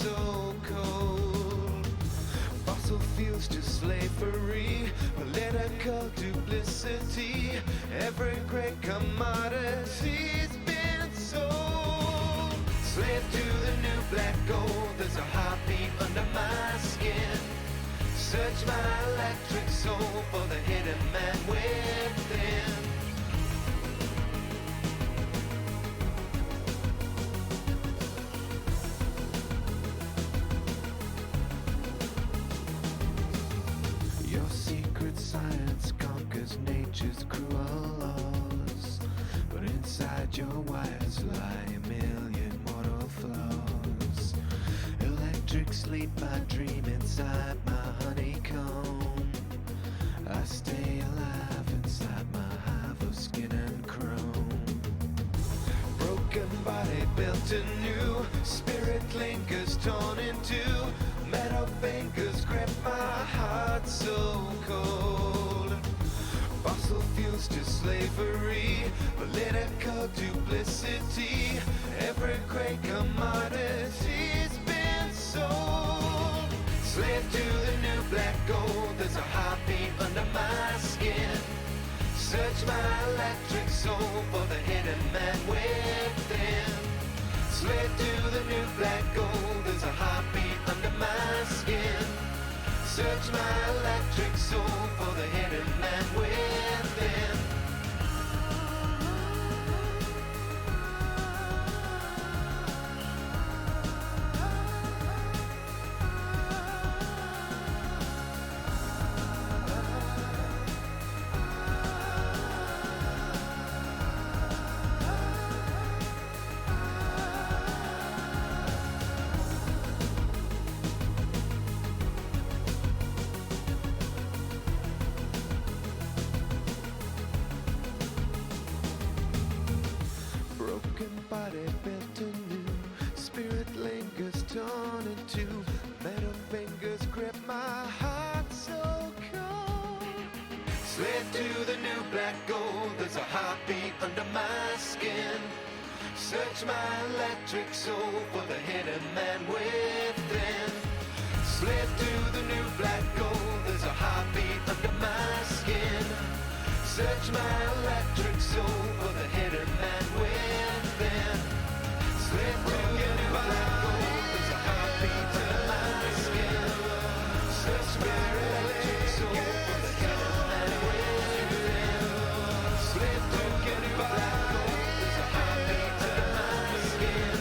so cold. Fossil fuels to slavery, political duplicity. Every great commodity's been sold. Slave to the new black gold, there's a heartbeat under my skin. Search my electric soul for the hidden man within. Your secret science conquers nature's cruel laws, but inside your wires lie a million mortal flaws. Electric sleep, I dream inside my honeycomb. I stay alive inside my hive of skin and chrome. Broken body built anew, spirit lingers torn in two. Metal fingers grip my heart so cold. Fossil fuels to slavery, political duplicity. Every great commodity's been sold. Slave to the new black gold, there's a heartbeat under my skin. Search my electric soul for the hidden man within. Slave to the new black gold, there's a heartbeat under my skin. Search my electric soul for the hidden man within. Body built anew, spirit lingers torn in two. Metal fingers grip my heart so cold. Slave to the new black gold, there's a heartbeat under my skin. Search my electric soul for the hidden man within. Slave to the new black gold, there's a heartbeat under my skin. Search my electric soul for the hidden man within. Slave to the new black gold, there's a heartbeat under my skin. Search my electric soul for the hidden man within. Slave to the new black gold, there's a heartbeat under my skin.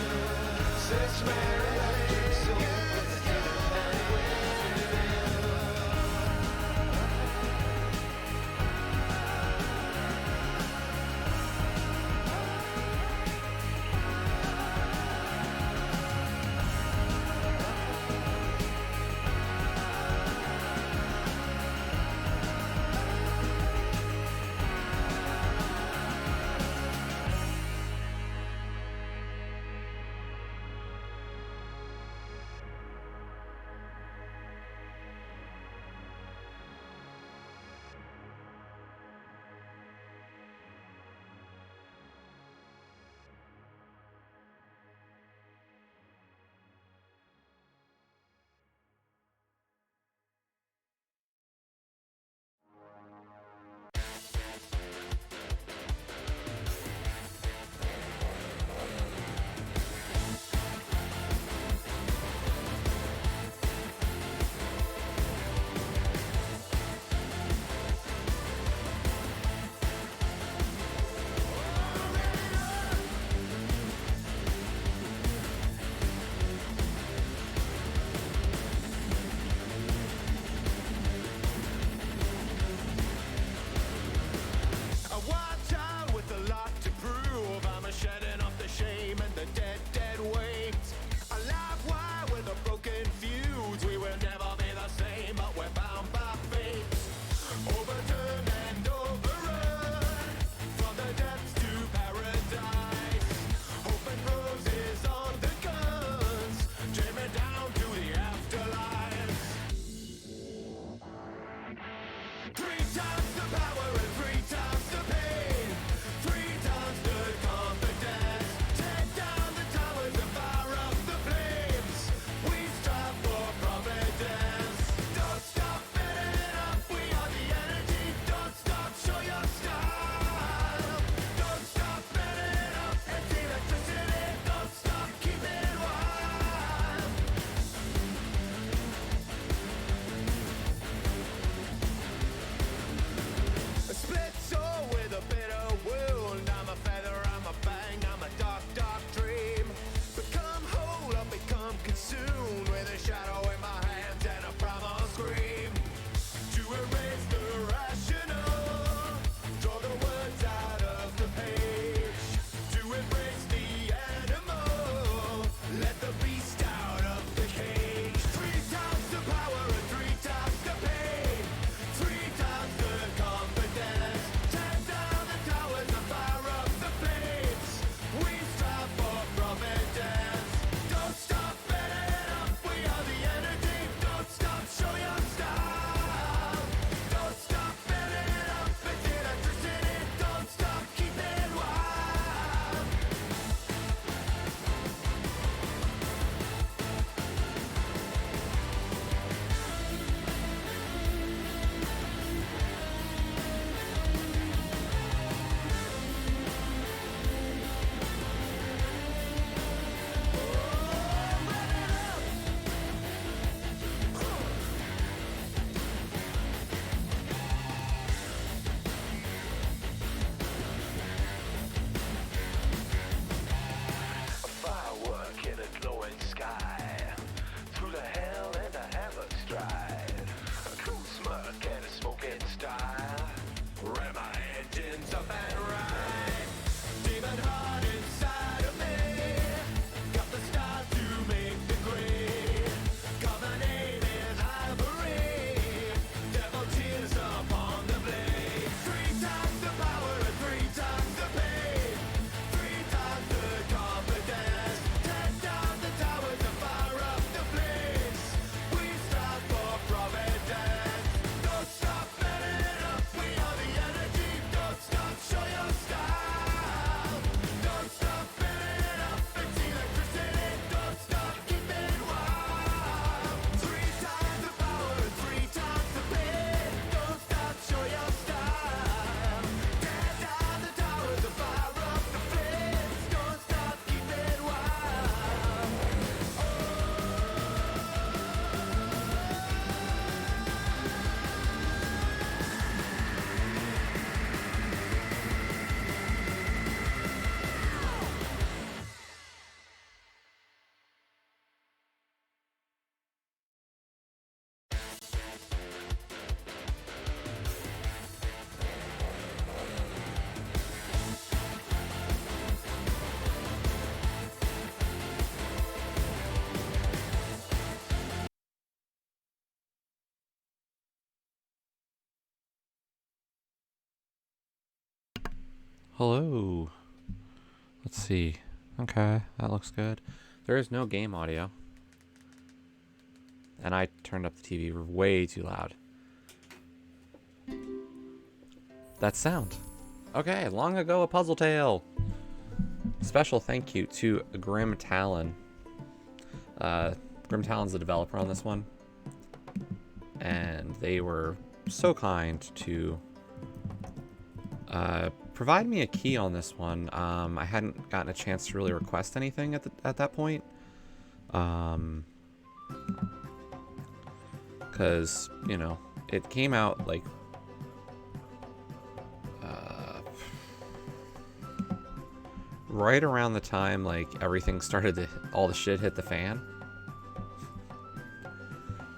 Search my electric soul for the hidden man within. Hello. Let's see. Okay, that looks good. There is no game audio. And I turned up the TV way too loud. That sound. Okay, long ago a puzzle tale. Special thank you to Grim Talon. Grim Talon's the developer on this one. And they were so kind to provide me a key on this one. I hadn't gotten a chance to really request anything at that point. Because, you know, it came out like right around the time like everything started to, all the shit hit the fan.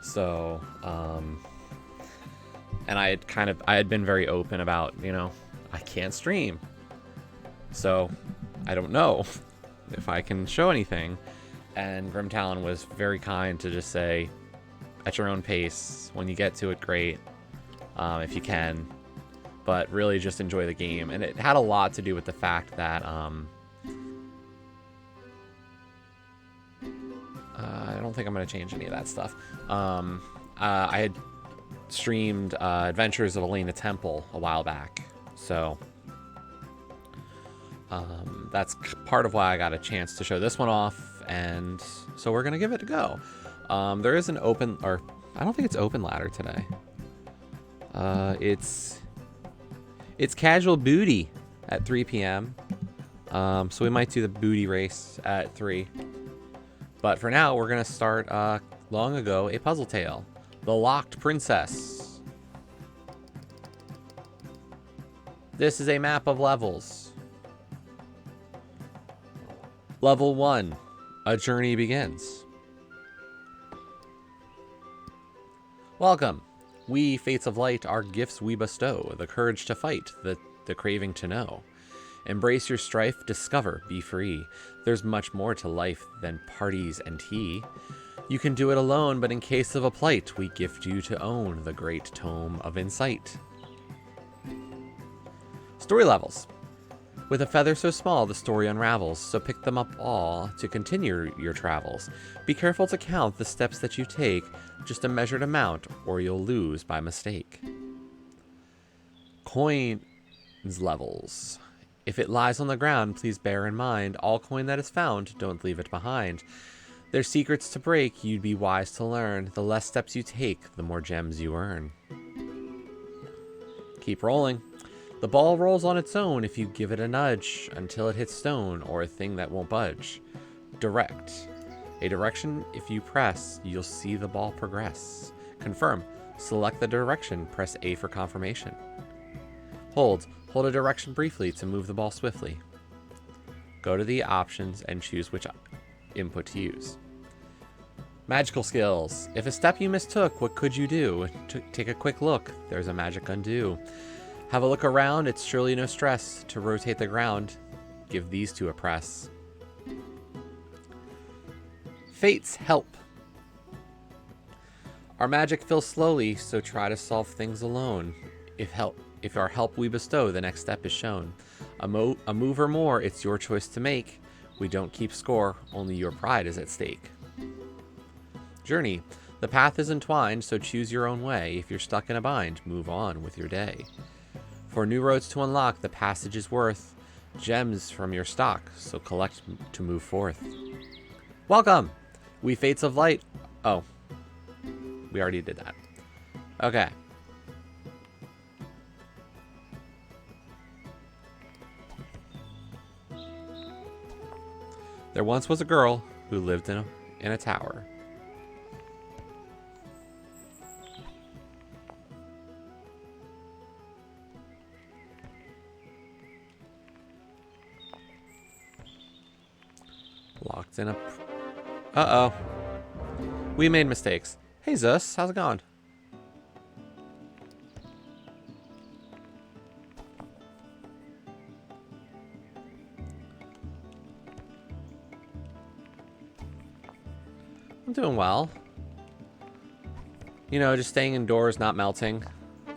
So, and I had been very open about, you know, I can't stream. So, I don't know if I can show anything. And Grim Talon was very kind to just say, at your own pace, when you get to it, great, if you can. But really just enjoy the game. And it had a lot to do with the fact that, I don't think I'm going to change any of that stuff. I had streamed Adventures of Elena Temple a while back. So that's part of why I got a chance to show this one off. And so we're going to give it a go. There is an open, or I don't think it's open ladder today. It's casual booty at 3 p.m. So we might do the booty race at 3. But for now, we're going to start long ago a puzzle tale. The Locked Princess. This is a map of levels. Level 1. A journey begins. Welcome. We, Fates of Light, are gifts we bestow. The courage to fight, the craving to know. Embrace your strife, discover, be free. There's much more to life than parties and tea. You can do it alone, but in case of a plight, we gift you to own the great tome of insight. Story levels. With a feather so small, the story unravels, so pick them up all to continue your travels. Be careful to count the steps that you take, just a measured amount, or you'll lose by mistake. Coins levels. If it lies on the ground, please bear in mind, all coin that is found, don't leave it behind. There's secrets to break, you'd be wise to learn. The less steps you take, the more gems you earn. Keep rolling. The ball rolls on its own if you give it a nudge, until it hits stone or a thing that won't budge. Direct. A direction, if you press, you'll see the ball progress. Confirm. Select the direction, press A for confirmation. Hold. Hold a direction briefly to move the ball swiftly. Go to the options and choose which input to use. Magical skills. If a step you mistook, what could you do? Take a quick look. There's a magic undo. Have a look around. It's surely no stress to rotate the ground. Give these two a press. Fates help. Our magic fills slowly, so try to solve things alone. If our help we bestow, the next step is shown. A move or more, it's your choice to make. We don't keep score, only your pride is at stake. Journey. The path is entwined, so choose your own way. If you're stuck in a bind, move on with your day. For new roads to unlock, the passage is worth gems from your stock, so collect to move forth. Welcome! We Fates of Light. Oh. We already did that. Okay. There once was a girl who lived in a tower. Locked in a... Uh-oh. We made mistakes. Hey, Zeus. How's it going? I'm doing well. You know, just staying indoors, not melting. There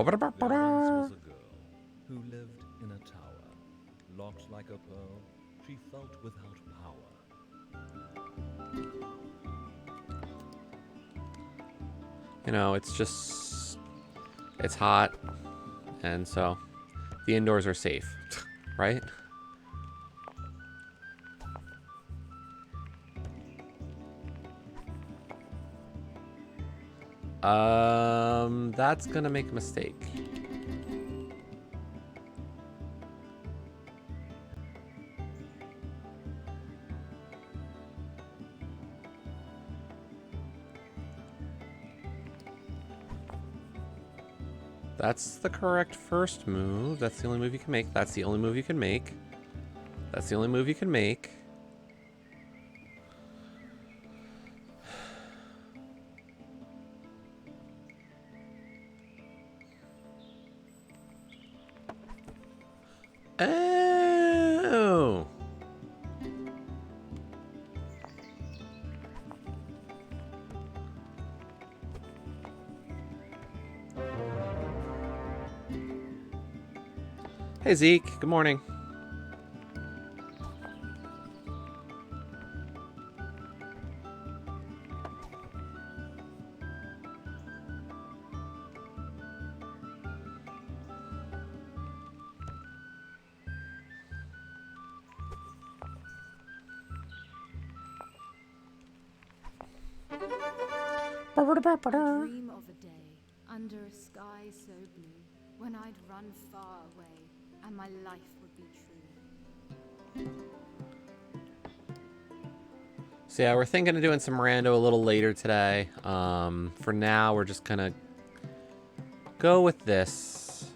once was a girl who lived in like a pearl, she felt without power. You know, it's just, it's hot, and so the indoors are safe, right? That's gonna make a mistake. That's the correct first move. That's the only move you can make. That's the only move you can make. That's the only move you can make. Oh! Hey Zeke, good morning. I dream of a day under a sky so blue when I'd run far away and my life would be true. So yeah, we're thinking of doing some rando a little later today. For now, we're just gonna go with this.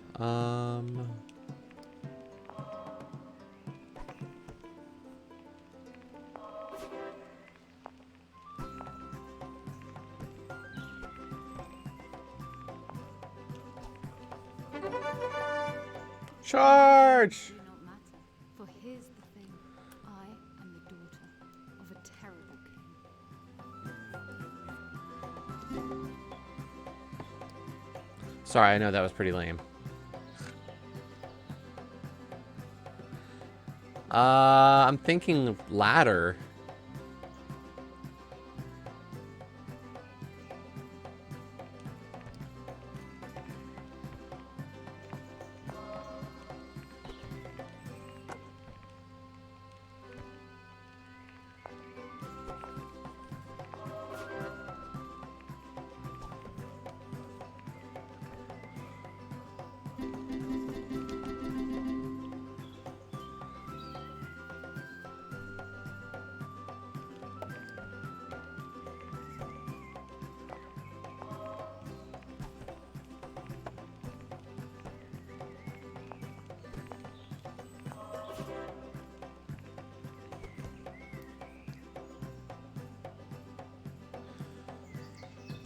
Charge! Do not matter, for here's the thing: I am the daughter of a terrible king. Sorry, I know that was pretty lame. I'm thinking ladder.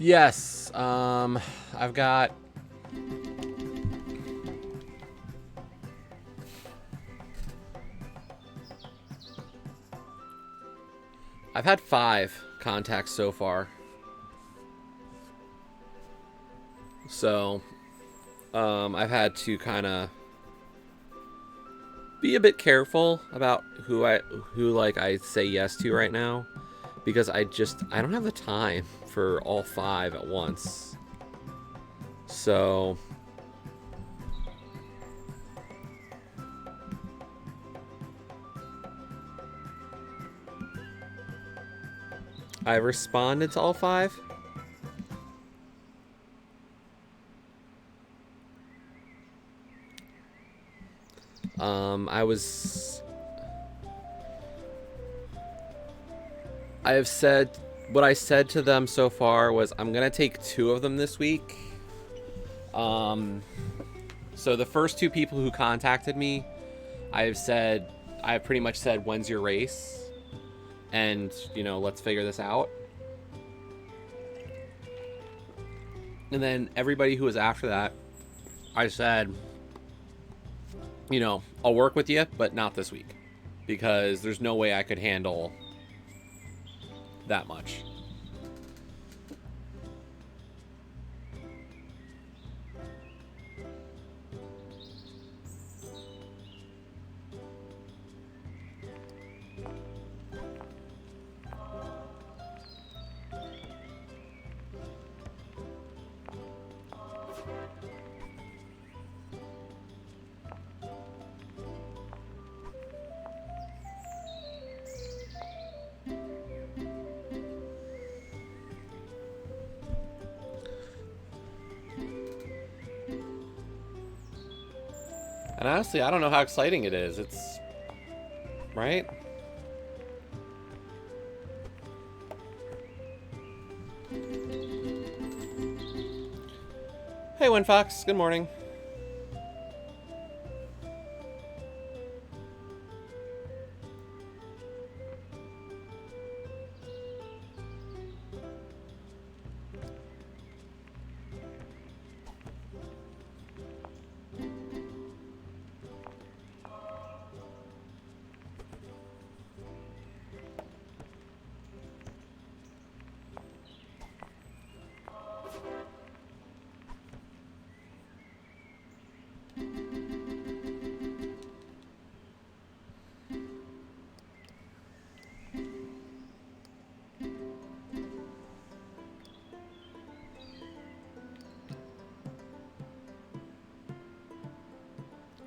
Yes, I've got... I've had 5 contacts so far. So, I've had to kind of be a bit careful about who I say yes to right now, because I don't have the time for all 5 at once. So I responded to all 5. I have said, what I said to them so far was I'm gonna take 2 of them this week. So the first 2 people who contacted me, I've pretty much said, when's your race? And, you know, let's figure this out. And then everybody who was after that, I said, you know, I'll work with you, but not this week, because there's no way I could handle that much. And honestly, I don't know how exciting it is. It's... right? Hey, Winfox. Good morning.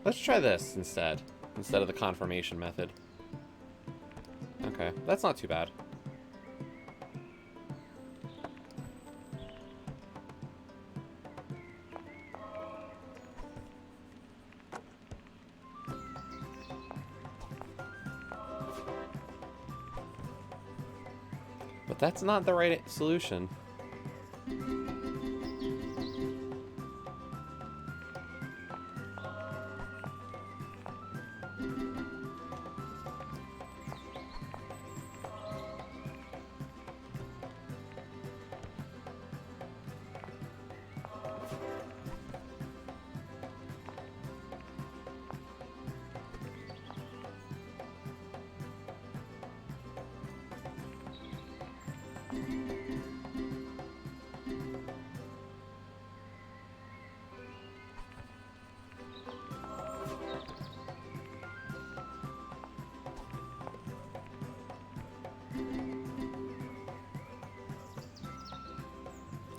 Let's try this instead of the confirmation method. Okay, that's not too bad. But that's not the right solution.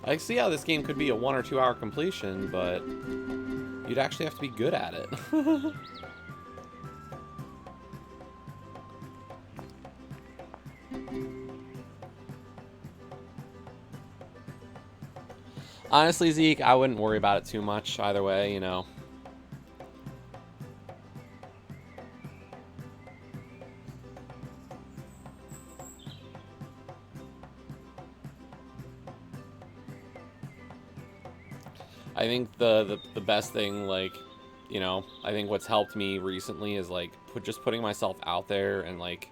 I see how this game could be a 1 or 2 hour completion, but you'd actually have to be good at it. Honestly, Zeke, I wouldn't worry about it too much either way, you know. I think the best thing, like, you know, I think what's helped me recently is, like, just putting myself out there and, like,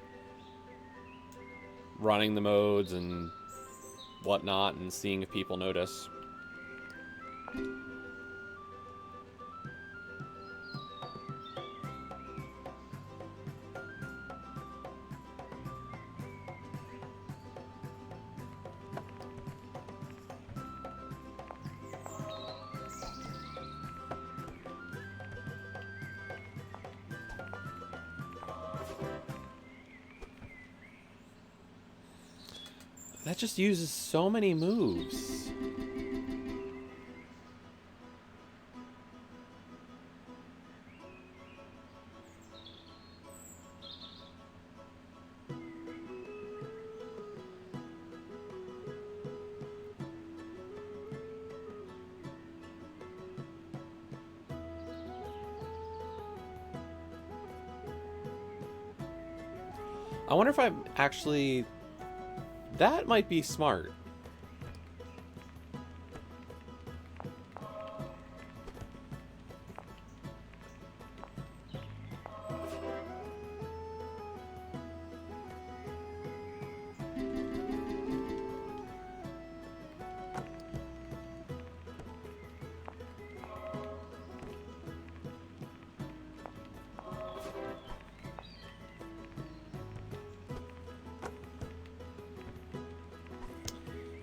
running the modes and whatnot and seeing if people notice. That just uses so many moves. I wonder if I actually... That might be smart.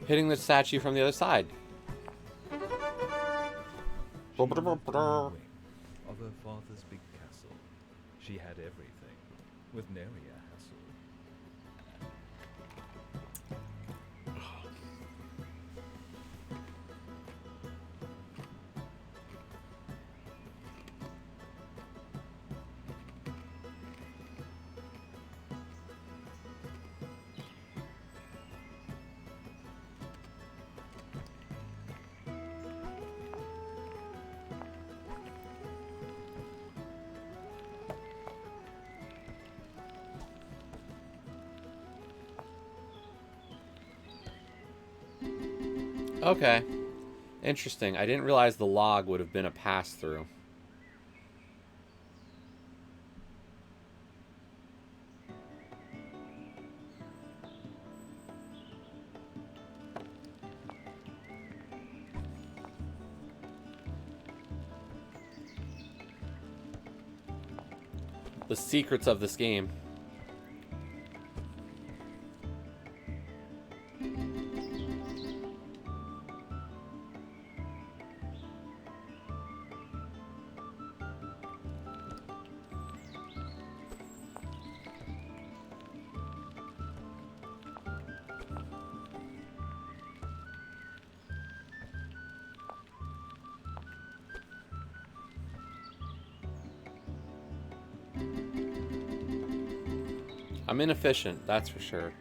Hitting the statue from the other side. She lived in the wing of her father's big castle. She had everything, with nary a hassle. Okay. Interesting. I didn't realize the log would have been a pass-through. The secrets of this game. I'm inefficient, that's for sure.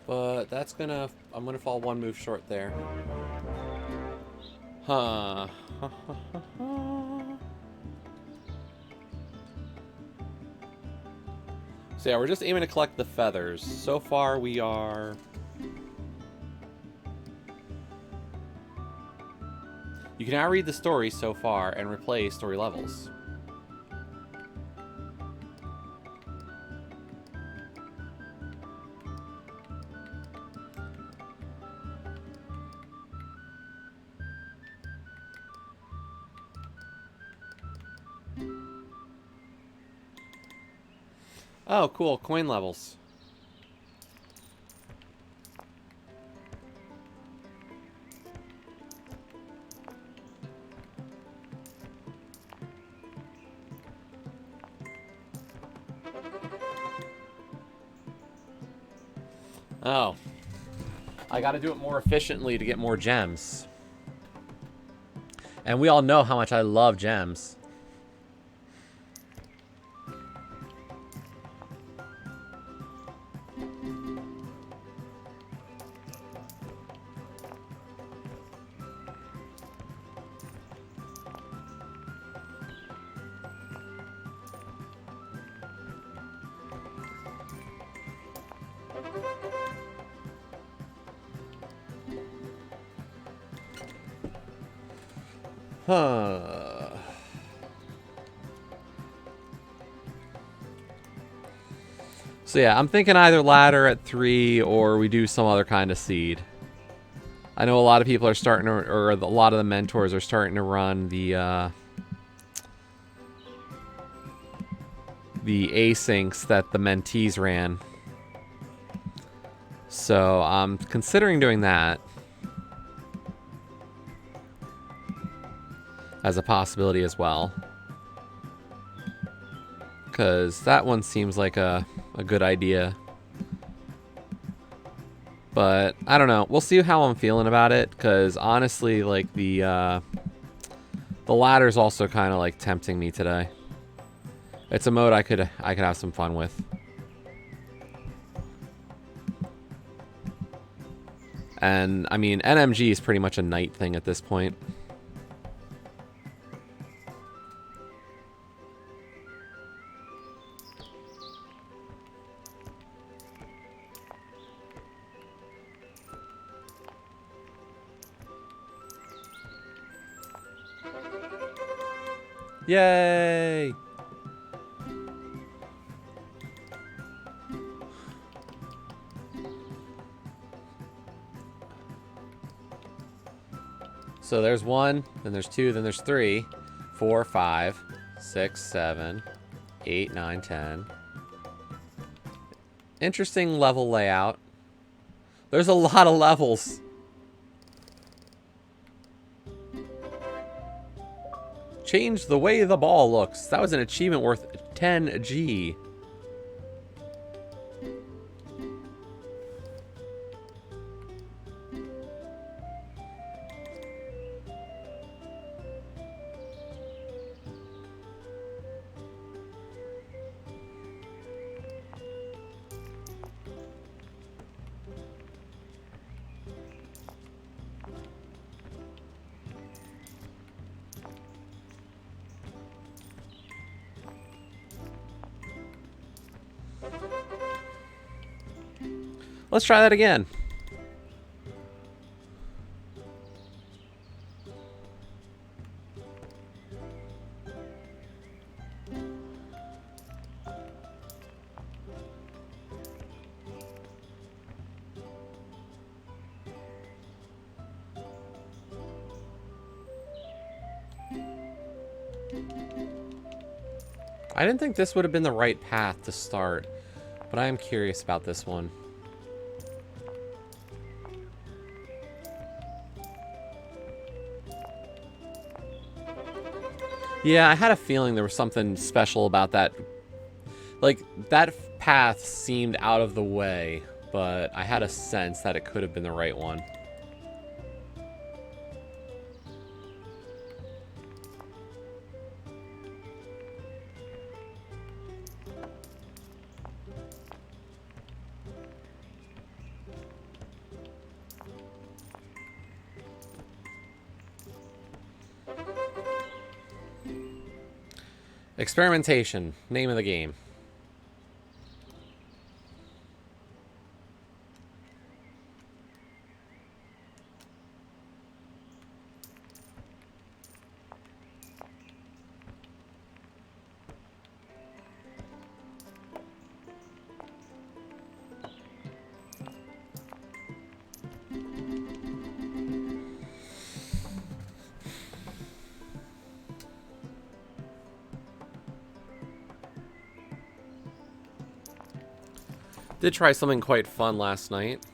But that's gonna... I'm gonna fall one move short there. Huh. So yeah, we're just aiming to collect the feathers. So far we are... You can now read the story so far and replay story levels. Oh, cool. Coin levels. Oh. I gotta do it more efficiently to get more gems. And we all know how much I love gems. Huh. So yeah, I'm thinking either ladder at 3 or we do some other kind of seed. I know a lot of people are starting to, or a lot of the mentors are starting to run the asyncs that the mentees ran. So I'm considering doing that as a possibility as well. Because that one seems like a good idea. But I don't know. We'll see how I'm feeling about it. Because honestly, like the ladder's also kind of like tempting me today. It's a mode I could have some fun with. And I mean, NMG is pretty much a night thing at this point. Yay! So there's 1, then there's 2, then there's 3, 4, 5, 6, 7, 8, 9, 10. Interesting level layout. There's a lot of levels. Change the way the ball looks. That was an achievement worth 10G. Let's try that again. I didn't think this would have been the right path to start, but I am curious about this one. Yeah, I had a feeling there was something special about that. Like, that path seemed out of the way, but I had a sense that it could have been the right one. Experimentation, name of the game. Did try something quite fun last night.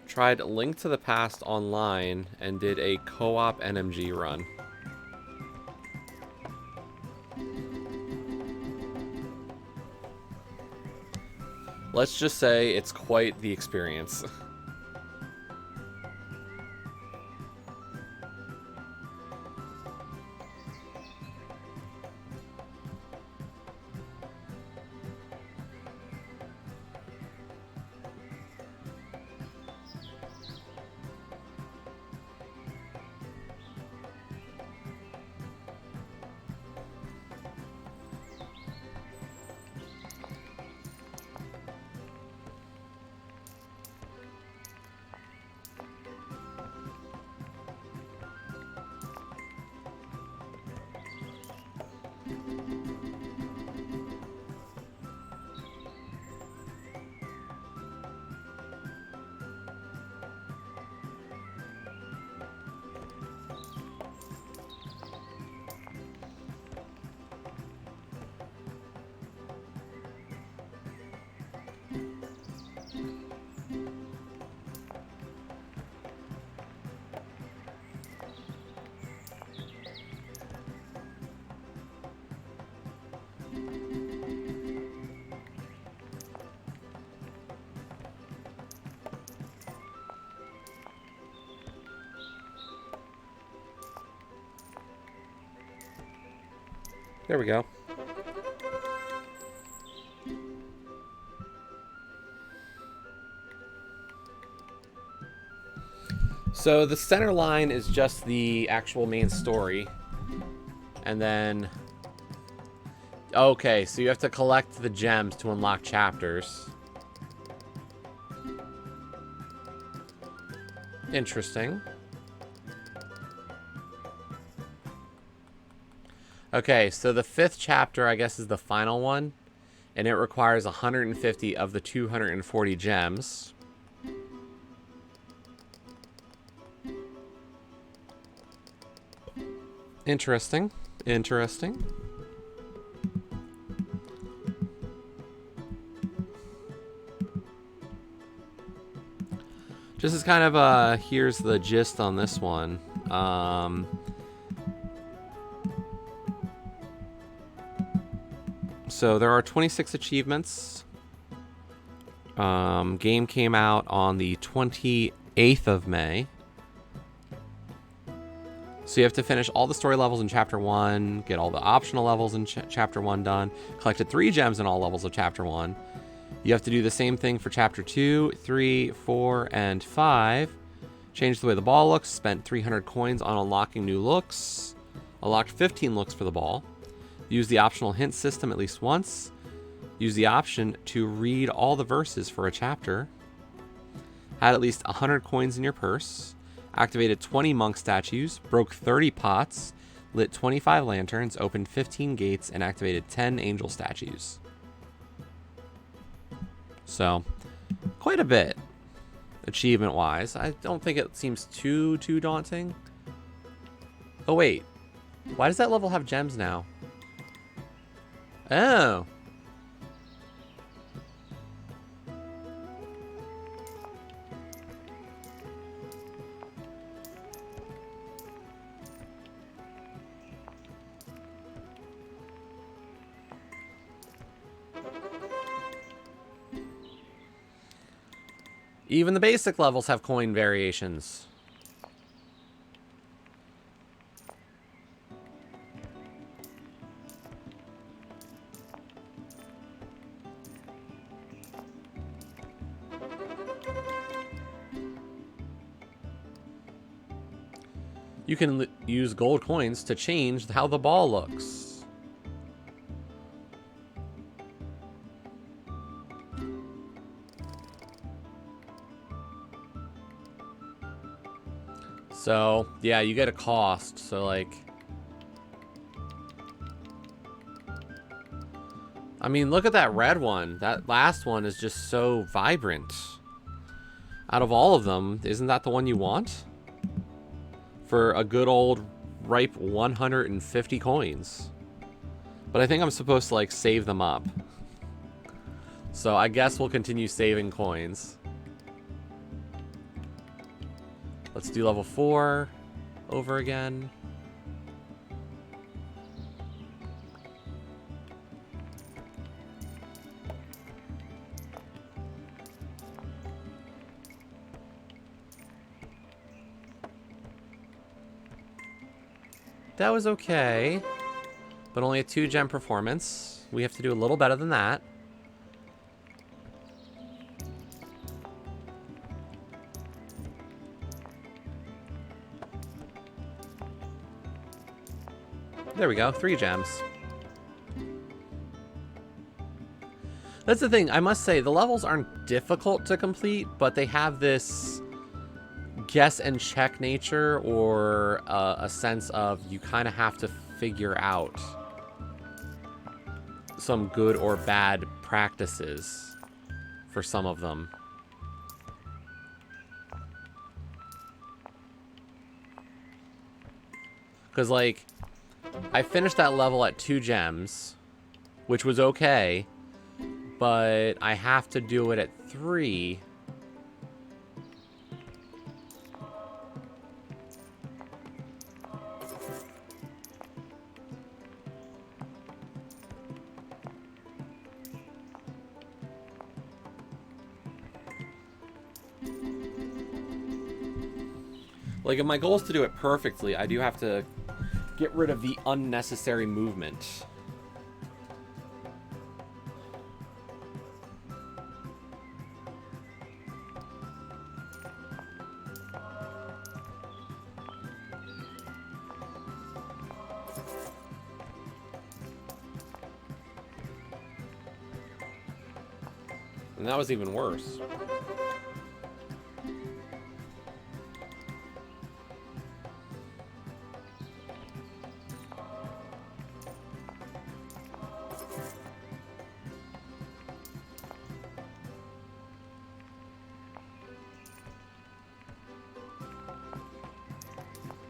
Tried Link to the Past online and did a co-op NMG run. Let's just say it's quite the experience. There we go. So the center line is just the actual main story. And then... Okay, so you have to collect the gems to unlock chapters. Interesting. Okay, so the 5th chapter, I guess, is the final one. And it requires 150 of the 240 gems. Interesting. Interesting. Just as kind of, here's the gist on this one. So there are 26 achievements. Game came out on the 28th of May. So you have to finish all the story levels in Chapter 1, get all the optional levels in Chapter 1 done, collected 3 gems in all levels of Chapter 1. You have to do the same thing for Chapter 2, 3, 4, and 5. Changed the way the ball looks, spent 300 coins on unlocking new looks. Unlocked 15 looks for the ball. Use the optional hint system at least once. Use the option to read all the verses for a chapter. had at least 100 coins in your purse, activated 20 monk statues, broke 30 pots, lit 25 lanterns, opened 15 gates, and activated 10 angel statues. So, quite a bit, achievement-wise. I don't think it seems too daunting. Oh, wait. Why does that level have gems now? Oh. Even the basic levels have coin variations. You can use gold coins to change how the ball looks. So, yeah, you get a cost. So, like, I mean, look at that red one. That last one is just so vibrant. Out of all of them, isn't that the one you want? For a good old ripe 150 coins. But I think I'm supposed to, like, save them up. So I guess we'll continue saving coins. Let's do level 4 over again. That was okay, but only a 2-gem performance. We have to do a little better than that. There we go, 3 gems. That's the thing, I must say, the levels aren't difficult to complete, but they have this guess and check nature, or a sense of you kind of have to figure out some good or bad practices for some of them. Because, like, I finished that level at 2 gems, which was okay, but I have to do it at 3. Like, if my goal is to do it perfectly, I do have to get rid of the unnecessary movement. And that was even worse.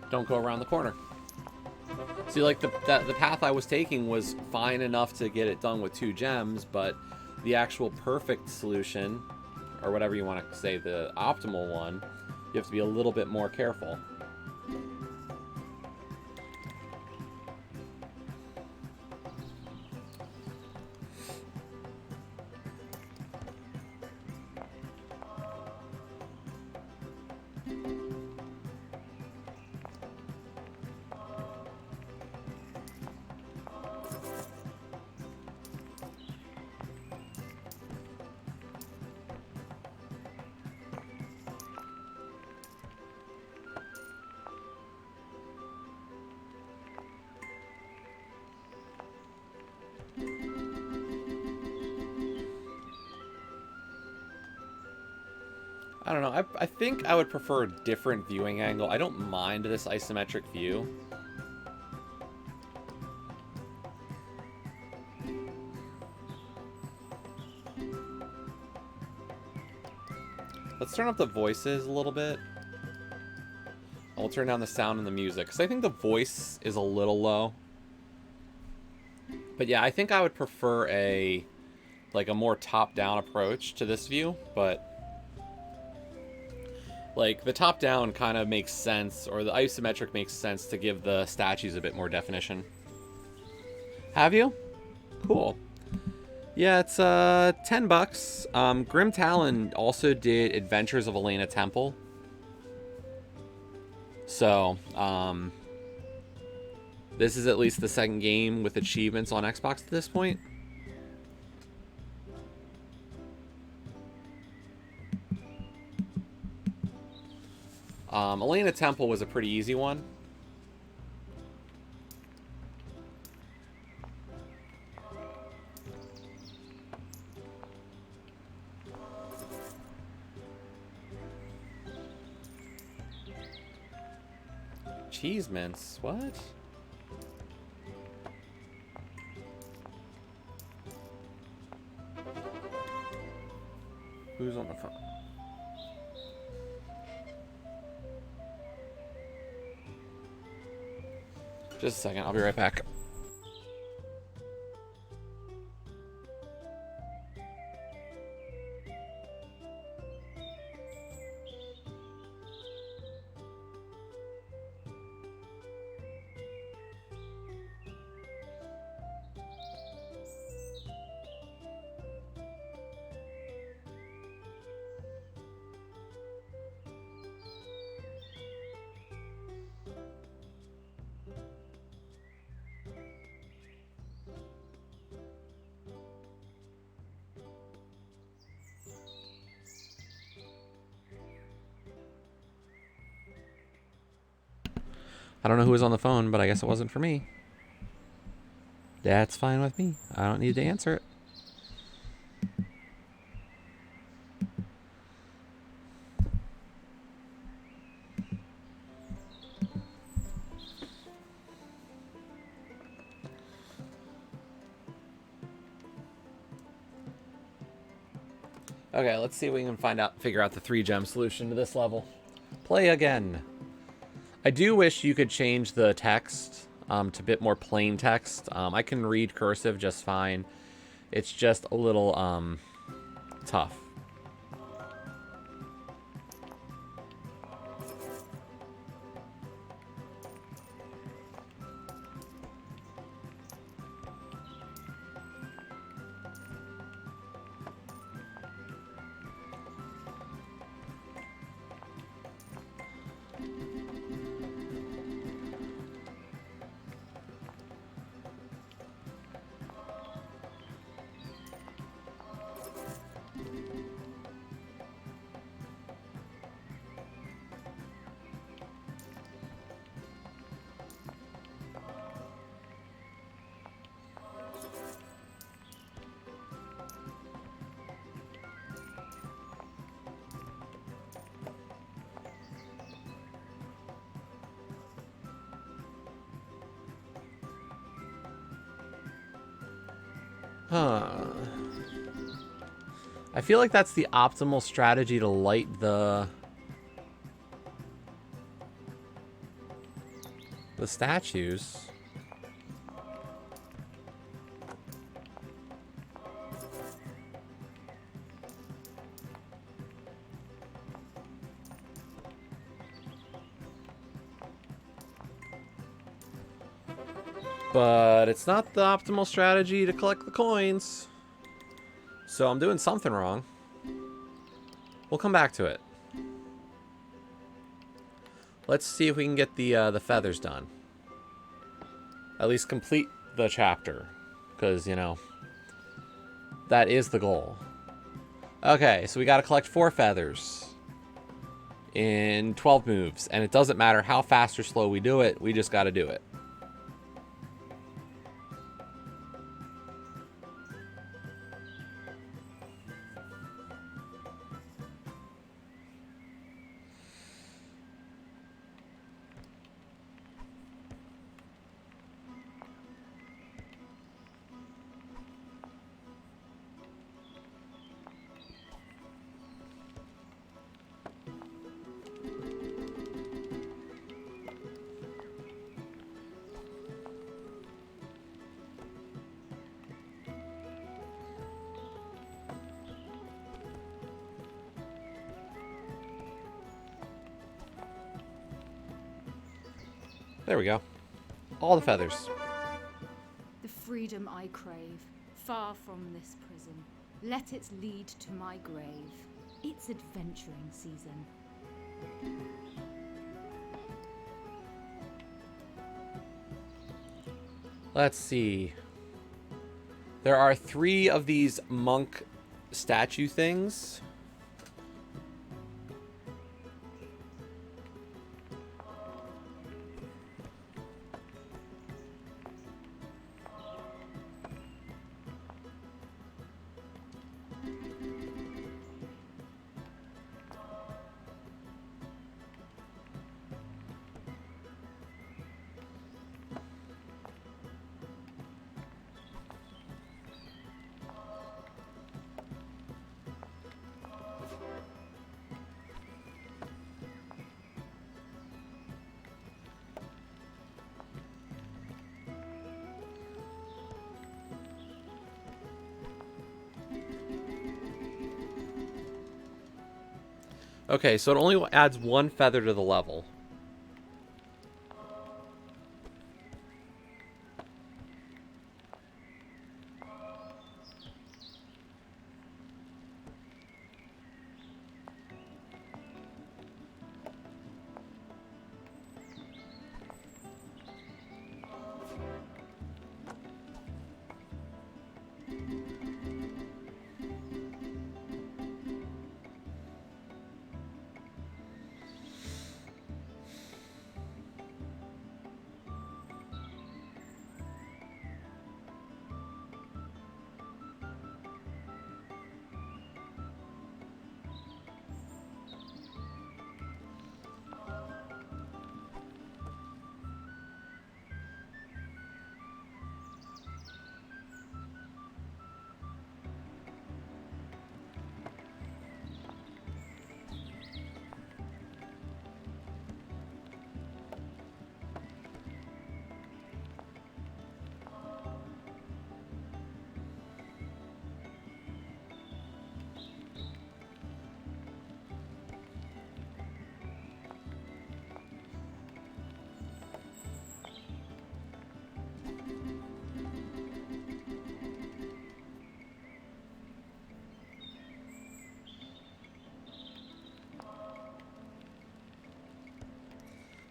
Don't go around the corner. See, like, the path I was taking was fine enough to get it done with 2 gems, but the actual perfect solution, or whatever you want to say, the optimal one, you have to be a little bit more careful. I don't know. I think I would prefer a different viewing angle. I don't mind this isometric view. Let's turn up the voices a little bit. And we'll turn down the sound and the music, because I think the voice is a little low. But yeah, I think I would prefer a more top-down approach to this view, but like the top-down kind of makes sense, or the isometric makes sense to give the statues a bit more definition. Have you? Cool. Yeah, it's $10. Grim Talon also did Adventures of Elena Temple. So, this is at least the second game with achievements on Xbox at this point. Elena Temple was a pretty easy one. Cheese mints, what? Who's on the phone? Just a second, I'll be right back. I don't know who was on the phone, but I guess it wasn't for me. That's fine with me. I don't need to answer it. Okay, let's see if we can figure out the 3-gem solution to this level. Play again. I do wish you could change the text to a bit more plain text. I can read cursive just fine. It's just a little tough. Huh. I feel like that's the optimal strategy to light the statues. But it's not the optimal strategy to collect the coins. So I'm doing something wrong. We'll come back to it. Let's see if we can get the feathers done. At least complete the chapter. Because, you know, that is the goal. Okay, so we got to collect 4 feathers in 12 moves. And it doesn't matter how fast or slow we do it. We just got to do it. There we go. All the feathers. The freedom I crave, far from this prison. Let it lead to my grave. It's adventuring season. Let's see. There are 3 of these monk statue things. Okay, so it only adds 1 feather to the level.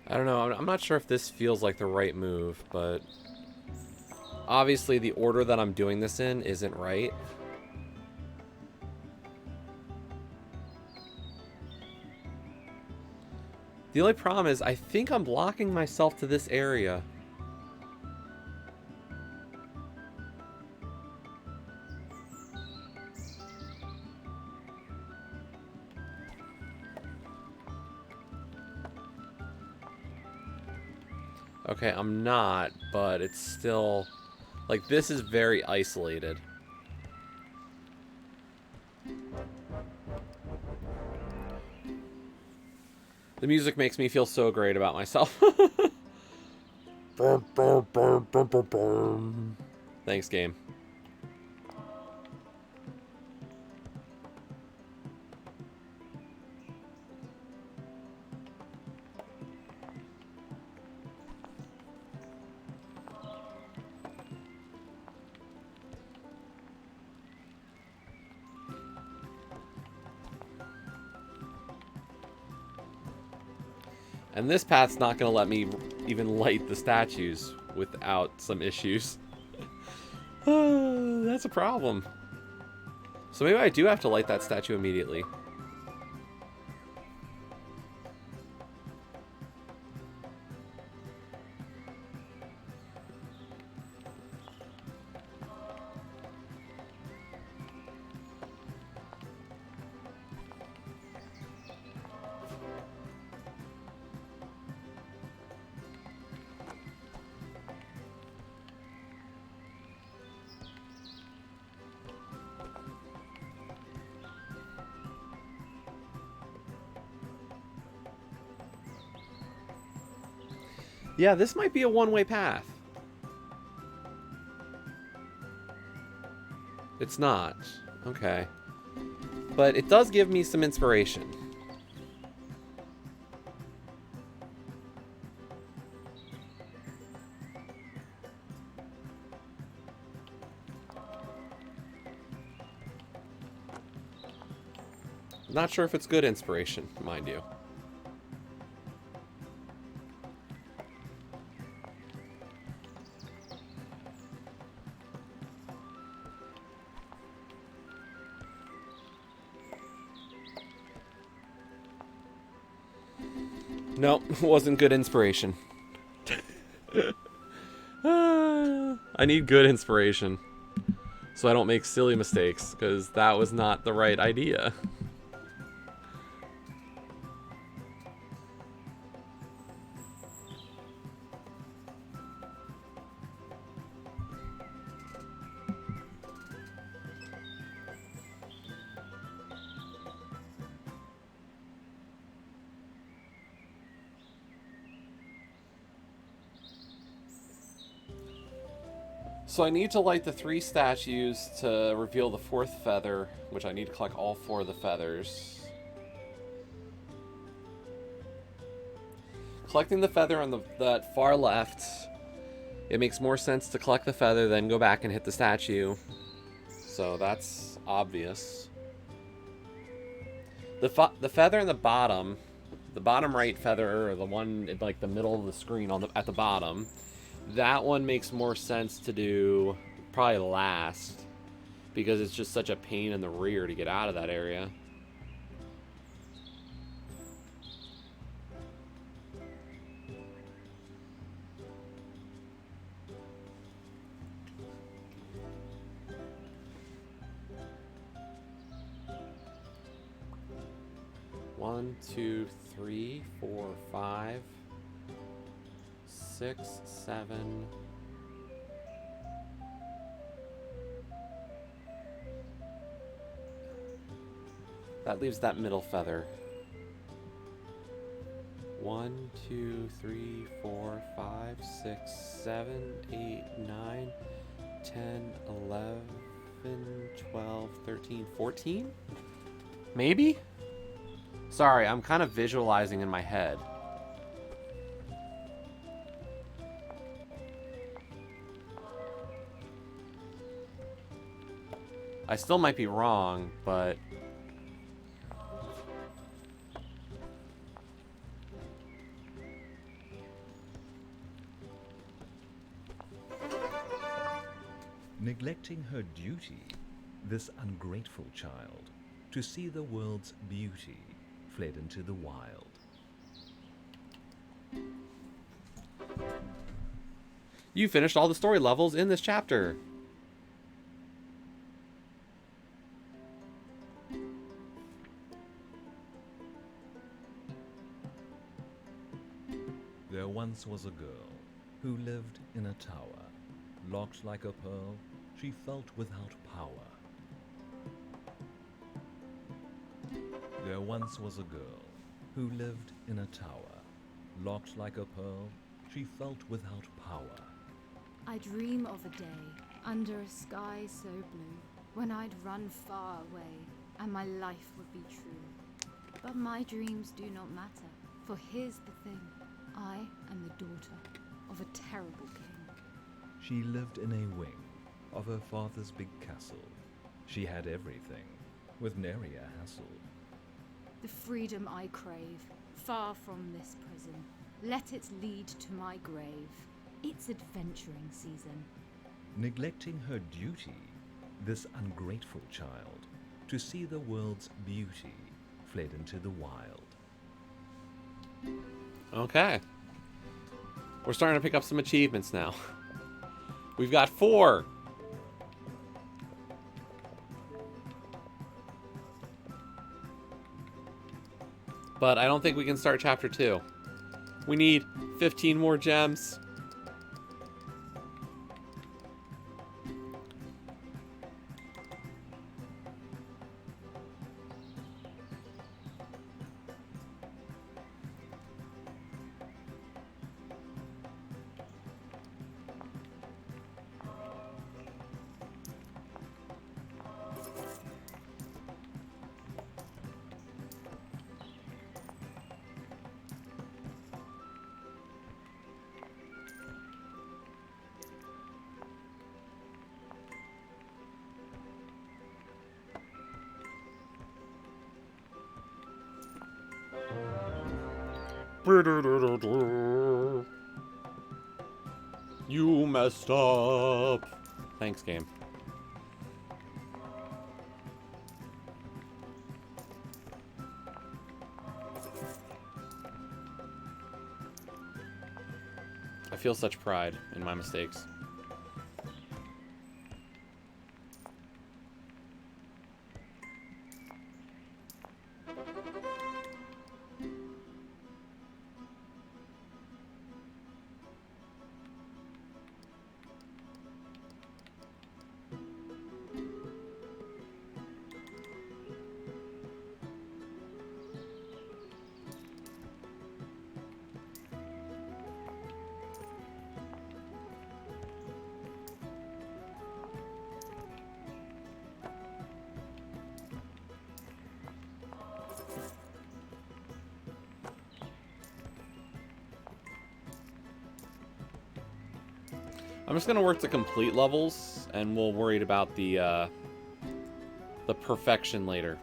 I don't know. I'm not sure if this feels like the right move, but obviously the order that I'm doing this in isn't right. The only problem is I think I'm blocking myself to this area. Okay, I'm not, but it's still... Like, this is very isolated. The music makes me feel so great about myself. Thanks, game. And this path's not going to let me even light the statues without some issues. That's a problem. So maybe I do have to light that statue immediately. Yeah, this might be a one-way path. It's not. Okay. But it does give me some inspiration. Not sure if it's good inspiration, mind you. Nope, wasn't good inspiration. I need good inspiration so I don't make silly mistakes, because that was not the right idea. So I need to light the 3 statues to reveal the 4th feather, which I need to collect all 4 of the feathers. Collecting the feather on that far left, it makes more sense to collect the feather than go back and hit the statue. So that's obvious. The feather in the bottom right feather, or the one in like the middle of the screen at the bottom, that one makes more sense to do probably last, because it's just such a pain in the rear to get out of that area. One, two, 3, 4, 5, 6, 7. That leaves that middle feather. 1, 2, 3, 4, 5, 6, 7, 8, 9, 10, 11, 12, 13, 14? Maybe? Sorry, I'm kind of visualizing in my head. I still might be wrong, but... Neglecting her duty, this ungrateful child, to see the world's beauty, fled into the wild. You finished all the story levels in this chapter. There once was a girl who lived in a tower. Locked like a pearl, she felt without power. There once was a girl who lived in a tower. Locked like a pearl, she felt without power. I dream of a day under a sky so blue, when I'd run far away and my life would be true. But my dreams do not matter, for here's the thing: I am the daughter of a terrible king. She lived in a wing of her father's big castle. She had everything, with nary a hassle. The freedom I crave, far from this prison, let it lead to my grave. It's adventuring season. Neglecting her duty, this ungrateful child, to see the world's beauty, fled into the wild. Okay. We're starting to pick up some achievements now. We've got 4. But I don't think we can start chapter 2. We need 15 more gems. You messed up. Thanks, game. I feel such pride in my mistakes. I'm just gonna work to complete levels, and we'll worry about the perfection later.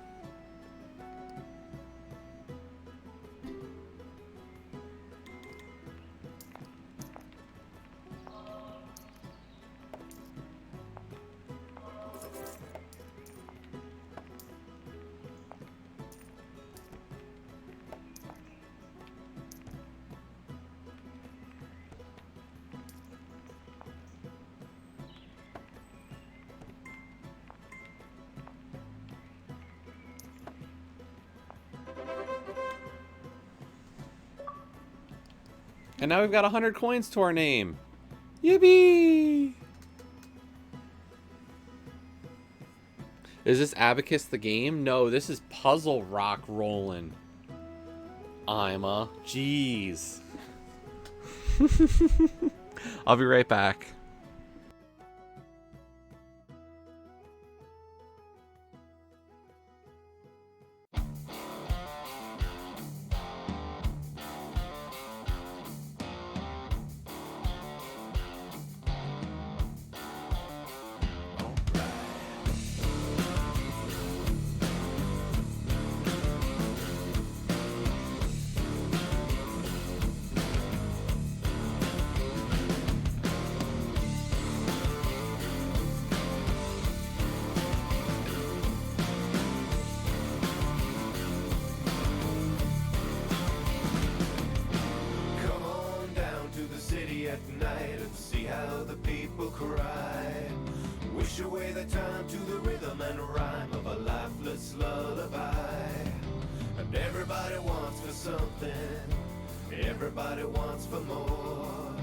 And now we've got 100 coins to our name. Yippee! Is this Abacus the game? No, this is Puzzle Rock Rollin'. Jeez. I'll be right back. Everybody wants for more.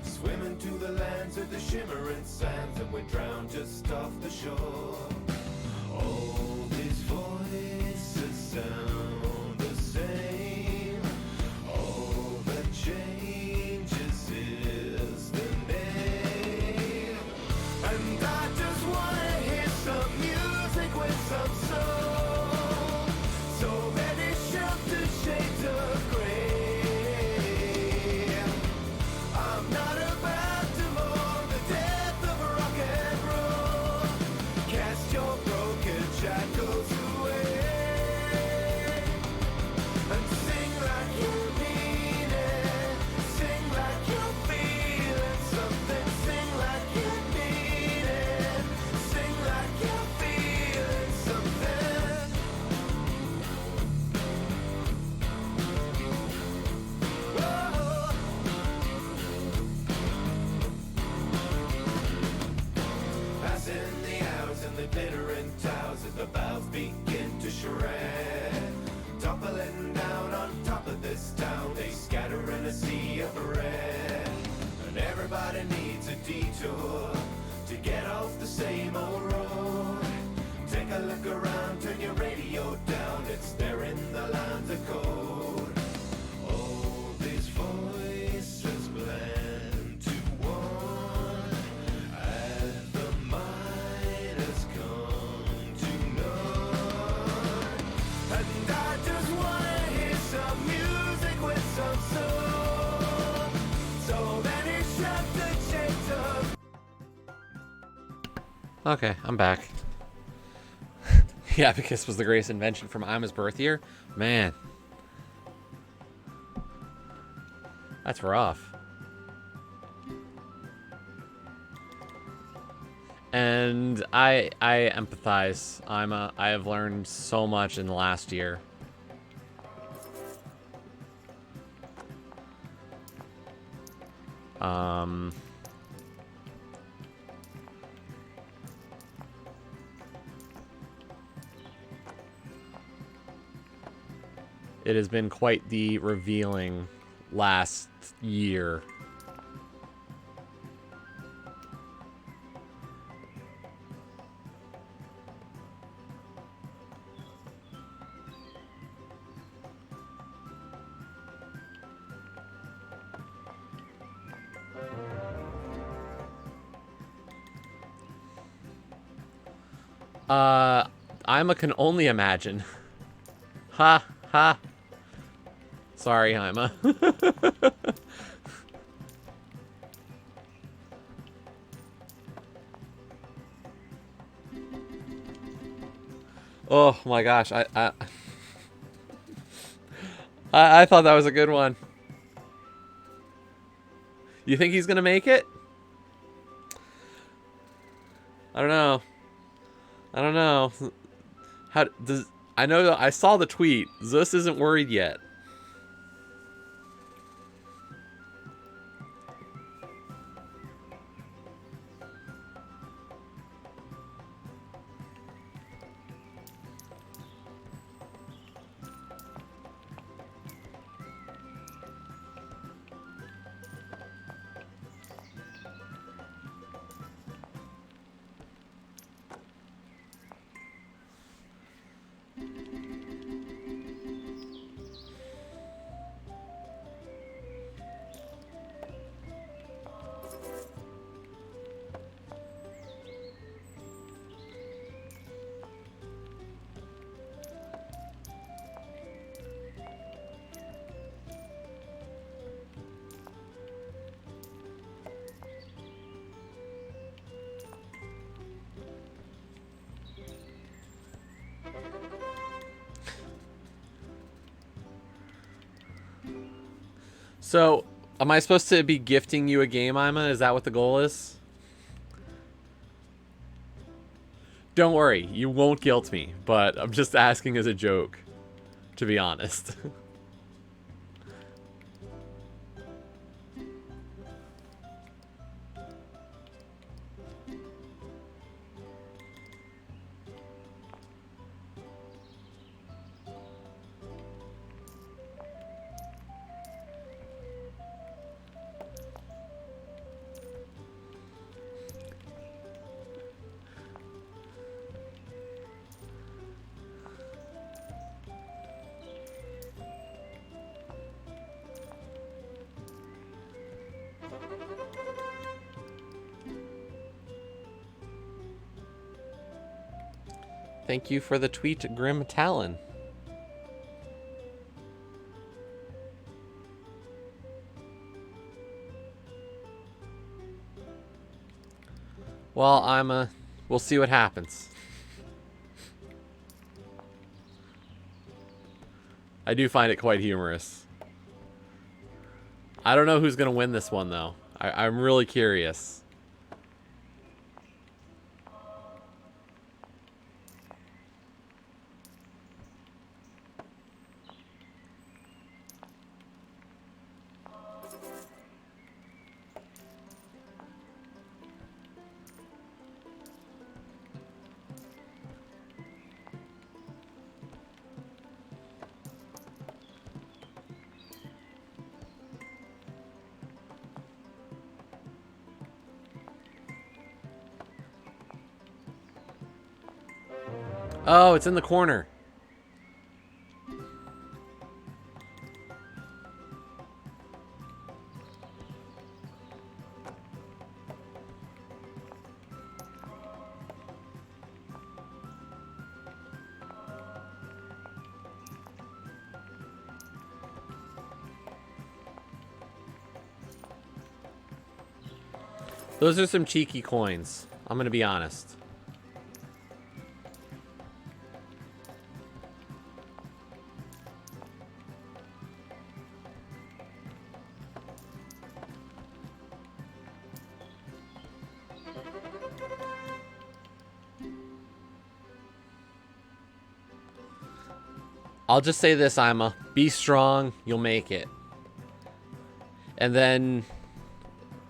Swimming to the lands of the shimmering sands, and we drown just off the shore. All these voices sound the same. All that changes is the name. And I just wanna hear some music with some soul. So many sheltered shades of gray. Glittering towers as the boughs begin to shred. Toppling down on top of this town, they scatter in a sea of red. And everybody needs a detour to get off the same old road. Take a look around, turn your radio down, it's there in the lines of code. All these voices blend to one as the mind has come to know. And I just wanna hear some music with some soul. So many sheltered shades of... Okay, I'm back. The abacus was the greatest invention from Ima's birth year. Man. That's rough. And I empathize. I have learned so much in the last year. It has been quite the revealing last year. Ima can only imagine. Ha, ha. Sorry, Ima. Oh my gosh, I thought that was a good one. You think he's gonna make it? I don't know. I don't know. How does... I know I saw the tweet. Zeus isn't worried yet. So, am I supposed to be gifting you a game, Ima? Is that what the goal is? Don't worry, you won't guilt me, but I'm just asking as a joke, to be honest. Thank you for the tweet, Grim Talon. Well, we'll see what happens. I do find it quite humorous. I don't know who's going to win this one, though. I'm really curious. Oh, it's in the corner. Those are some cheeky coins. I'm gonna be honest. I'll just say this, Ima. Be strong. You'll make it. And then,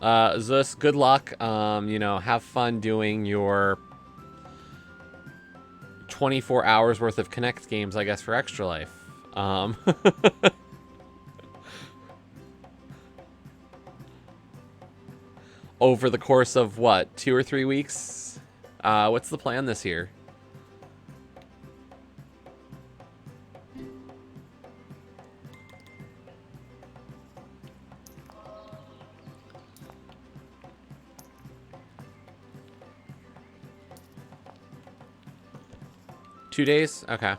Zeus, good luck. You know, have fun doing your 24 hours worth of Connect games, I guess, for Extra Life. Over the course of, what, 2 or 3 weeks? What's the plan this year? Two days? Okay.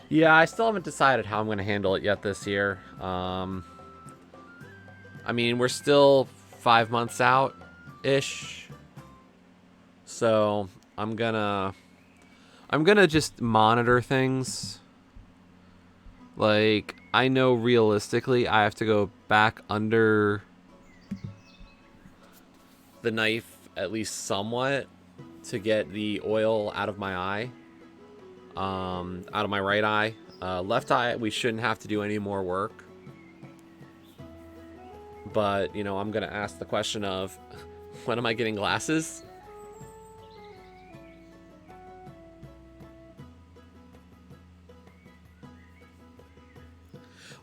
Yeah, I still haven't decided how I'm going to handle it yet this year. I mean, we're still 5 months out-ish. So, I'm gonna just monitor things. Like, I know realistically I have to go back under the knife at least somewhat to get the oil out of my eye. Out of my right eye. Left eye, we shouldn't have to do any more work. But, you know, I'm going to ask the question of, when am I getting glasses?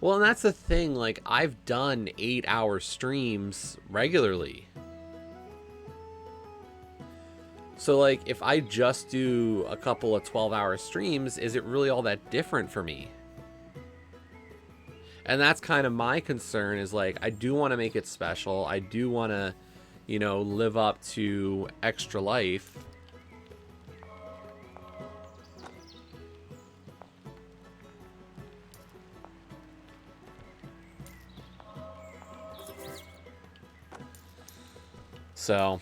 Well, and that's the thing. Like, I've done 8-hour streams regularly. So, like, if I just do a couple of 12-hour streams, is it really all that different for me? And that's kind of my concern, is, like, I do want to make it special. I do want to, you know, live up to Extra Life. So,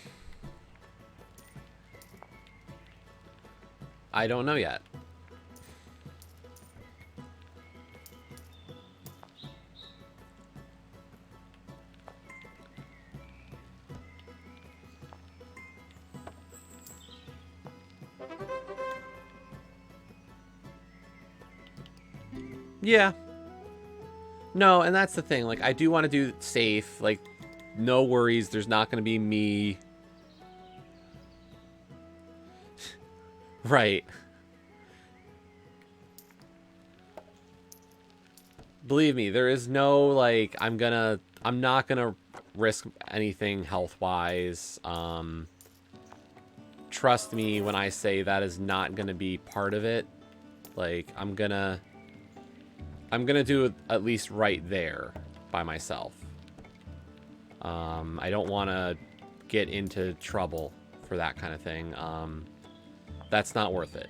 I don't know yet. Yeah. No, and that's the thing. Like, I do want to do it safe. Like, no worries. There's not going to be me. Right. Believe me, there is no, like, I'm not gonna risk anything health-wise. Trust me when I say that is not gonna be part of it. Like, I'm gonna do it at least right there by myself. I don't want to get into trouble for that kind of thing. That's not worth it.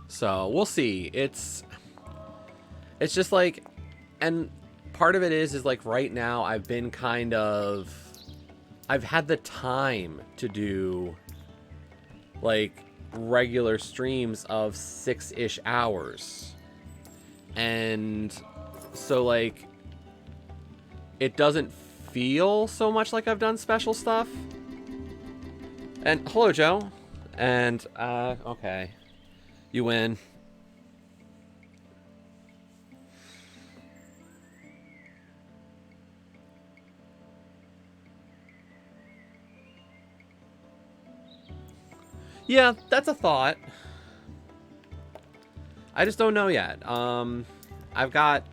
So we'll see. It's just like, and part of it is like right now I've been I've had the time to do like regular streams of 6-ish hours. And so like, it doesn't feel so much like I've done special stuff. And hello, Joe. And, okay. You win. Yeah, that's a thought. I just don't know yet. I've got,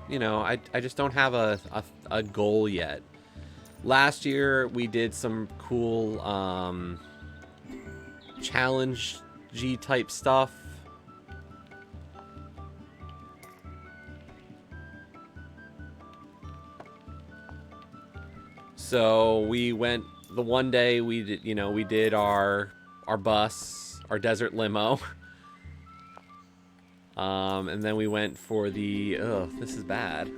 you know, I just don't have a goal yet. Last year, we did some cool, challenge-y type stuff. So we went the one day we did, you know, we did our bus, our desert limo. And then we went for the, this is bad.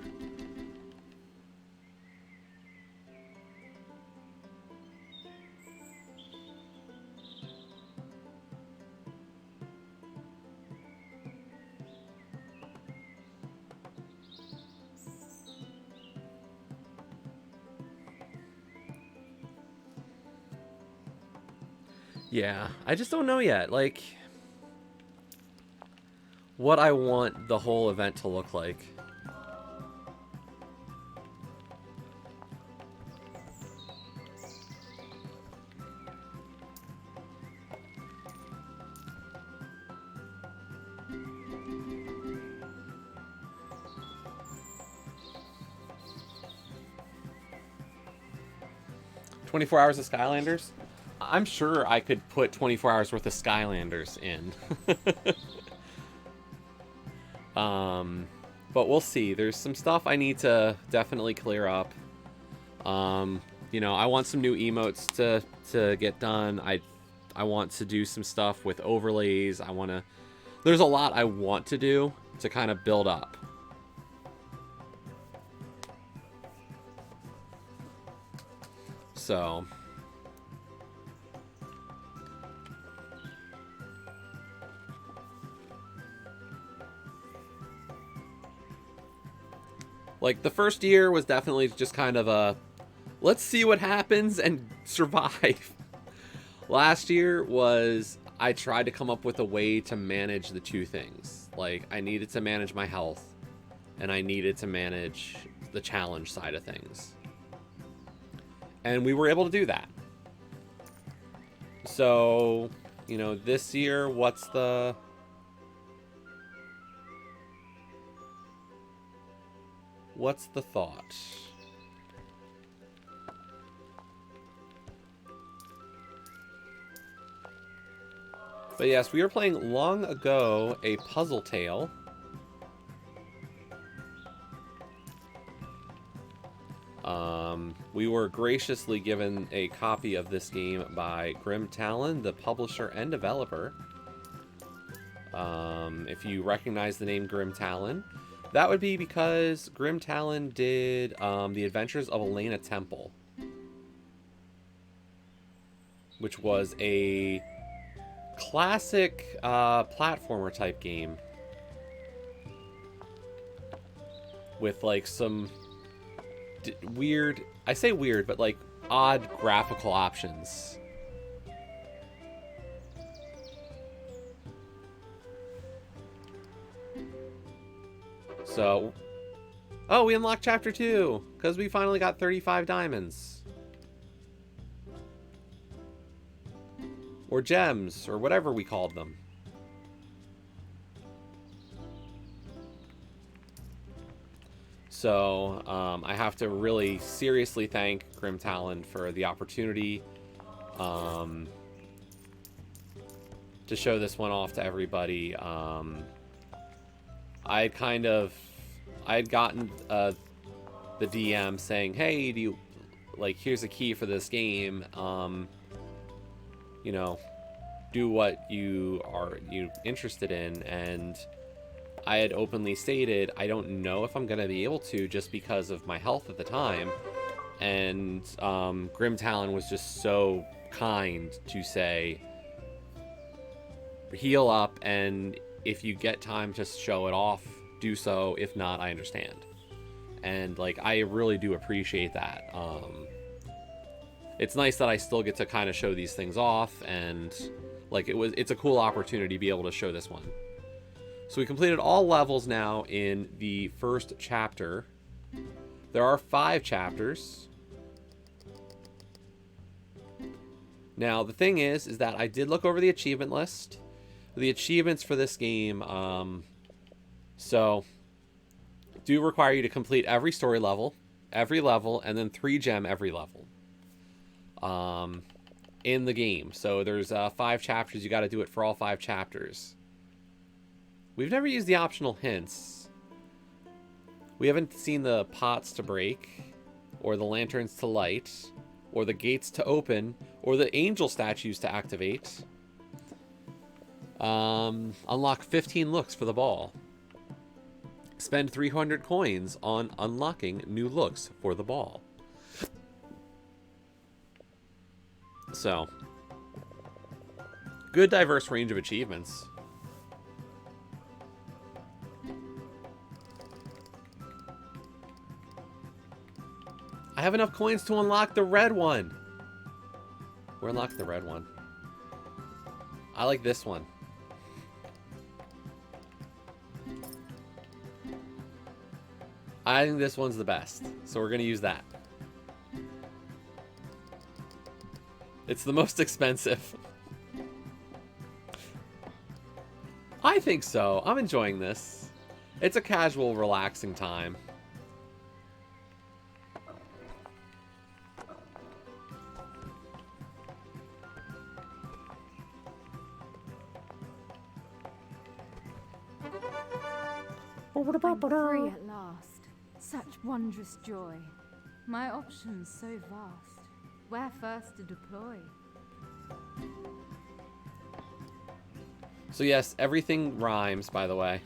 Yeah, I just don't know yet, like, what I want the whole event to look like. "24 hours of Skylanders?" I'm sure I could put 24 hours worth of Skylanders in. But we'll see. There's some stuff I need to definitely clear up. You know, I want some new emotes to get done. I want to do some stuff with overlays. There's a lot I want to do to kind of build up. So, like, the first year was definitely just kind of a, let's see what happens and survive. Last year was, I tried to come up with a way to manage the two things. Like, I needed to manage my health, and I needed to manage the challenge side of things. And we were able to do that. So, you know, this year, what's the thought? But yes, we were playing long ago a puzzle tale. We were graciously given a copy of this game by Grim Talon, the publisher and developer. If you recognize the name Grim Talon, that would be because Grim Talon did The Adventures of Elena Temple, which was a classic platformer type game with like some weird, I say weird, but like odd graphical options. So, oh, we unlocked chapter 2 because we finally got 35 diamonds. Or gems, or whatever we called them. So, I have to really seriously thank Grim Talon for the opportunity to show this one off to everybody. I had gotten the DM saying, hey, do you, like, here's a key for this game, you know, do what you are interested in, and I had openly stated, I don't know if I'm going to be able to just because of my health at the time, and Grim Talon was just so kind to say, heal up, and if you get time to show it off, do so. If not, I understand. And like, I really do appreciate that. It's nice that I still get to kind of show these things off, and like, it's a cool opportunity to be able to show this one. So we completed all levels now in the first chapter. There are 5 chapters. Now, the thing is that I did look over the achievement list. The achievements for this game, so do require you to complete every story level, and then 3 gem every level in the game. So there's 5 chapters. You got to do it for all 5 chapters. We've never used the optional hints. We haven't seen the pots to break or the lanterns to light, or the gates to open, or the angel statues to activate. Unlock 15 looks for the ball. Spend 300 coins on unlocking new looks for the ball. So, good diverse range of achievements. I have enough coins to unlock the red one. We're unlocking the red one. I like this one. I think this one's the best, so we're going to use that. It's the most expensive. I think so. I'm enjoying this. It's a casual, relaxing time. I'm free at last. Such wondrous joy. My options so vast. Where first to deploy? So yes, everything rhymes, by the way.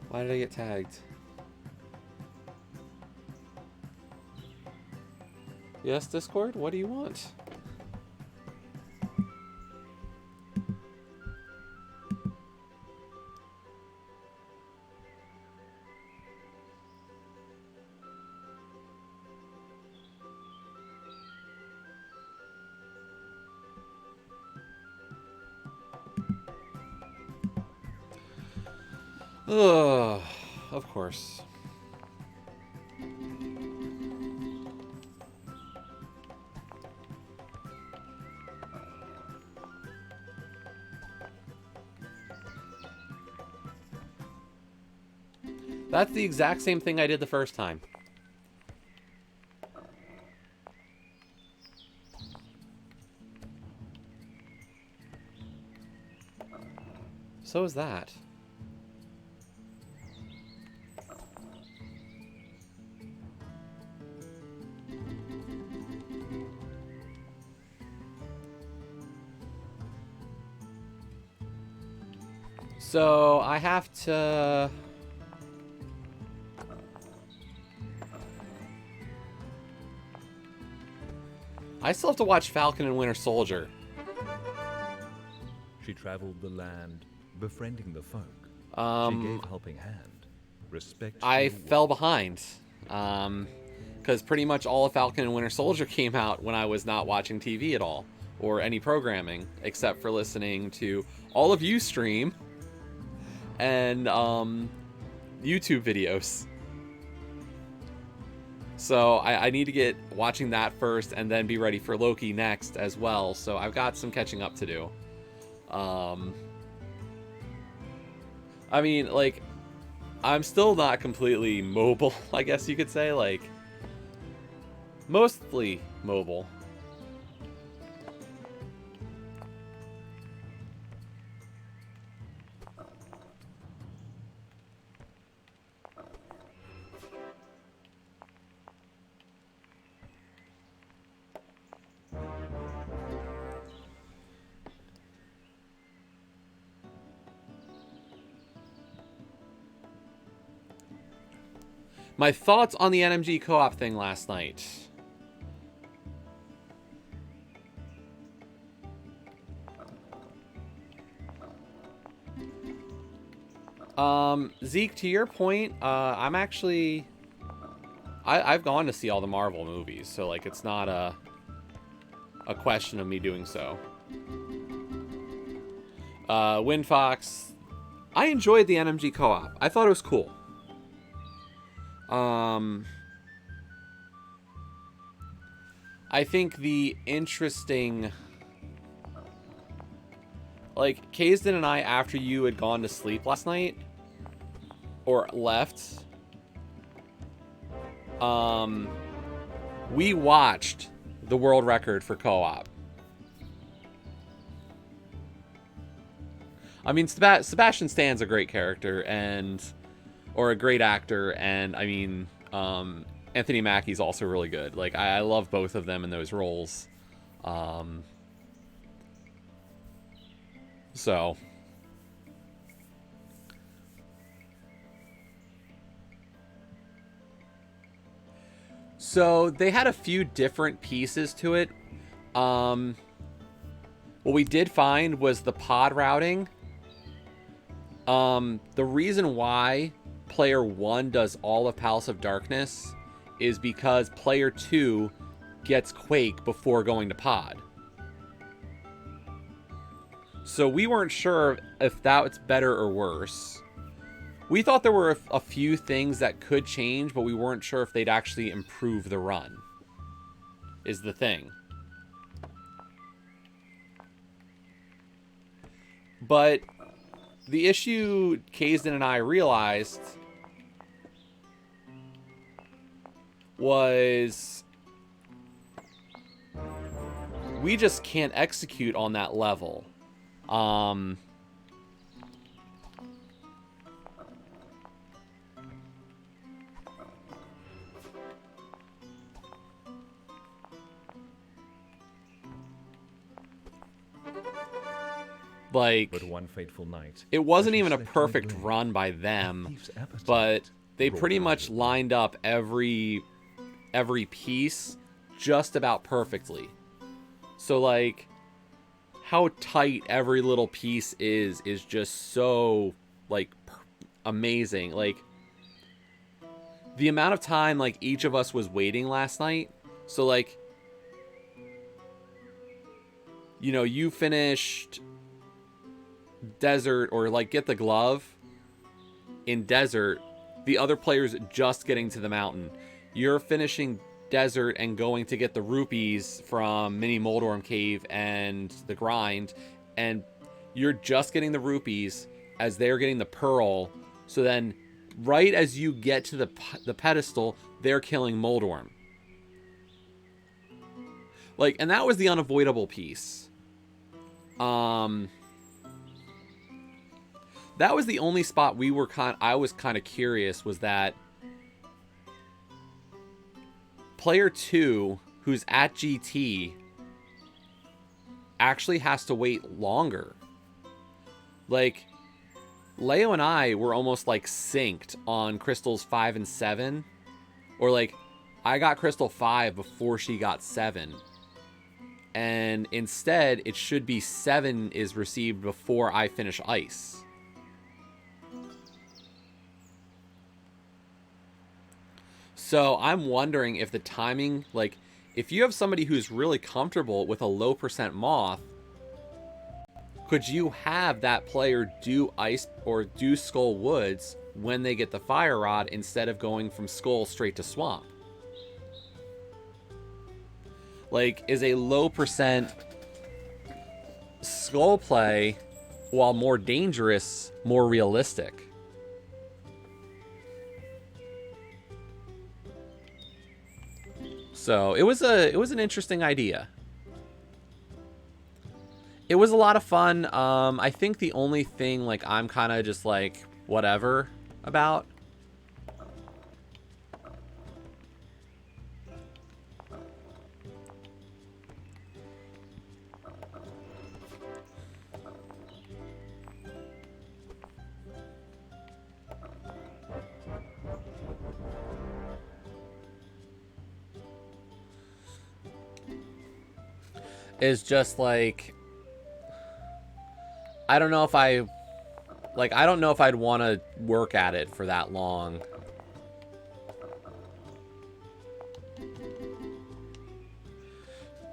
Why did I get tagged? Yes, Discord, what do you want? Ugh, of course. That's the exact same thing I did the first time. So is that. So I have to... I still have to watch Falcon and Winter Soldier. She traveled the land, befriending the folk. Um, She gave helping hand, respect. I to the fell world. behind. Because pretty much all of Falcon and Winter Soldier came out when I was not watching TV at all. Or any programming, except for listening to all of you stream. And YouTube videos. So I need to get watching that first and then be ready for Loki next as well. So I've got some catching up to do. I mean, like, I'm still not completely mobile, I guess you could say. Like, mostly mobile. My thoughts on the NMG co-op thing last night. Zeke, to your point, I'm actually... I've gone to see all the Marvel movies, so, like, it's not a question of me doing so. Windfox, I enjoyed the NMG co-op. I thought it was cool. I think the interesting... Like, Kaysden and I, after you had gone to sleep last night, or left, we watched the world record for co-op. I mean, Sebastian Stan's a great character or a great actor, and I mean, Anthony Mackie's also really good. Like, I love both of them in those roles. So. So they had a few different pieces to it. What we did find was the pod routing. The reason why player 1 does all of Palace of Darkness is because player 2 gets Quake before going to pod. So we weren't sure if that's better or worse. We thought there were a few things that could change, but we weren't sure if they'd actually improve the run, is the thing. But the issue Kazdan and I realized was we just can't execute on that level. Like, But one fateful night, it wasn't as she even a slept in perfect glade, run by the them, thief's appetite but they brought pretty her much to lined up every piece just about perfectly. So, like, how tight every little piece is just so, like, amazing. Like, the amount of time, like, each of us was waiting last night. So, like, you know, you finished desert, or like get the glove in desert, the other player's just getting to the mountain. You're finishing desert and going to get the rupees from Mini Moldorm Cave and the grind, and you're just getting the rupees as they're getting the pearl. So then right as you get to the pedestal, they're killing Moldorm. Like, and that was the unavoidable piece. That was the only spot I was kind of curious, was that player 2, who's at GT, actually has to wait longer. Like, Leo and I were almost like synced on crystals 5 and 7. Or like, I got crystal 5 before she got 7. And instead, it should be 7 is received before I finish ice. So I'm wondering if the timing, like, if you have somebody who's really comfortable with a low percent moth, could you have that player do ice or do Skull Woods when they get the fire rod instead of going from Skull straight to swamp? Like, is a low percent Skull play, while more dangerous, more realistic? So it was an interesting idea. It was a lot of fun. I think the only thing, like, I'm kind of just like whatever about is just like, I don't know if I don't know if I'd want to work at it for that long.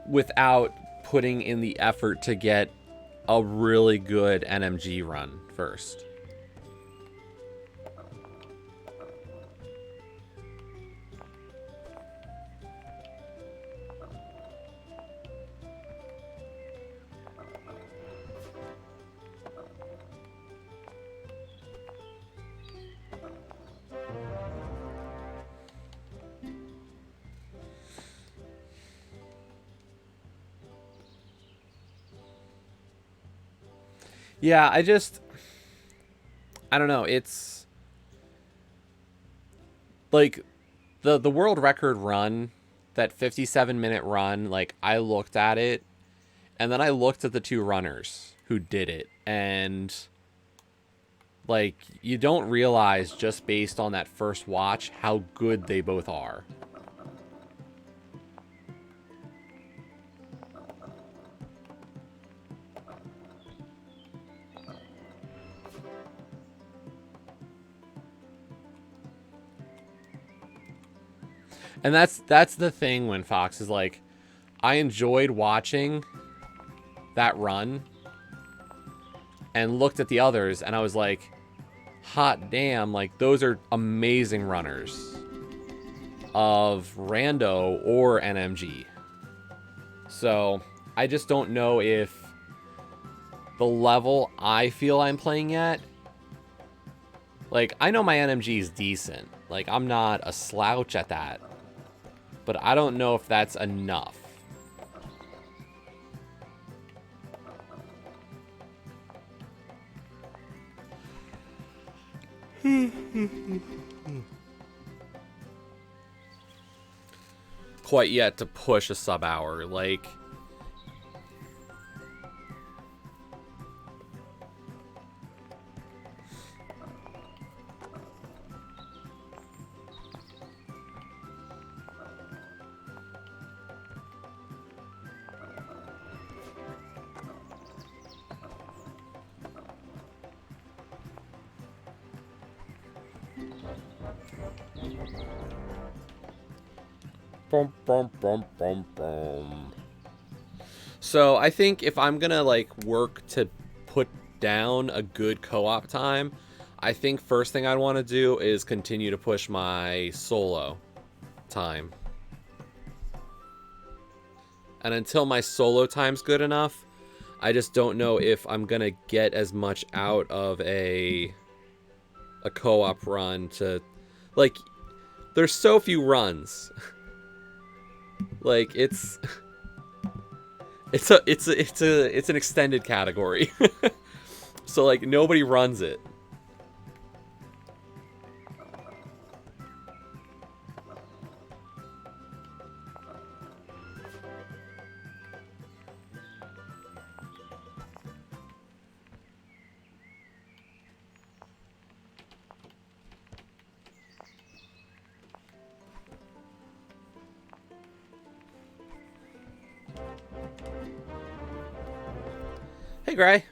Without putting in the effort to get a really good NMG run first. Yeah, I don't know. It's like the world record run, that 57-minute run, like I looked at it and then I looked at the two runners who did it, and like you don't realize just based on that first watch how good they both are. And that's the thing when Fox is like, I enjoyed watching that run and looked at the others and I was like, hot damn, like those are amazing runners of Rando or NMG. So I just don't know if the level I feel I'm playing at, like I know my NMG is decent. Like I'm not a slouch at that. But I don't know if that's enough. Quite yet to push a sub hour, like boom, boom, boom, boom, boom. So I think if I'm gonna like work to put down a good co-op time, I think first thing I'd want to do is continue to push my solo time. And until my solo time's good enough, I just don't know if I'm gonna get as much out of a co-op run to, like, there's so few runs. Like it's an extended category. So like nobody runs it. Hey, Gray.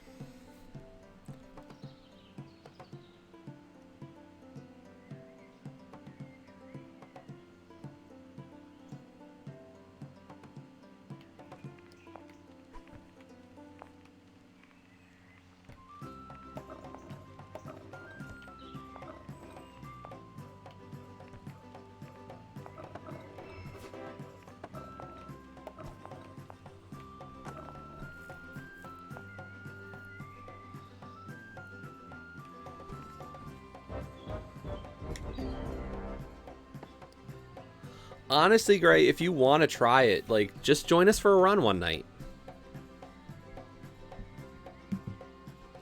Honestly, Gray, if you want to try it, like, just join us for a run one night.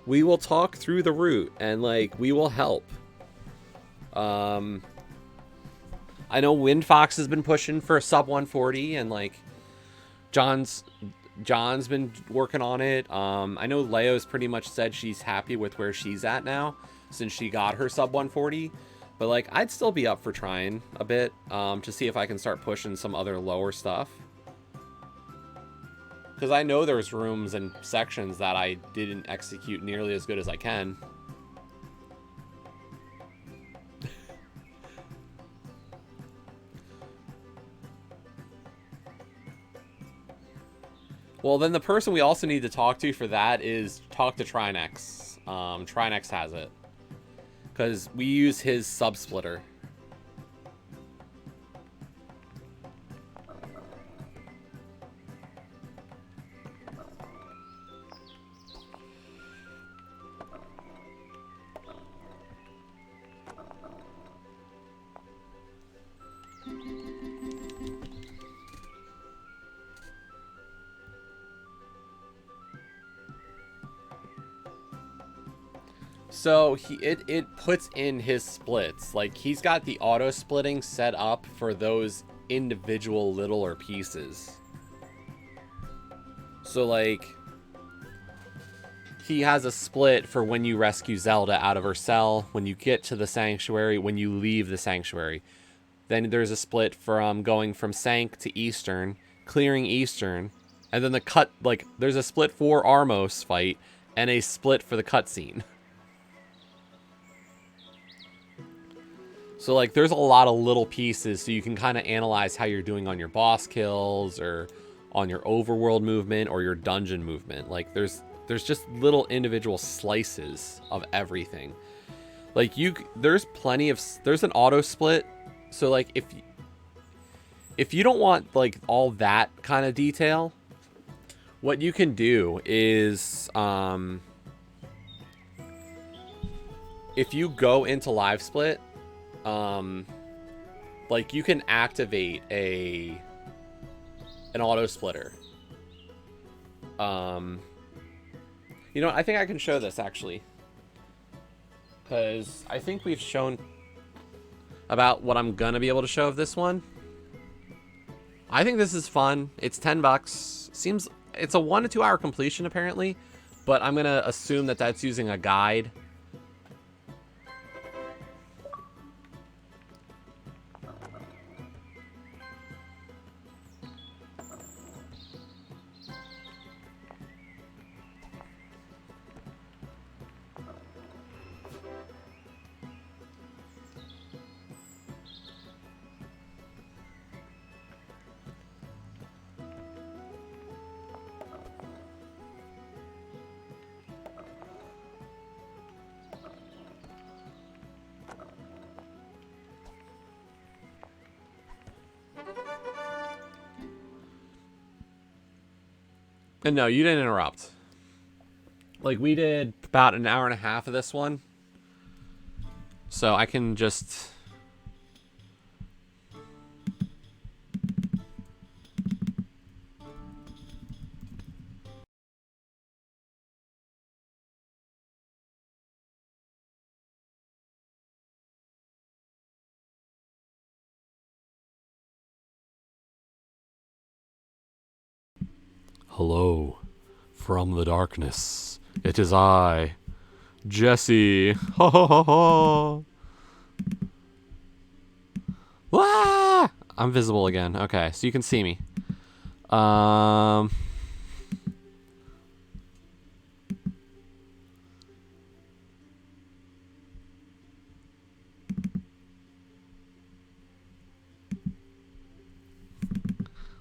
We will talk through the route, and, like, we will help. I know Windfox has been pushing for a sub 140, and, like, John's been working on it. I know Leo's pretty much said she's happy with where she's at now, since she got her sub 140. But, like, I'd still be up for trying a bit to see if I can start pushing some other lower stuff. Because I know there's rooms and sections that I didn't execute nearly as good as I can. Well, then the person we also need to talk to for that is talk to Trinex. Trinex has it. Because we use his sub-splitter. So it puts in his splits. Like, he's got the auto splitting set up for those individual littler pieces. So like, he has a split for when you rescue Zelda out of her cell, when you get to the sanctuary, when you leave the sanctuary. Then there's a split from going from Sank to Eastern, clearing Eastern, and then there's a split for Armos fight and a split for the cutscene. So like, there's a lot of little pieces, so you can kind of analyze how you're doing on your boss kills, or on your overworld movement, or your dungeon movement. Like, there's just little individual slices of everything. Like, there's an auto split. So like, if you don't want like all that kind of detail, what you can do is, if you go into live split, like, you can activate an auto splitter. You know what? I think I can show this actually, because I think we've shown about what I'm gonna be able to show of this one. I think this is fun. It's $10. Seems it's a 1 to 2 hour completion apparently, but I'm gonna assume that that's using a guide. And no, you didn't interrupt. Like, we did about an hour and a half of this one. So I can just... Hello, from the darkness. It is I, Jesse. Ha ha ha ha. Wah! I'm visible again. Okay, so you can see me.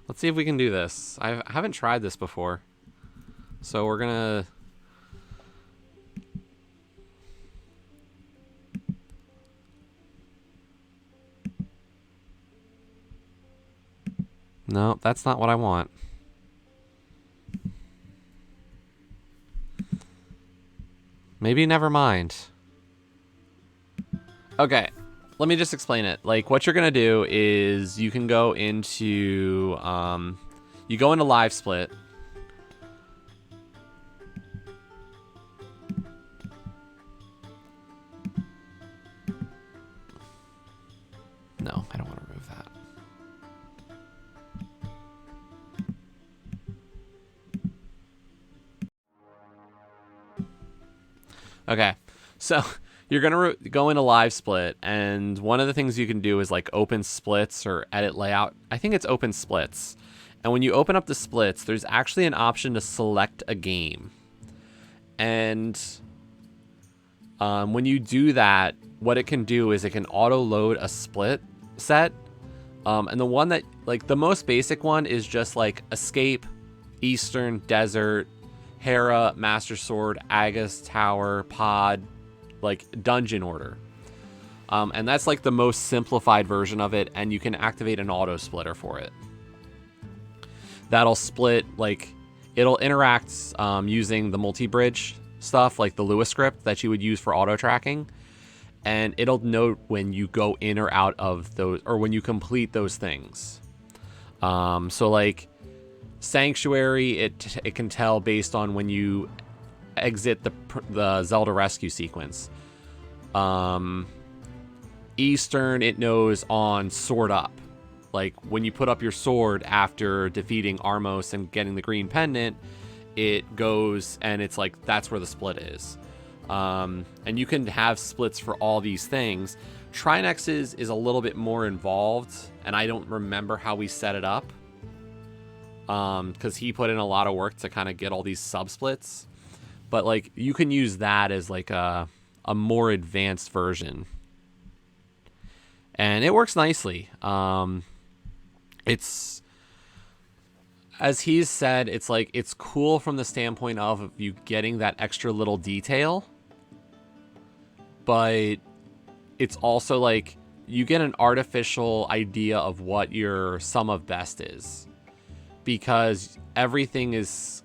Let's see if we can do this. I haven't tried this before. So we're gonna... No, that's not what I want. Maybe never mind. Okay, let me just explain it. Like, what you're gonna do is you can go into you go into live split. No, I don't want to remove that. Okay, so you're gonna go into live split, and one of the things you can do is like open splits or edit layout. I think it's open splits. And when you open up the splits, there's actually an option to select a game. And when you do that, what it can do is it can auto load a split set. And the one that, like, the most basic one is just like Escape, Eastern, Desert, Hera, Master Sword, Agus, Tower, Pod, like dungeon order. And that's like the most simplified version of it, and you can activate an auto splitter for it. That'll split, like, it'll interact using the multi-bridge stuff, like the Lua script that you would use for auto tracking, and it'll note when you go in or out of those, or when you complete those things. So like Sanctuary, it can tell based on when you exit the Zelda rescue sequence. Eastern, it knows on sword up. Like, when you put up your sword after defeating Armos and getting the green pendant, it goes and it's like, that's where the split is. And you can have splits for all these things. Trinex's is a little bit more involved, and I don't remember how we set it up. Because he put in a lot of work to kind of get all these sub-splits. But, like, you can use that as, like, a more advanced version. And it works nicely. It's, as he's said, it's like, it's cool from the standpoint of you getting that extra little detail. But it's also like, you get an artificial idea of what your sum of best is. Because everything is,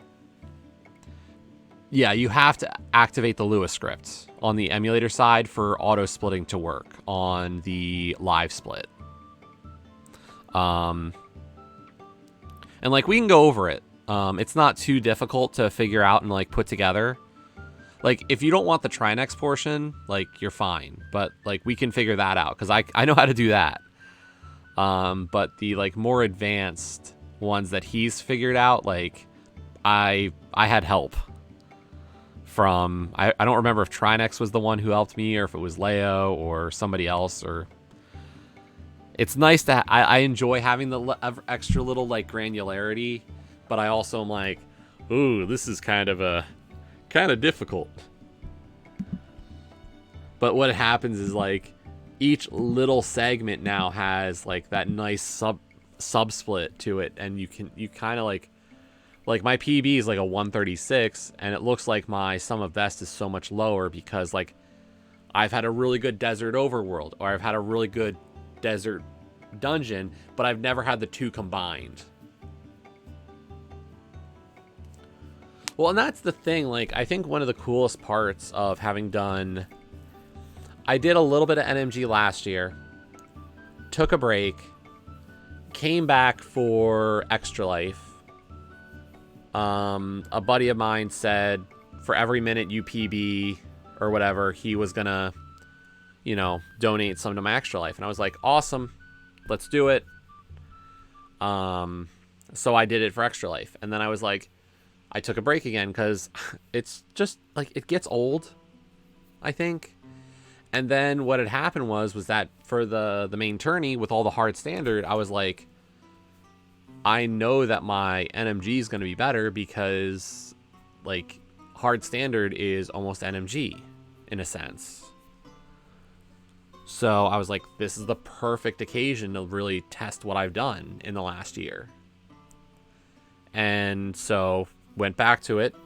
yeah, you have to activate the Lua script on the emulator side for auto splitting to work on the live split. And like, we can go over it. It's not too difficult to figure out and like put together. Like, if you don't want the Trinex portion, like, you're fine. But like, we can figure that out because I know how to do that. But the like more advanced ones that he's figured out, like, I had help from, I don't remember if Trinex was the one who helped me or if it was Leo or somebody else. Or it's nice to I enjoy having the extra little like granularity, but I also am like, ooh, this is kind of difficult. But what happens is, like, each little segment now has like that nice sub split to it, and you kind of like my PB is like a 136, and it looks like my sum of best is so much lower because like I've had a really good desert overworld, or I've had a really good desert dungeon, but I've never had the two combined. Well, and that's the thing, like, I think one of the coolest parts of having done, I did a little bit of NMG last year, took a break, came back for Extra Life. A buddy of mine said for every minute you PB or whatever, he was gonna, you know, donate some to my Extra Life. And I was like, awesome, let's do it. So I did it for Extra Life. And then I was like, I took a break again because it's just like, it gets old, I think. And then what had happened was that for the main tourney with all the hard standard, I was like, I know that my NMG is going to be better because like hard standard is almost NMG in a sense. So I was like, this is the perfect occasion to really test what I've done in the last year. And so went back to it,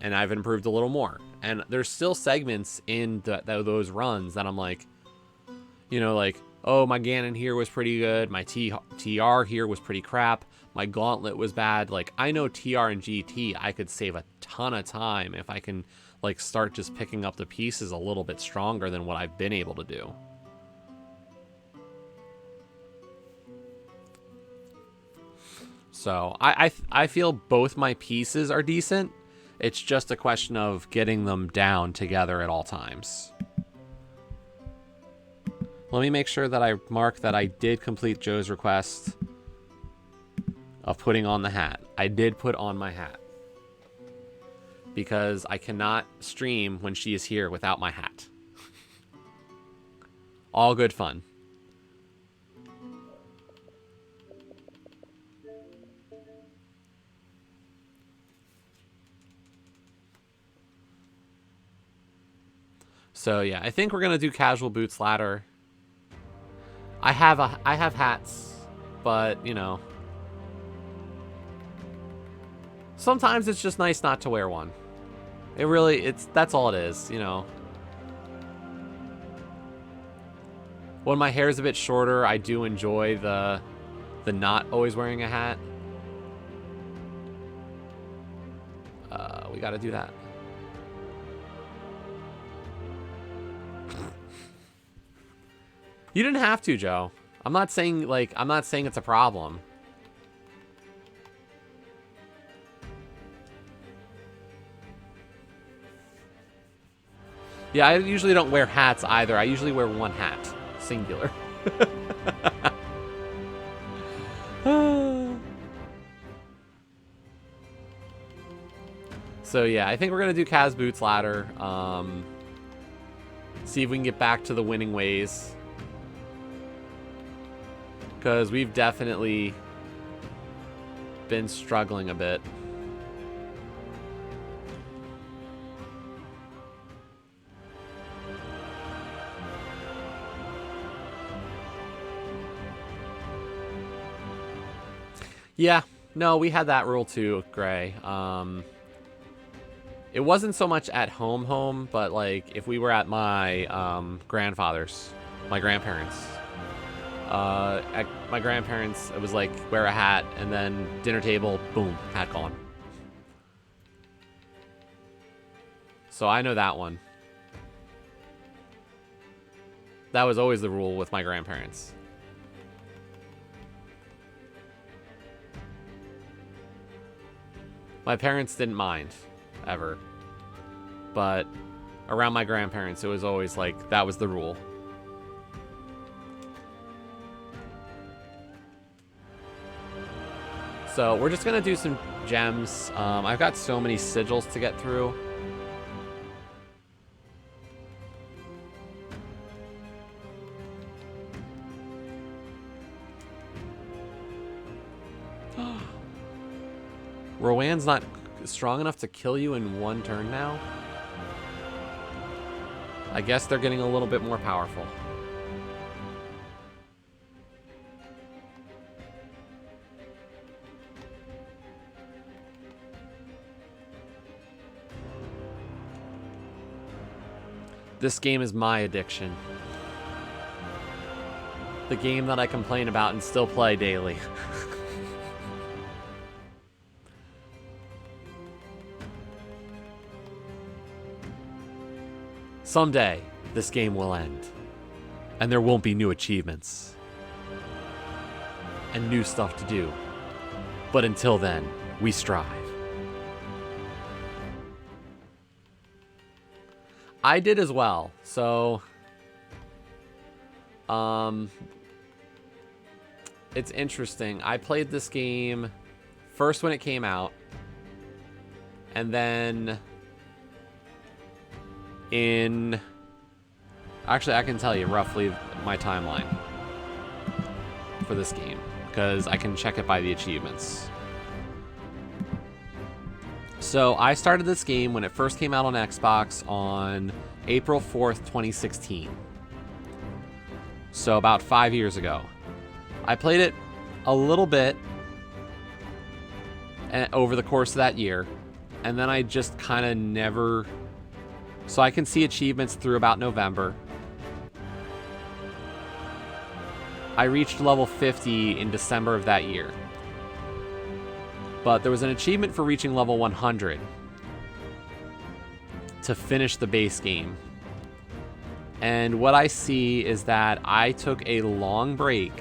and I've improved a little more. And there's still segments in those runs that I'm like, you know, like, oh, my Ganon here was pretty good. My TR here was pretty crap. My Gauntlet was bad. Like, I know TR and GT, I could save a ton of time if I can, like, start just picking up the pieces a little bit stronger than what I've been able to do. So I feel both my pieces are decent. It's just a question of getting them down together at all times. Let me make sure that I mark that I did complete Joe's request of putting on the hat. I did put on my hat. Because I cannot stream when she is here without my hat. All good fun. So yeah, I think we're gonna do casual boots ladder. I have hats, but you know, sometimes it's just nice not to wear one. That's all it is, you know. When my hair is a bit shorter, I do enjoy the not always wearing a hat. We gotta do that. You didn't have to, Joe. I'm not saying it's a problem. Yeah, I usually don't wear hats either. I usually wear one hat. Singular. So yeah, I think we're going to do Kaz Boots ladder. See if we can get back to the winning ways. Because we've definitely been struggling a bit. Yeah, no, we had that rule too, Gray. It wasn't so much at home, but like if we were at my grandfather's, my grandparents. At my grandparents, it was like wear a hat and then dinner table, boom, hat gone. So I know that one. That was always the rule with my grandparents. My parents didn't mind, ever. But around my grandparents, it was always like, that was the rule. So we're just going to do some gems. I've got so many sigils to get through. Rowan's not strong enough to kill you in one turn now? I guess they're getting a little bit more powerful. This game is my addiction. The game that I complain about and still play daily. Someday, this game will end, and there won't be new achievements, and new stuff to do. But until then, we strive. I did as well, so... It's interesting. I played this game first when it came out, and then... Actually, I can tell you roughly my timeline for this game, because I can check it by the achievements. So, I started this game when it first came out on Xbox on April 4th, 2016. So, about 5 years ago. I played it a little bit over the course of that year, and then I just kind of never... So I can see achievements through about November. I reached level 50 in December of that year. But there was an achievement for reaching level 100 to finish the base game. And what I see is that I took a long break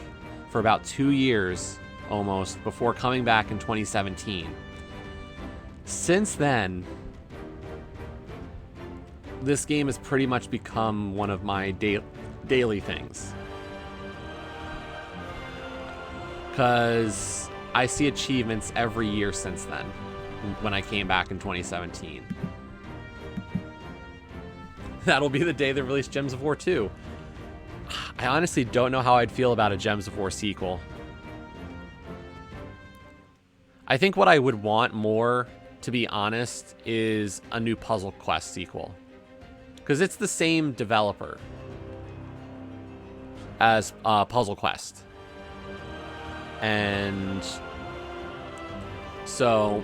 for about 2 years almost before coming back in 2017. Since then, this game has pretty much become one of my daily things. Because I see achievements every year since then, when I came back in 2017. That'll be the day they release Gems of War 2. I honestly don't know how I'd feel about a Gems of War sequel. I think what I would want more, to be honest, is a new Puzzle Quest sequel. Because it's the same developer as Puzzle Quest. And so...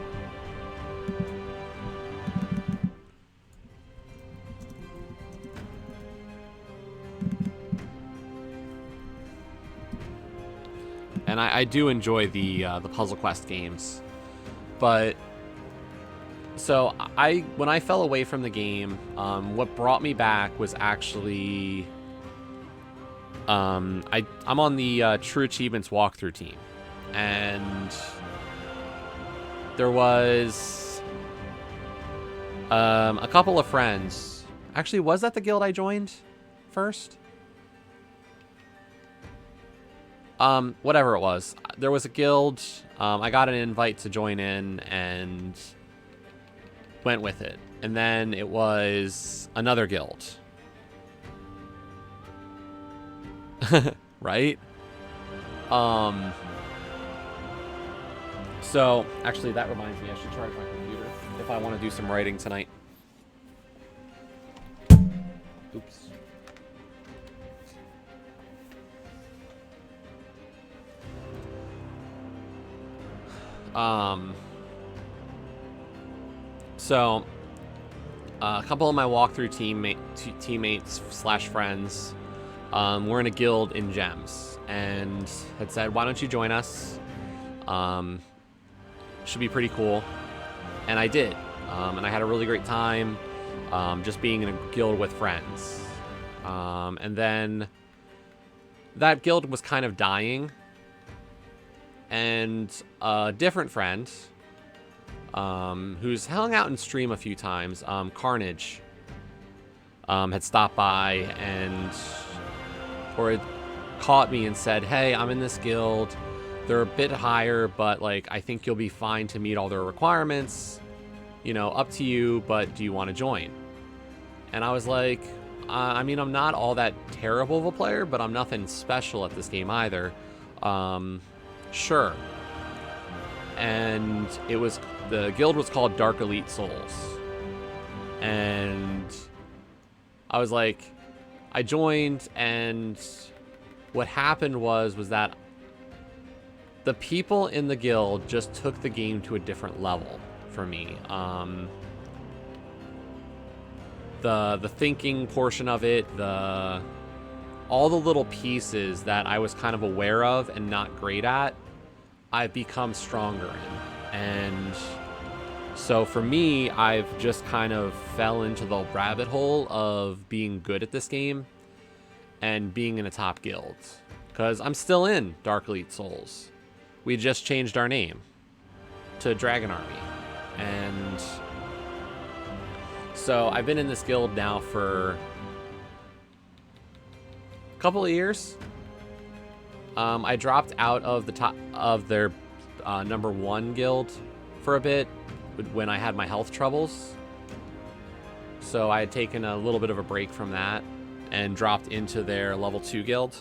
And I do enjoy the Puzzle Quest games. But... So, when I fell away from the game, what brought me back was actually... I'm on the True Achievements walkthrough team. And there was a couple of friends Actually, was that the guild I joined first? Whatever it was. There was a guild. I got an invite to join in and went with it. And then it was another guild. Right? So, actually, that reminds me, I should charge my computer if I want to do some writing tonight. Oops. So, a couple of my walkthrough teammates / friends were in a guild in Gems and had said, why don't you join us? Should be pretty cool. And I did. And I had a really great time just being in a guild with friends. And then that guild was kind of dying. And a different friend who's hung out and stream a few times, Carnage, had stopped by or had caught me and said, hey, I'm in this guild. They're a bit higher, but like I think you'll be fine to meet all their requirements. You know, up to you, but do you want to join? And I was like, I mean, I'm not all that terrible of a player, but I'm nothing special at this game either. Sure. And the guild was called Dark Elite Souls. And I was like, I joined, and what happened was that the people in the guild just took the game to a different level for me. The thinking portion of it, all the little pieces that I was kind of aware of and not great at, I've become stronger in. And so for me, I've just kind of fell into the rabbit hole of being good at this game and being in a top guild. Because I'm still in Dark Elite Souls. We just changed our name to Dragon Army. And so I've been in this guild now for a couple of years. I dropped out of the top of their number 1 guild for a bit when I had my health troubles. So I had taken a little bit of a break from that and dropped into their level 2 guild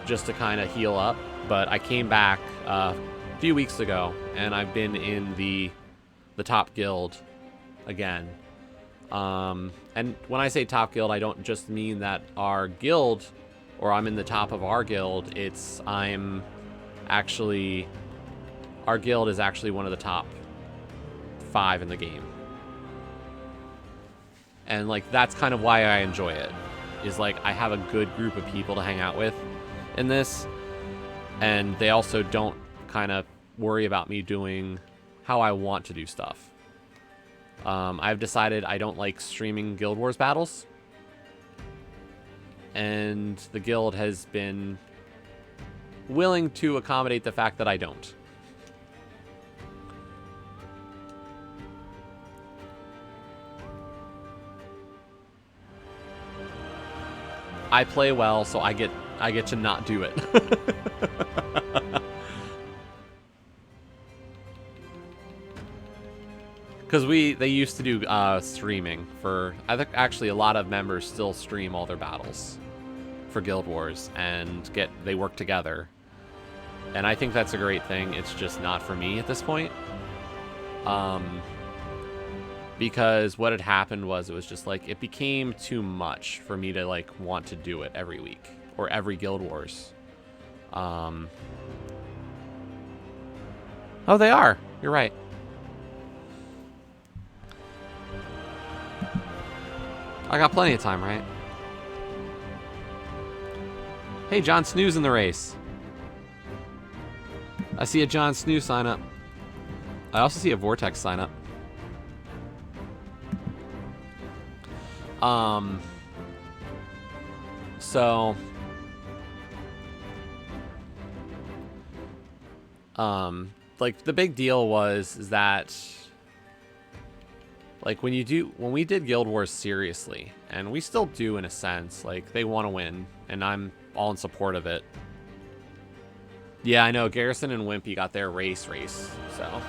just to kind of heal up. But I came back a few weeks ago, and I've been in the top guild again. And when I say top guild, I don't just mean that our guild, or I'm in the top of our guild. Our guild is actually one of the top 5 in the game. And like, that's kind of why I enjoy it, is like I have a good group of people to hang out with in this. And they also don't kind of worry about me doing how I want to do stuff. I've decided I don't like streaming Guild Wars battles. And the guild has been willing to accommodate the fact that I don't. I play well, so I get to not do it. Because they used to do streaming for, I think actually a lot of members still stream all their battles for Guild Wars and they work together. And I think that's a great thing. It's just not for me at this point. Because what had happened was it was just like, it became too much for me to like want to do it every week or every Guild Wars. Oh, they are. You're right. I got plenty of time, right? Hey, Jon Snoo's in the race. I see a Jon Snoo sign up. I also see a Vortex sign up. So like the big deal is that Like when we did Guild Wars seriously, and we still do in a sense, like they want to win, and I'm all in support of it. Yeah, I know Garrison and Wimpy got their race, so.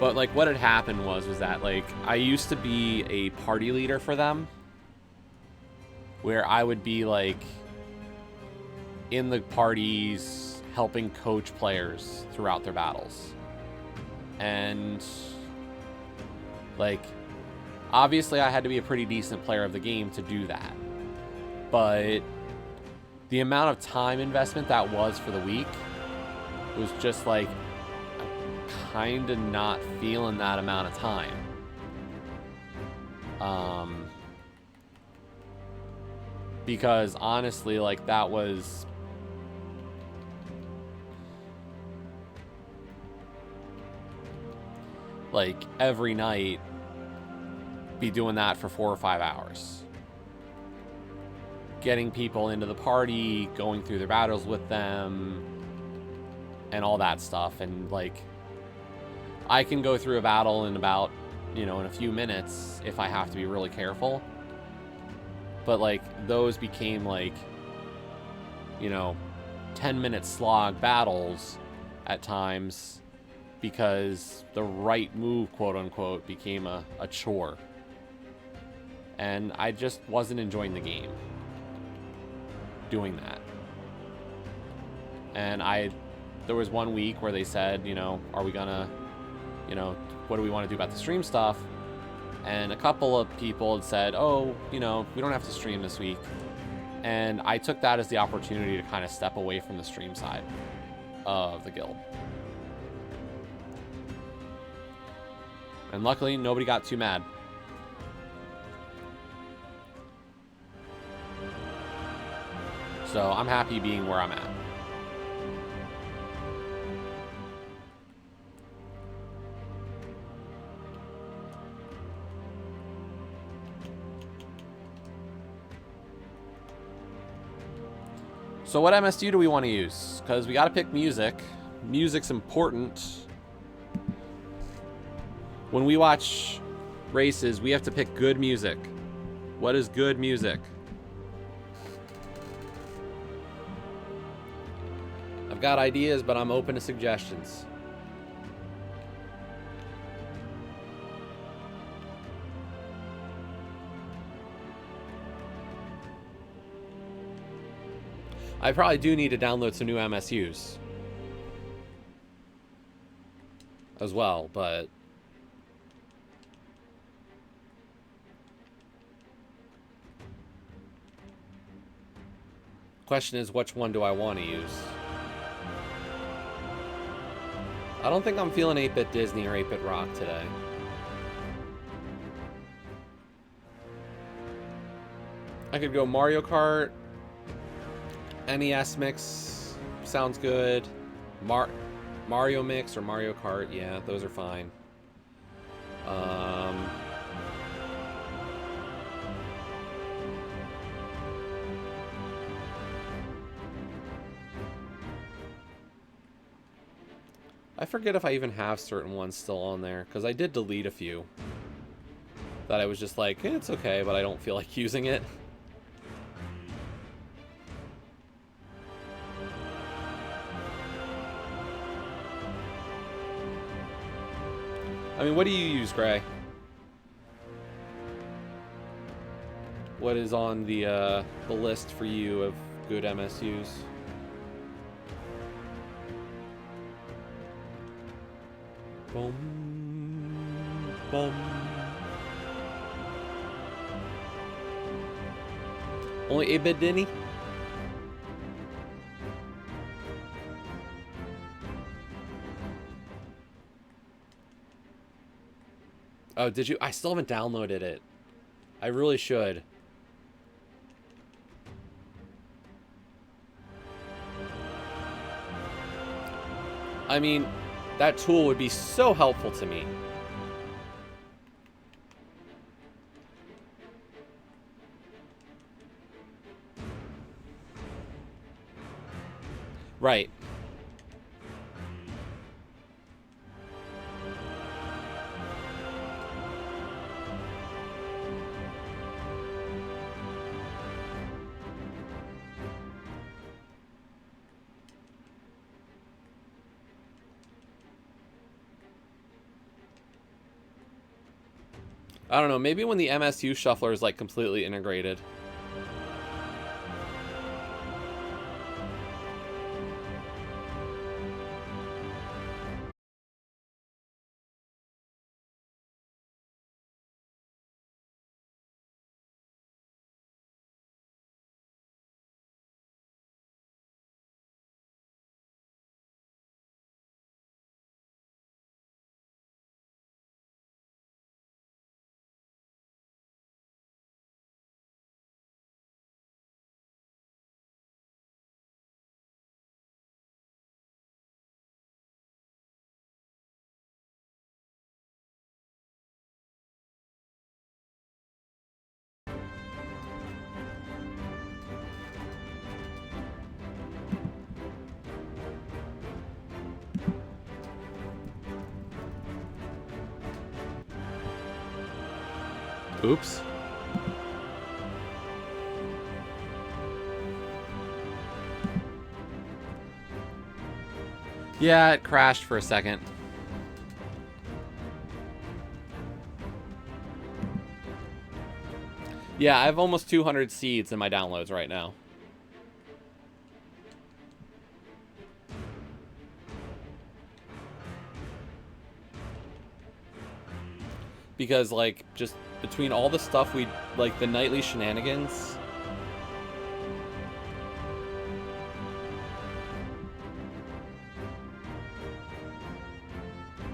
But like what had happened was that like I used to be a party leader for them, where I would be like in the parties helping coach players throughout their battles. And like obviously I had to be a pretty decent player of the game to do that. But the amount of time investment that was for the week was just like kind of not feeling that amount of time. Because honestly, like that was like every night be doing that for 4 or 5 hours. Getting people into the party, going through their battles with them, and all that stuff. And like I can go through a battle in about, in a few minutes if I have to be really careful. But like those became like 10-minute slog battles at times, because the right move, quote unquote, became a chore. And I just wasn't enjoying the game doing that. And there was one week where they said, are we gonna, what do we want to do about the stream stuff? And a couple of people had said, oh, we don't have to stream this week. And I took that as the opportunity to kind of step away from the stream side of the guild. And luckily, nobody got too mad. So I'm happy being where I'm at. So what MSU do we want to use? Because we got to pick music. Music's important. When we watch races, we have to pick good music. What is good music? I've got ideas, but I'm open to suggestions. I probably do need to download some new MSUs as well, but question is, which one do I want to use? I don't think I'm feeling 8-bit Disney or 8-bit rock today. I could go Mario Kart. NES mix sounds good. Mario mix or Mario Kart, yeah, those are fine. I forget if I even have certain ones still on there, because I did delete a few that I was just like, it's okay, but I don't feel like using it. I mean, what do you use, Gray? What is on the list for you of good MSUs? Boom, boom. Only 8-bit Denny? Oh, did you? I still haven't downloaded it. I really should. I mean, that tool would be so helpful to me. Right. I don't know, maybe when the MSU shuffler is like completely integrated. Oops. Yeah, it crashed for a second. Yeah, I have almost 200 seeds in my downloads right now. Because, like, just between all the stuff we, like, the nightly shenanigans.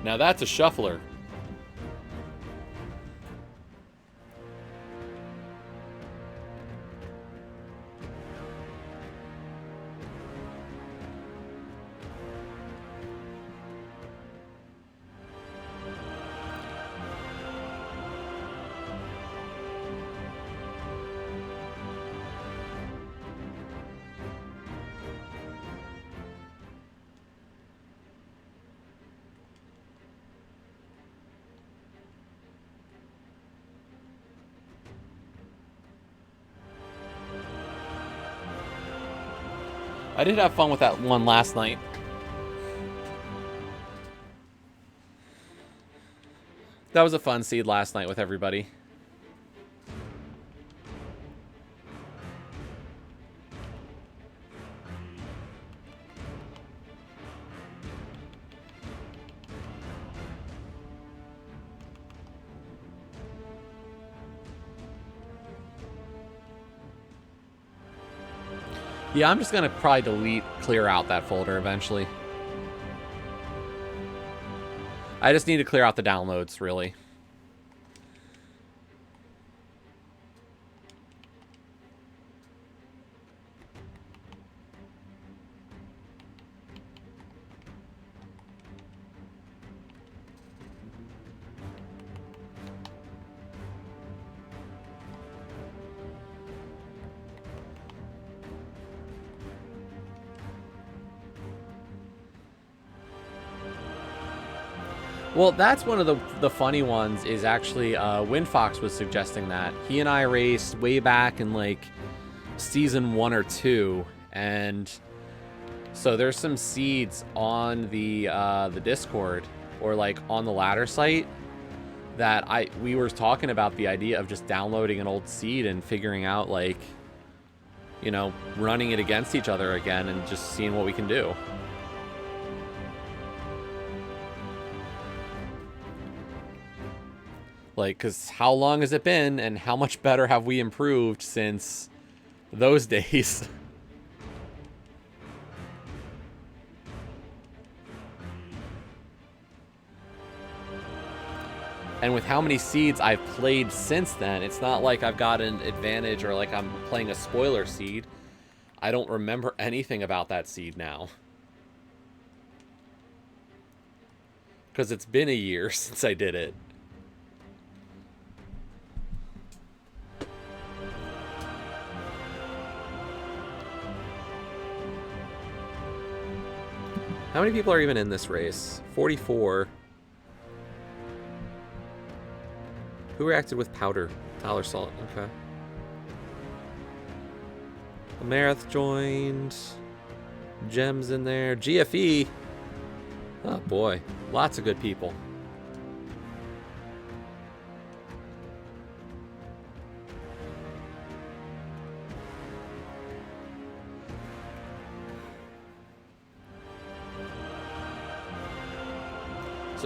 Now that's a shuffler. I did have fun with that one last night. That was a fun seed last night with everybody. Yeah, I'm just gonna probably clear out that folder eventually. I just need to clear out the downloads, really. Well, that's one of the funny ones is actually Windfox was suggesting that. He and I raced way back in like season 1 or 2, and so there's some seeds on the Discord or like on the ladder site that we were talking about the idea of just downloading an old seed and figuring out, like, you know, running it against each other again and just seeing what we can do. Like, because how long has it been, and how much better have we improved since those days? And with how many seeds I've played since then, it's not like I've got an advantage or like I'm playing a spoiler seed. I don't remember anything about that seed now. Because it's been a year since I did it. How many people are even in this race? 44. Who reacted with powder? Tyler Salt. Okay. Marath joined. Gems in there. GFE. Oh boy. Lots of good people.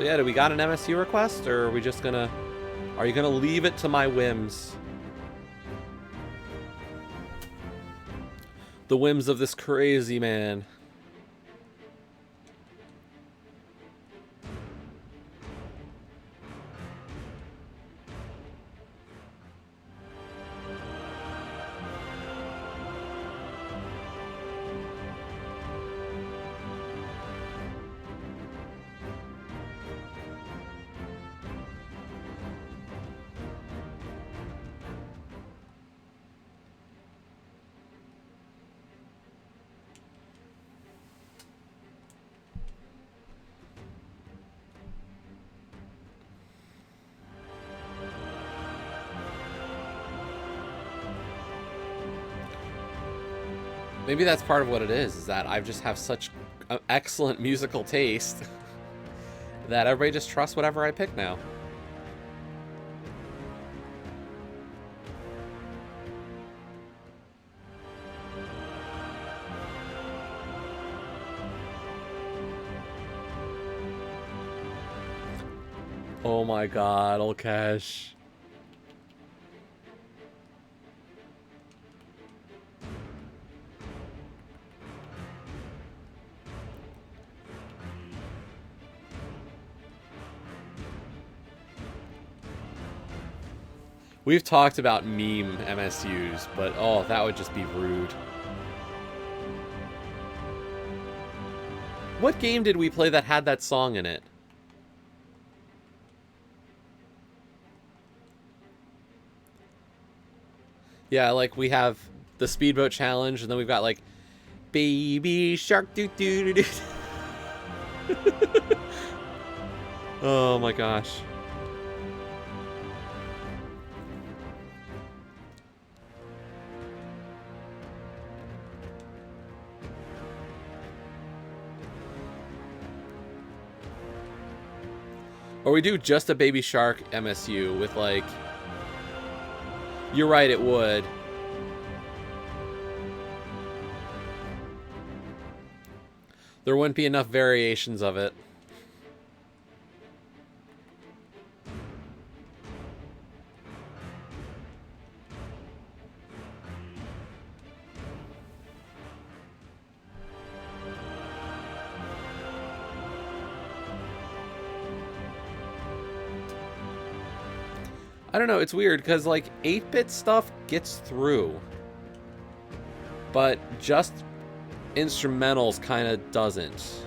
So yeah, do we got an MSU request, or are we just gonna... Are you gonna leave it to my whims? The whims of this crazy man. Maybe that's part of what it is that I just have such excellent musical taste that everybody just trusts whatever I pick now. Oh my god, Olkesh. We've talked about meme MSUs, but oh, that would just be rude. What game did we play that had that song in it? Yeah, like we have the speedboat challenge, and then we've got like Baby Shark doo doo doo doo. Oh my gosh. Or we do just a Baby Shark MSU with like... You're right, it would. There wouldn't be enough variations of it. I don't know, it's weird, because, like, 8-bit stuff gets through. But just instrumentals kind of doesn't.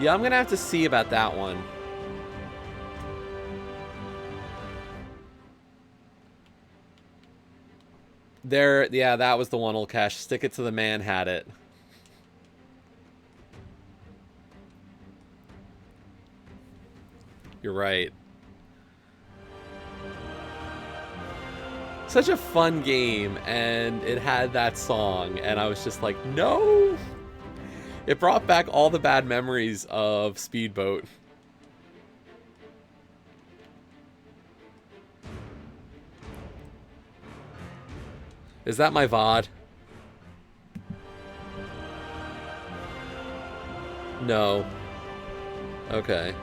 Yeah, I'm going to have to see about that one. There, yeah, that was the one, Olkesh. Stick it to the man had it. You're right. Such a fun game, and it had that song, and I was just like, no! It brought back all the bad memories of Speedboat. Is that my VOD? No. Okay.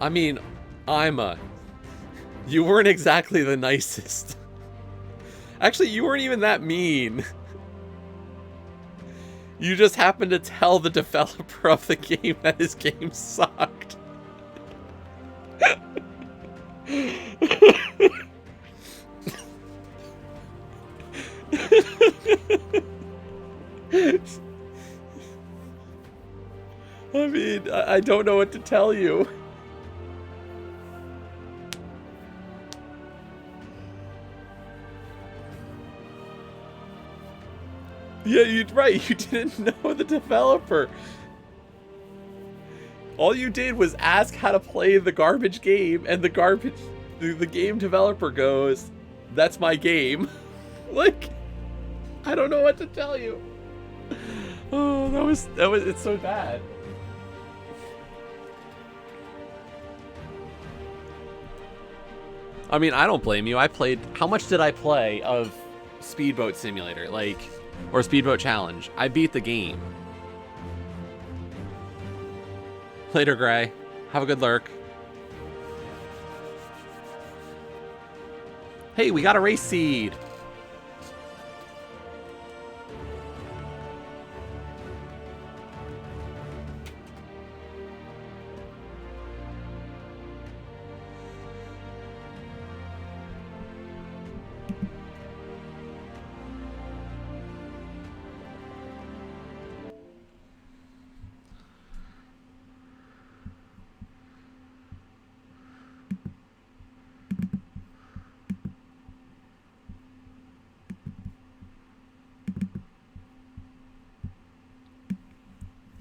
I mean, you weren't exactly the nicest. Actually, you weren't even that mean. You just happened to tell the developer of the game that his game sucked. I mean, I don't know what to tell you. Yeah, you're right. You didn't know the developer. All you did was ask how to play the garbage game, and the game developer goes, "That's my game." Like, I don't know what to tell you. Oh, it's so bad. I mean, I don't blame you. I played... How much did I play of Speedboat Simulator? Like... Or Speedboat Challenge? I beat the game. Later, Gray. Have a good lurk. Hey, we got a race seed!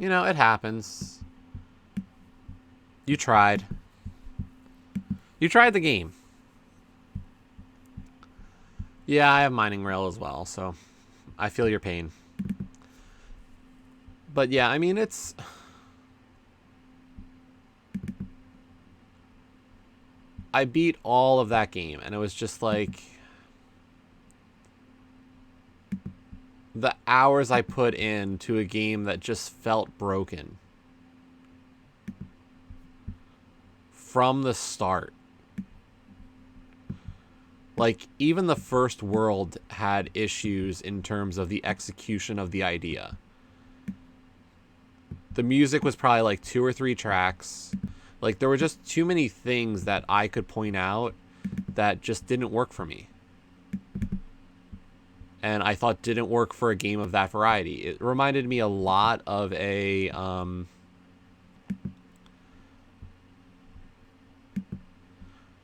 You know, it happens. You tried. You tried the game. Yeah, I have Mining Rail as well, so I feel your pain. But yeah, I mean, it's... I beat all of that game, and it was just like... the hours I put into a game that just felt broken. From the start. Like, even the first world had issues in terms of the execution of the idea. The music was probably like 2 or 3 tracks. Like, there were just too many things that I could point out that just didn't work for me. And I thought didn't work for a game of that variety. It reminded me a lot of a...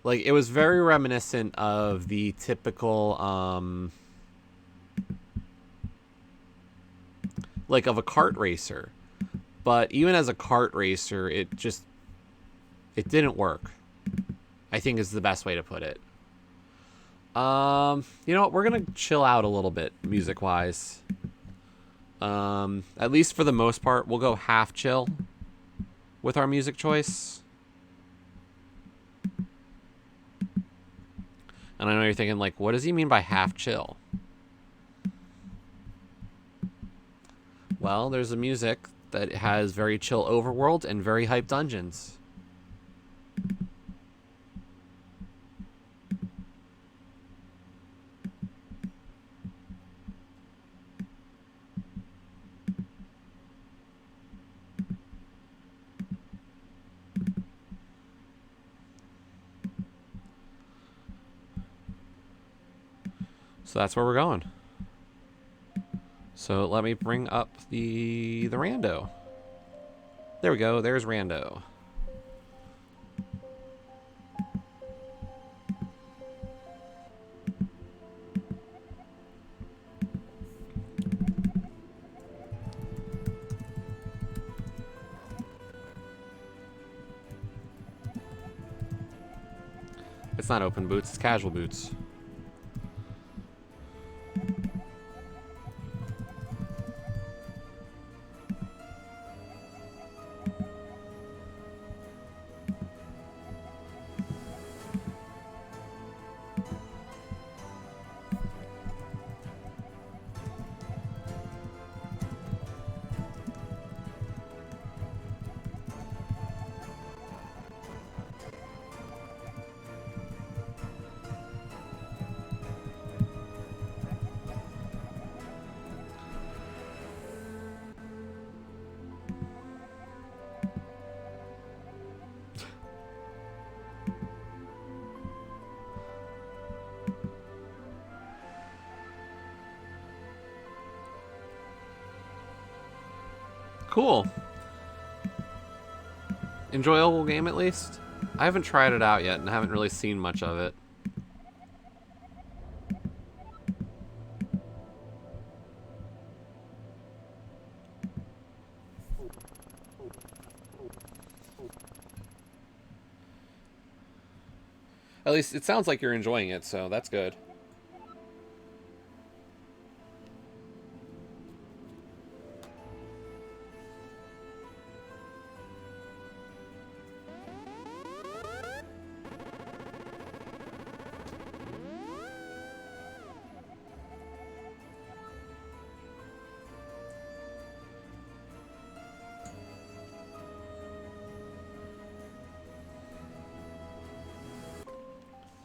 like, it was very reminiscent of the typical... like, of a kart racer. But even as a kart racer, it didn't work. I think is the best way to put it. You know what? We're going to chill out a little bit, music-wise. At least for the most part, we'll go half chill with our music choice. And I know you're thinking, like, what does he mean by half chill? Well, there's a music that has very chill overworld and very hype dungeons. So that's where we're going. So let me bring up the rando. There we go. There's rando. It's not open boots, it's casual boots. Cool. Enjoyable game, at least. I haven't tried it out yet and haven't really seen much of it. At least it sounds like you're enjoying it, so that's good.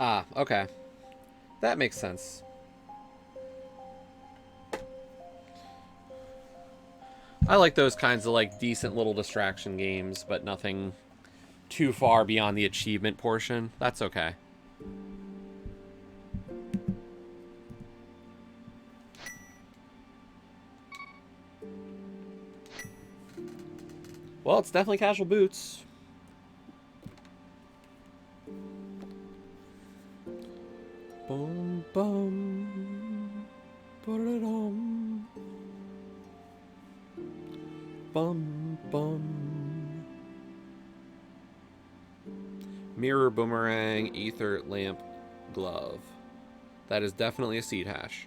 Ah, okay. That makes sense. I like those kinds of like decent little distraction games, but nothing too far beyond the achievement portion. That's okay. Well, it's definitely casual boots. Boom, boom, ba-da-dum. Bum, bum. Mirror, boomerang, ether, lamp, glove. That is definitely a seed hash.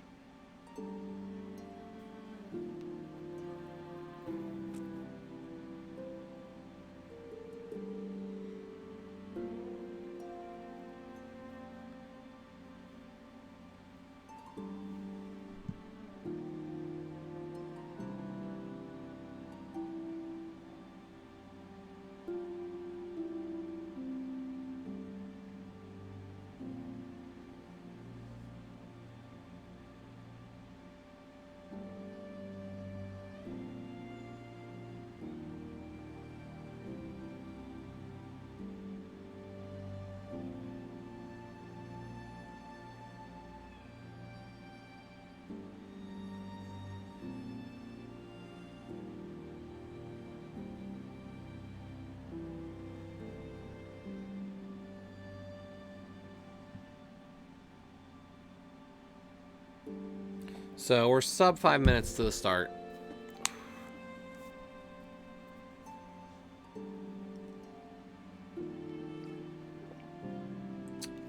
So we're sub 5 minutes to the start.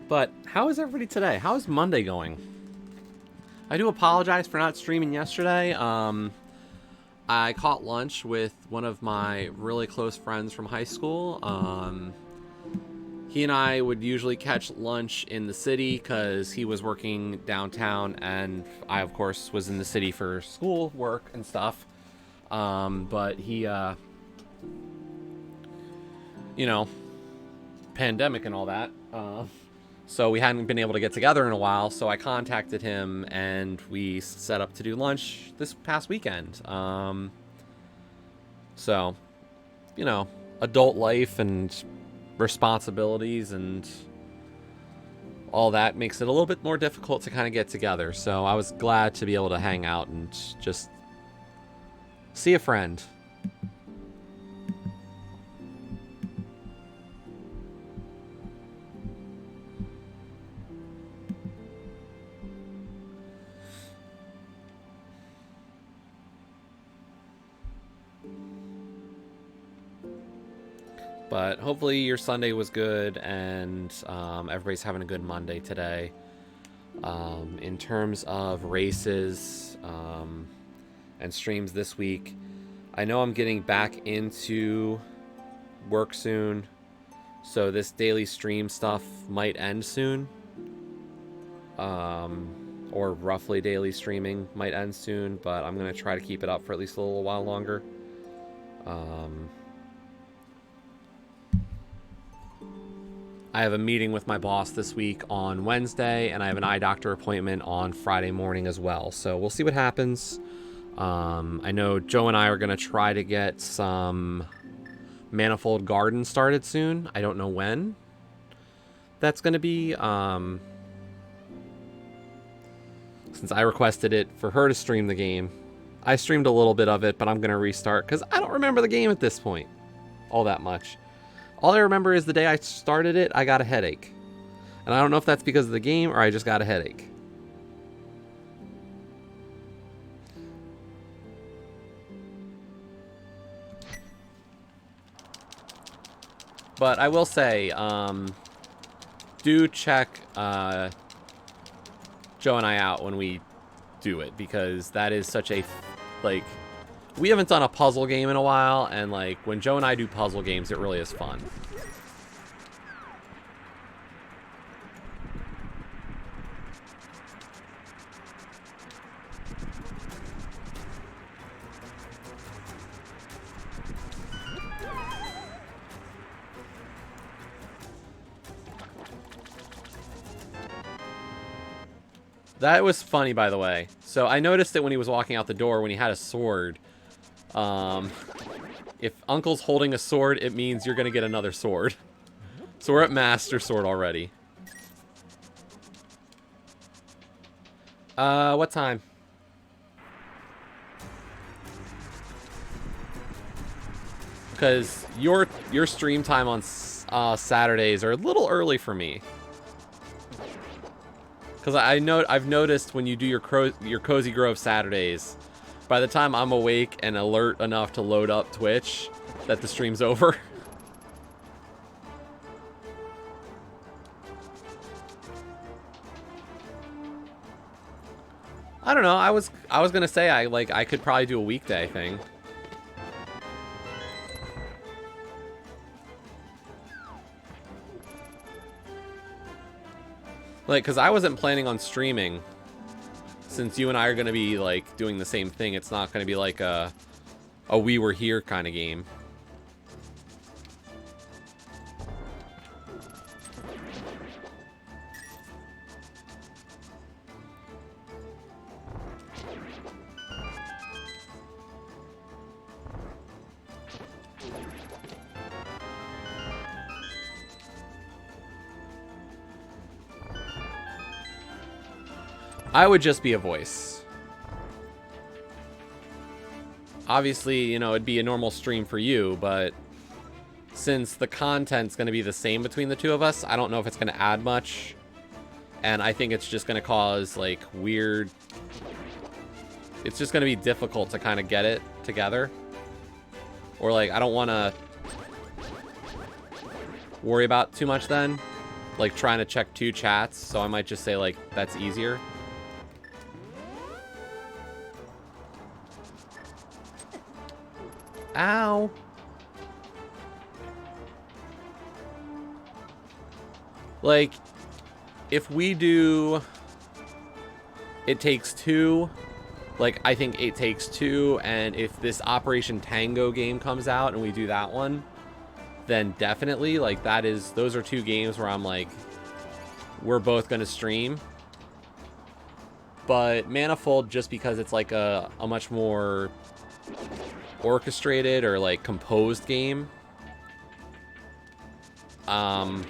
But how is everybody today? How is Monday going? I do apologize for not streaming yesterday. I caught lunch with one of my really close friends from high school. He and I would usually catch lunch in the city because he was working downtown and I, of course, was in the city for school work and stuff. But he, you know, pandemic and all that. So we hadn't been able to get together in a while. So I contacted him and we set up to do lunch this past weekend. So, you know, adult life and responsibilities and all that makes it a little bit more difficult to kind of get together. So I was glad to be able to hang out and just see a friend. But hopefully your Sunday was good and everybody's having a good Monday today. In terms of races and streams this week, I know I'm getting back into work soon, so this daily stream stuff might end soon. Or roughly daily streaming might end soon, but I'm going to try to keep it up for at least a little while longer. I have a meeting with my boss this week on Wednesday, and I have an eye doctor appointment on Friday morning as well. So we'll see what happens. I know Joe and I are going to try to get some Manifold Garden started soon. I don't know when that's going to be. Since I requested it for her to stream the game. I streamed a little bit of it, but I'm going to restart because I don't remember the game at this point all that much. All I remember is the day I started it, I got a headache. And I don't know if that's because of the game or I just got a headache. But I will say, do check Joe and I out when we do it, because that is such a, like, we haven't done a puzzle game in a while, and like when Joe and I do puzzle games, it really is fun. That was funny, by the way. So I noticed it when he was walking out the door when he had a sword. If Uncle's holding a sword, it means you're going to get another sword. So we're at Master Sword already. What time? Because your stream time on Saturdays are a little early for me. Because I've noticed when you do your Cozy Grove Saturdays, by the time I'm awake and alert enough to load up Twitch, that the stream's over. I don't know. I was gonna say I could probably do a weekday thing. Like, because I wasn't planning on streaming. Since you and I are going to be, like, doing the same thing, it's not going to be like a We Were Here kind of game. I would just be a voice. Obviously, you know, it'd be a normal stream for you, but since the content's going to be the same between the two of us, I don't know if it's going to add much. And I think it's just going to cause, like, weird... It's just going to be difficult to kind of get it together. Or, like, I don't want to worry about too much then. Like, trying to check 2 chats, so I might just say, like, that's easier. Ow. Like, if we do It Takes Two, like, I think It Takes Two, and if this Operation Tango game comes out and we do that one, then definitely, like, those are 2 games where I'm like, we're both gonna stream. But Manifold, just because it's like a much more orchestrated or like composed game, I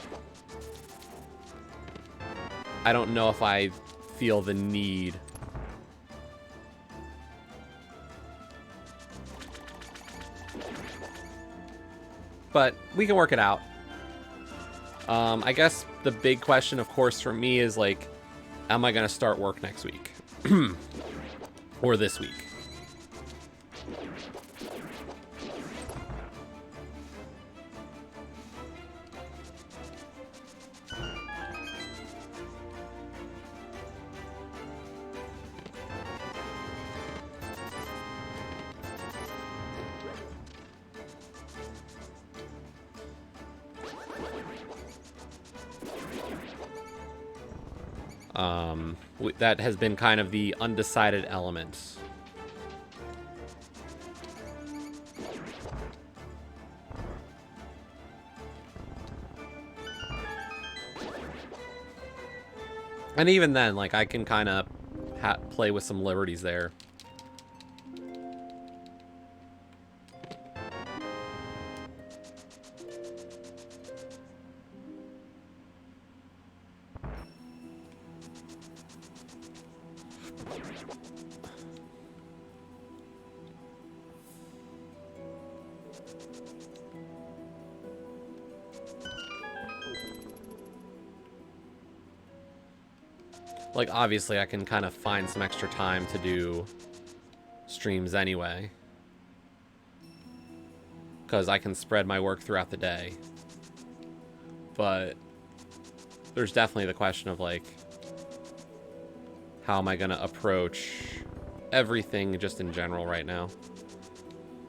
don't know if I feel the need. But we can work it out. I guess the big question, of course, for me is like, am I gonna start work next week? Or this week? That has been kind of the undecided element. And even then, like, I can kind of play with some liberties there. Like, obviously, I can kind of find some extra time to do streams anyway. Because I can spread my work throughout the day. But there's definitely the question of, like, how am I going to approach everything just in general right now?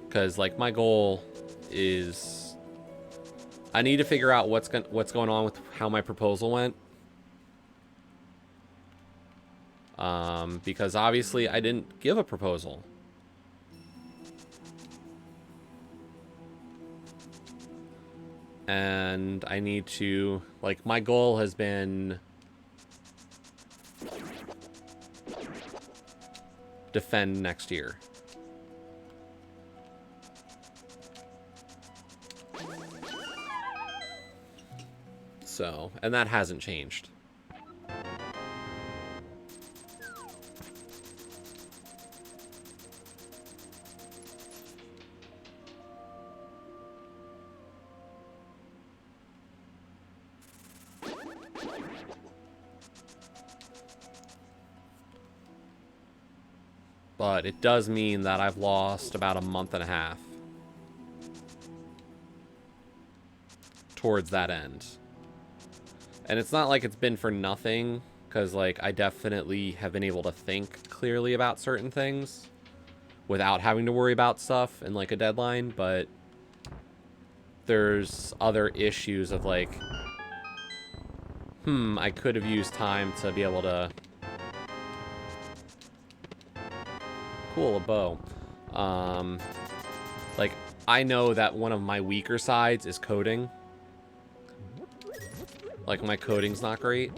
Because, like, my goal is I need to figure out what's going on with how my proposal went. Because obviously I didn't give a proposal. And I need to, like, my goal has been defend next year. So, and that hasn't changed. But it does mean that I've lost about a month and a half towards that end. And it's not like it's been for nothing, because like I definitely have been able to think clearly about certain things without having to worry about stuff and like a deadline, but there's other issues of like, I could have used time to be able to cool a bow. Like, I know that one of my weaker sides is coding. Like, my coding's not great.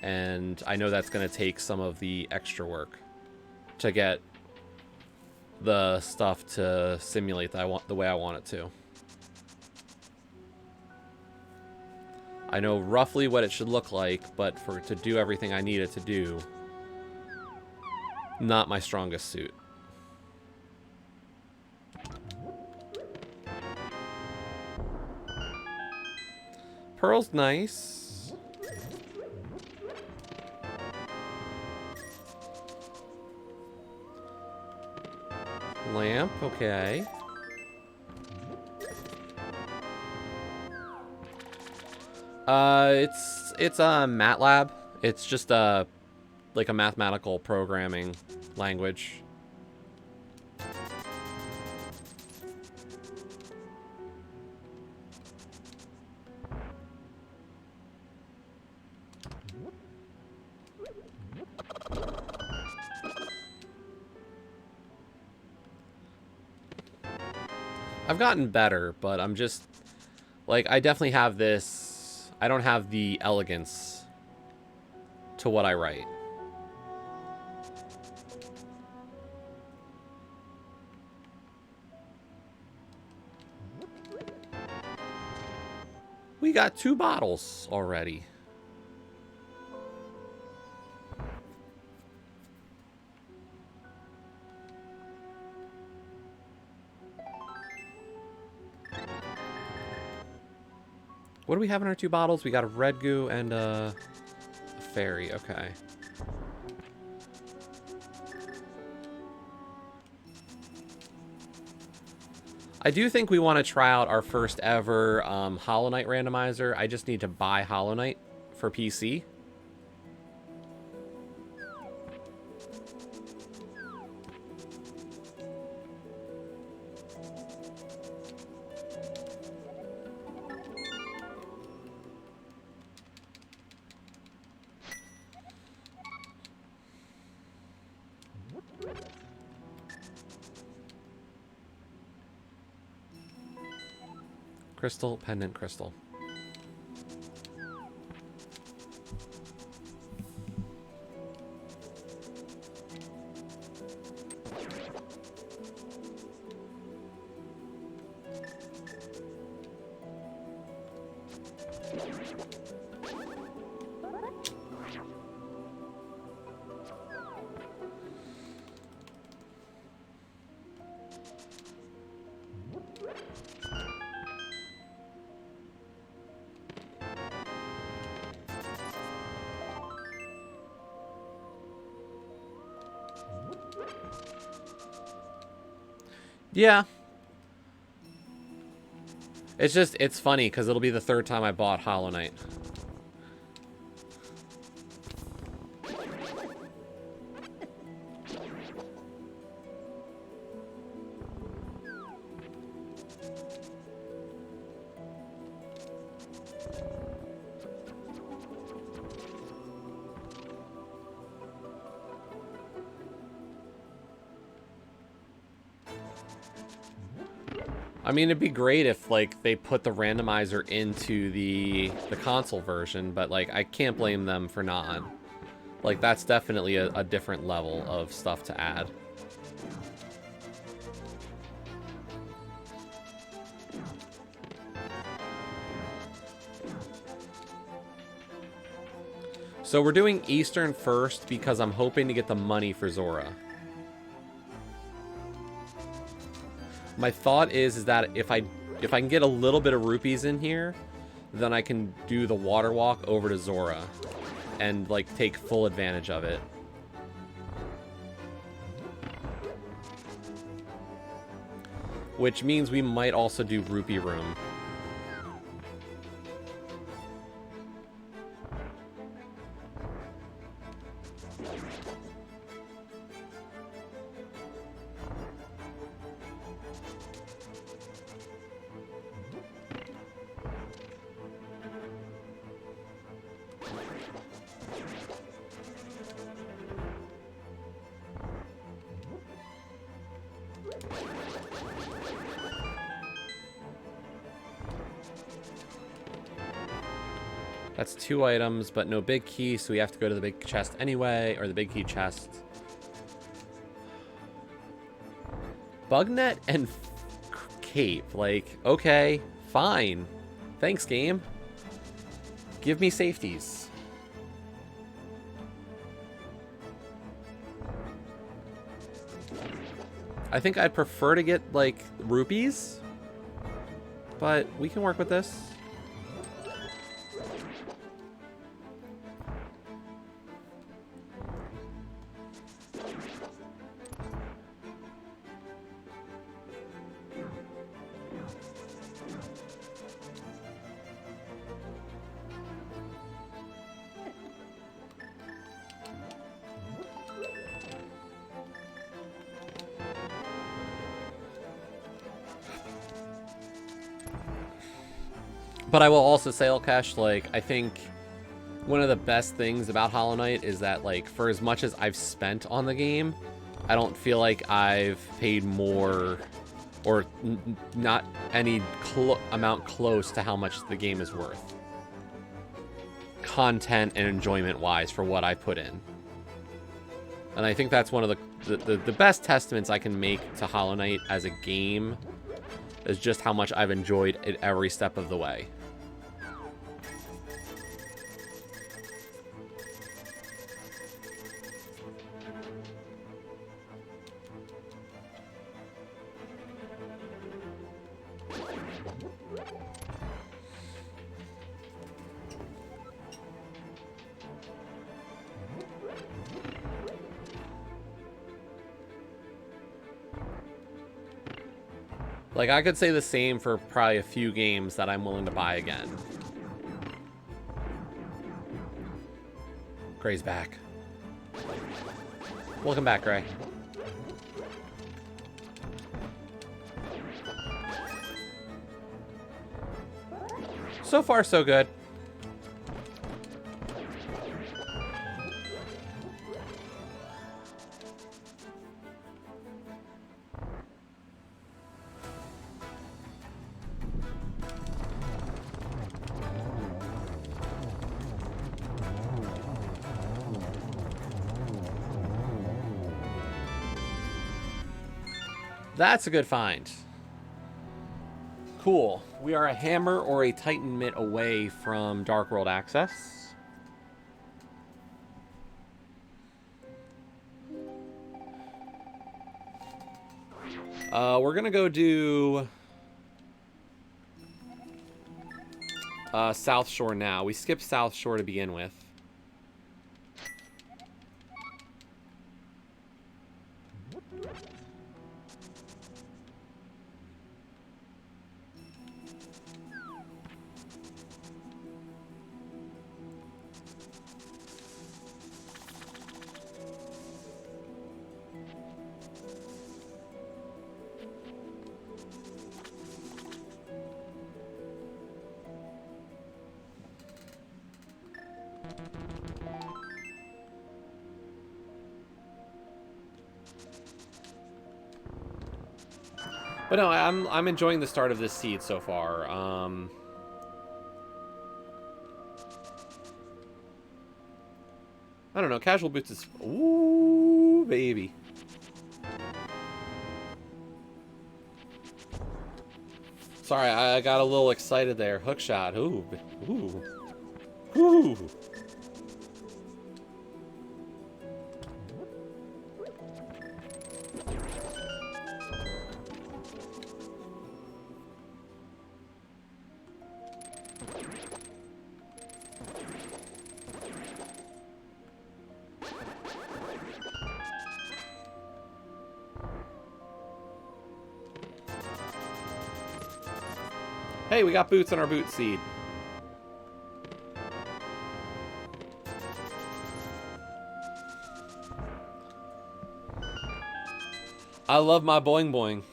And I know that's going to take some of the extra work to get the stuff to simulate the way I want it to. I know roughly what it should look like, but for it to do everything I need it to do, not my strongest suit. Pearl's nice. Lamp, okay. It's a MATLAB. It's just like a mathematical programming language. I've gotten better, but I'm just like, I definitely have this, I don't have the elegance to what I write. We got 2 bottles already. What do we have in our 2 bottles? We got a red goo and a fairy. Okay. I do think we want to try out our first ever Hollow Knight randomizer. I just need to buy Hollow Knight for PC. Crystal, pendant, crystal. Yeah. It's just, it's funny because it'll be the 3rd time I bought Hollow Knight. I mean, it'd be great if, like, they put the randomizer into the console version, but, like, I can't blame them for not. Like, that's definitely a different level of stuff to add. So we're doing Eastern first because I'm hoping to get the money for Zora. My thought is that if I can get a little bit of rupees in here, then I can do the water walk over to Zora and like take full advantage of it. Which means we might also do Rupee Room. That's 2 items, but no big key, so we have to go to the big chest anyway, or the big key chest. Bugnet and Cape, like, okay, fine. Thanks, game. Give me safeties. I think I'd prefer to get, like, rupees, but we can work with this. But I will also say, Elkesh, like, I think one of the best things about Hollow Knight is that, like, for as much as I've spent on the game, I don't feel like I've paid more or not any amount close to how much the game is worth. Content and enjoyment-wise for what I put in. And I think that's one of the best testaments I can make to Hollow Knight as a game is just how much I've enjoyed it every step of the way. Like, I could say the same for probably a few games that I'm willing to buy again. Gray's back. Welcome back, Gray. So far, so good. That's a good find. Cool. We are a hammer or a Titan mitt away from Dark World access. We're gonna go do South Shore now. We skipped South Shore to begin with. But no, I'm enjoying the start of this seed so far. I don't know. Casual boots is... Ooh, baby. Sorry, I got a little excited there. Hook shot. Ooh. Ooh. Ooh. Hey, we got boots on our boot seed. I love my boing boing.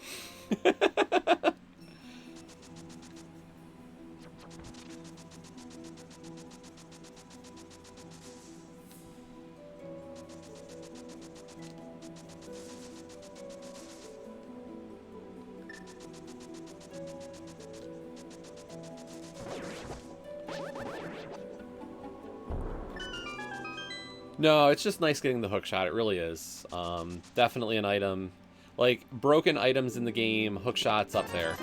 No, it's just nice getting the hook shot. It really is. Definitely an item. Like, broken items in the game, hook shot's up there.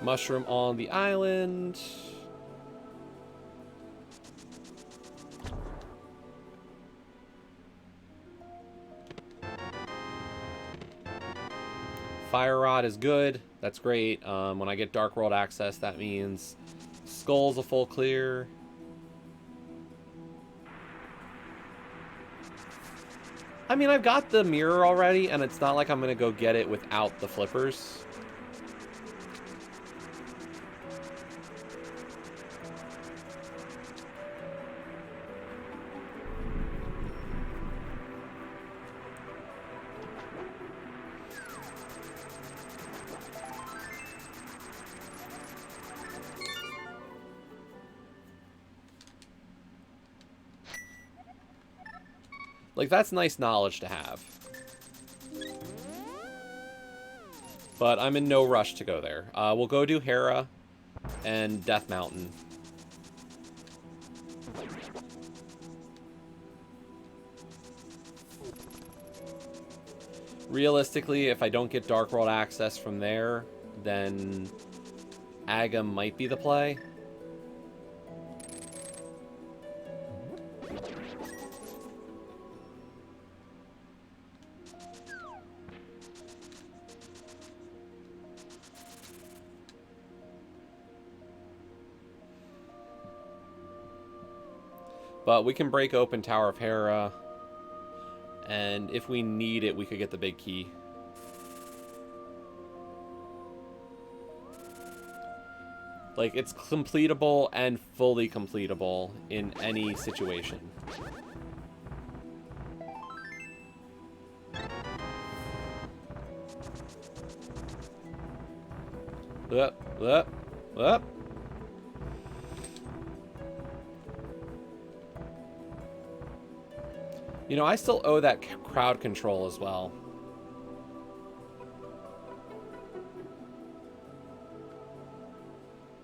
Mushroom on the island. Fire Rod is good. That's great. When I get Dark World access, that means Skull's a full clear. I mean, I've got the mirror already, and it's not like I'm going to go get it without the flippers. Like, that's nice knowledge to have. But I'm in no rush to go there. We'll go do Hera and Death Mountain. Realistically, if I don't get Dark World access from there, then Agam might be the play. But we can break open Tower of Hera, and if we need it, we could get the big key. Like, it's completable and fully completable in any situation. Up. You know, I still owe that crowd control as well.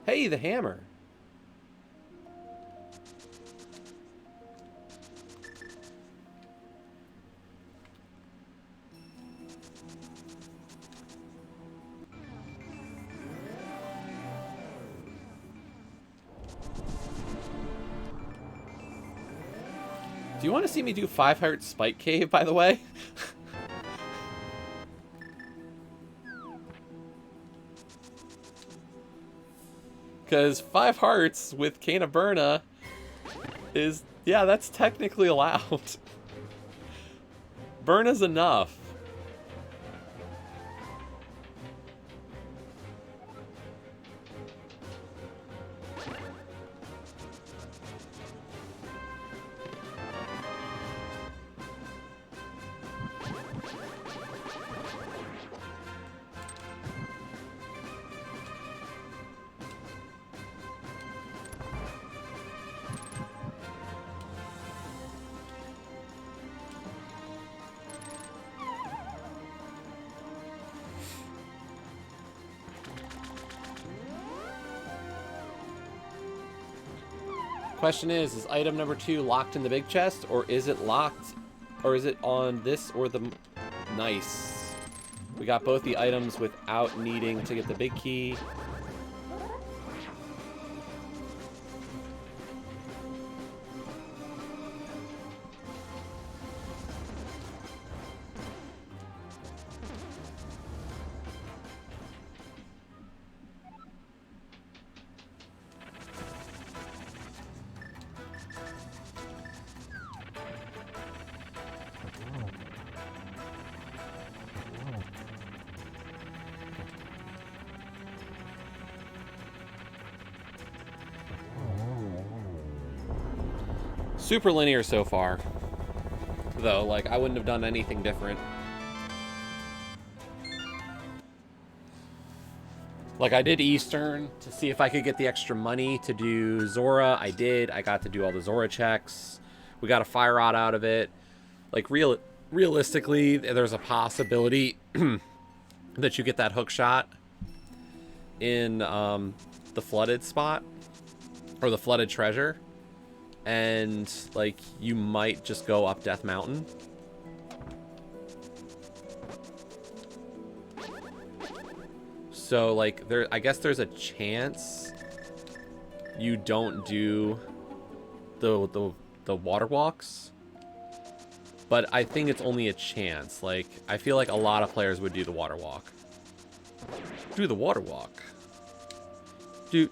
Hey, the hammer. Do you want to see me do 5 Heart Spike Cave, by the way? Because 5 hearts with Cane of Burna is, yeah, that's technically allowed. Burna's enough. Question is item number 2 locked in the big chest, or is it locked, or is it on this or the... Nice. We got both the items without needing to get the big key. Super linear so far, though. Like, I wouldn't have done anything different. Like, I did Eastern to see if I could get the extra money to do Zora. I did. I got to do all the Zora checks. We got a fire rod out of it. Like, realistically, there's a possibility that you get that hook shot in the flooded spot, or the flooded treasure. And, like, you might just go up Death Mountain. So, like, I guess there's a chance you don't do the water walks. But I think it's only a chance. Like, I feel like a lot of players would do the water walk. Do the water walk. Do.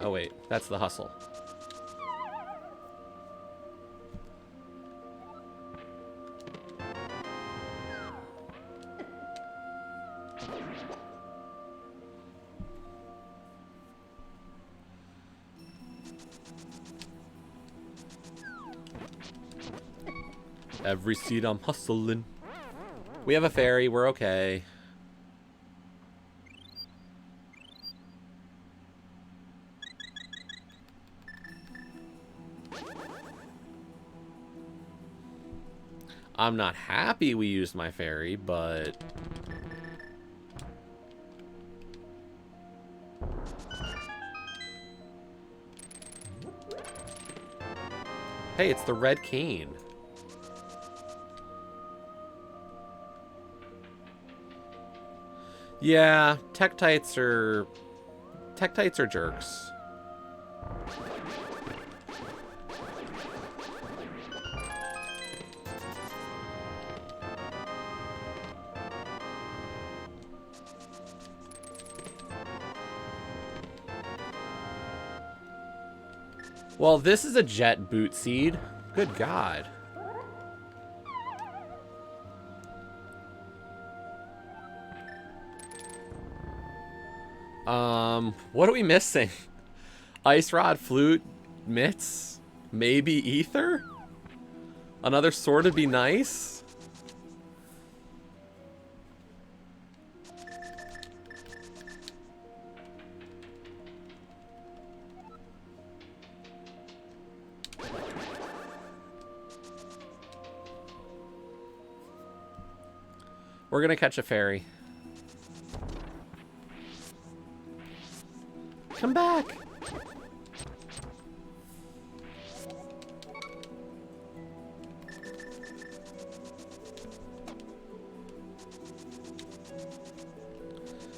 Oh, wait. That's the hustle. Every seat I'm hustling. We have a ferry. We're okay. I'm not happy we used my ferry, but... Hey, it's the red cane. Yeah, Tektites are jerks. Well, this is a jet boot seed. Good God. What are we missing? Ice rod, flute, mitts, maybe ether? Another sword would be nice. We're gonna catch a ferry. Come back!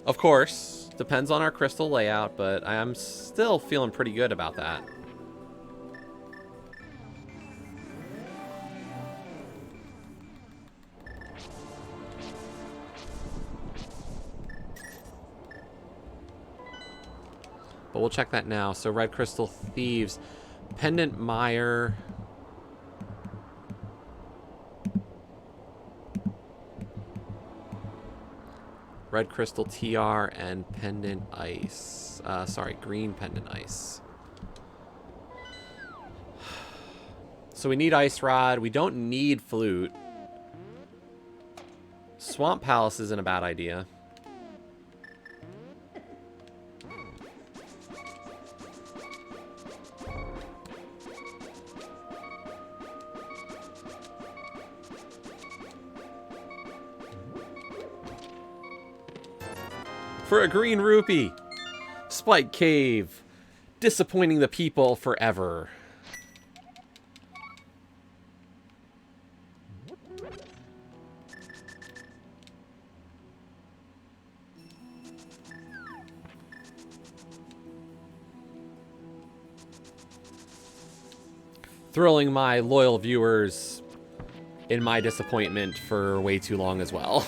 Of course, depends on our crystal layout, but I'm still feeling pretty good about that. But we'll check that now. So red crystal thieves, pendant mire. Red crystal TR and pendant ice. Sorry, green pendant ice. So we need ice rod. We don't need flute. Swamp palace isn't a bad idea. For a green rupee. Spike cave. disappointing the people forever. Thrilling my loyal viewers in my disappointment for way too long as well.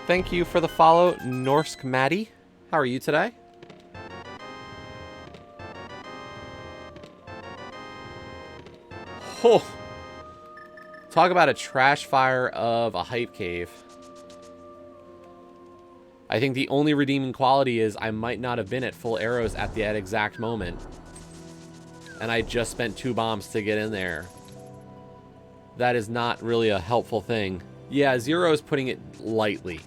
Thank you for the follow, Norsk Maddie. How are you today? Oh, talk about a trash fire of a hype cave. I think the only redeeming quality is I might not have been at full arrows at that exact moment. And I just spent 2 bombs to get in there. That is not really a helpful thing. Yeah, 0 is putting it lightly.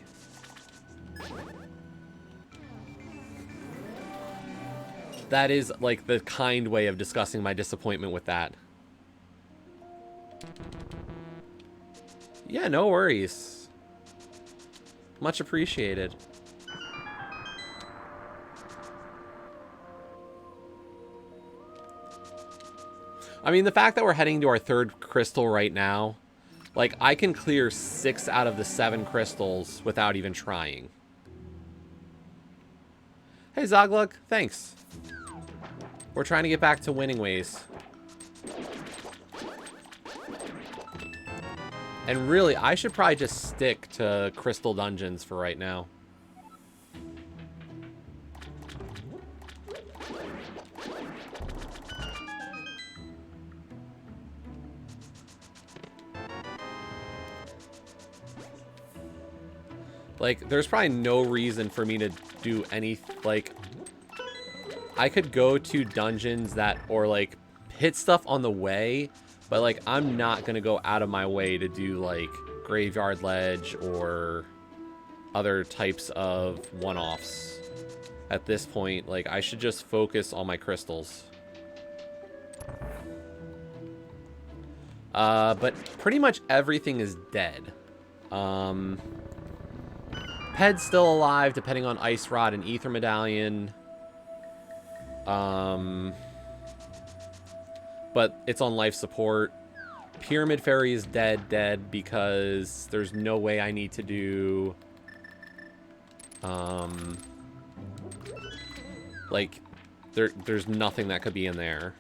That is like the kind way of discussing my disappointment with that. Yeah, no worries. Much appreciated. I mean, the fact that we're heading to our 3rd crystal right now, like, I can clear 6 out of the 7 crystals without even trying. Hey, Zogluk, thanks. We're trying to get back to winning ways. And really, I should probably just stick to crystal dungeons for right now. Like, there's probably no reason for me to do any, like, I could go to dungeons that, or like, hit stuff on the way, but like, I'm not gonna go out of my way to do like Graveyard Ledge or other types of one-offs at this point. Like, I should just focus on my crystals. But pretty much everything is dead. Ped's still alive, depending on Ice Rod and Ether Medallion. But it's on life support. Pyramid Fairy is dead because there's no way I need to do... like, there's nothing that could be in there.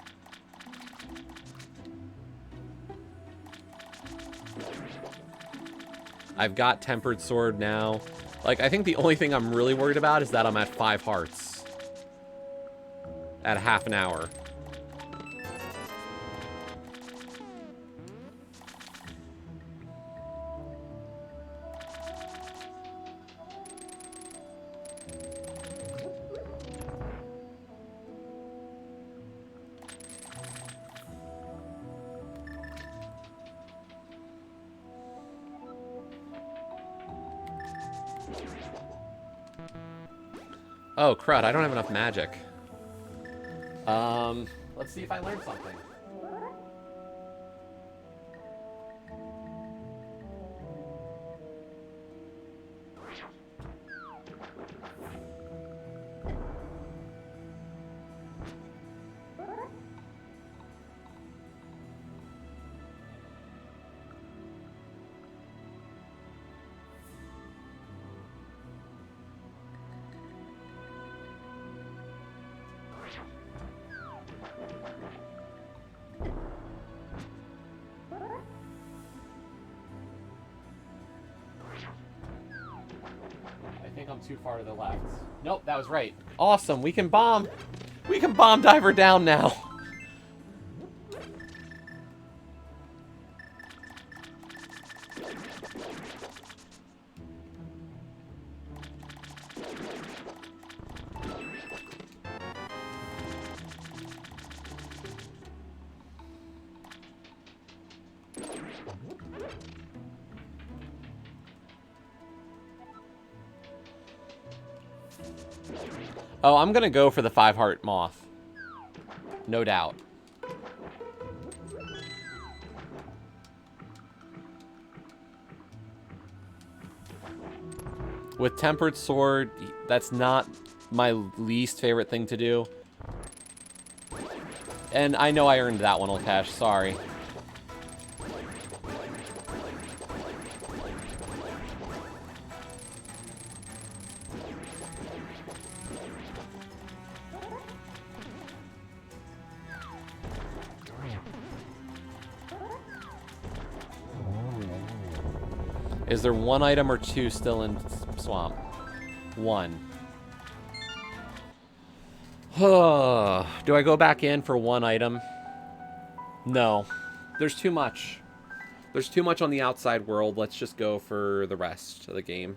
I've got Tempered Sword now. Like, I think the only thing I'm really worried about is that I'm at 5 hearts. At half an hour. Oh, crud, I don't have enough magic. Let's see if I learned something. Too far to the left. Nope, that was right. Awesome, we can bomb. We can bomb diver down now. Oh, I'm gonna go for the 5-heart moth. No doubt. With Tempered Sword, that's not my least favorite thing to do. And I know I earned that one, Lkash, sorry. Is there one item or two still in Swamp? One. Do I go back in for one item? No. There's too much. There's too much on the outside world. Let's just go for the rest of the game.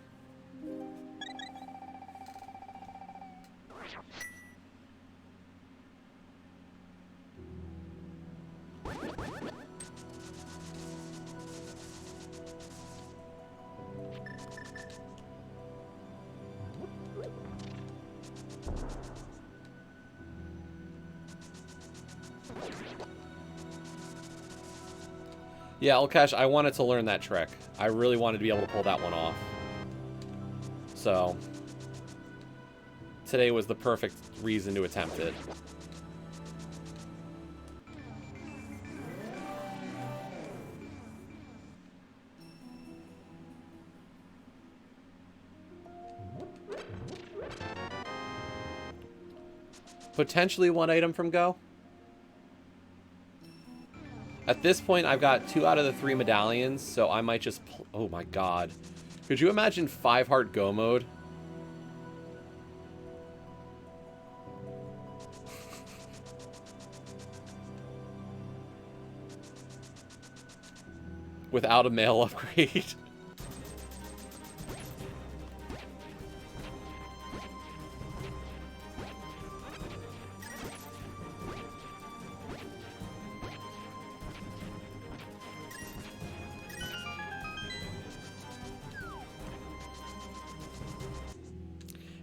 Yeah, Lkash, I wanted to learn that trick. I really wanted to be able to pull that one off. So, today was the perfect reason to attempt it. Potentially one item from Go. At this point, I've got 2 out of the 3 medallions, so I might just... Oh my god. Could you imagine 5-heart Go mode? Without a male upgrade.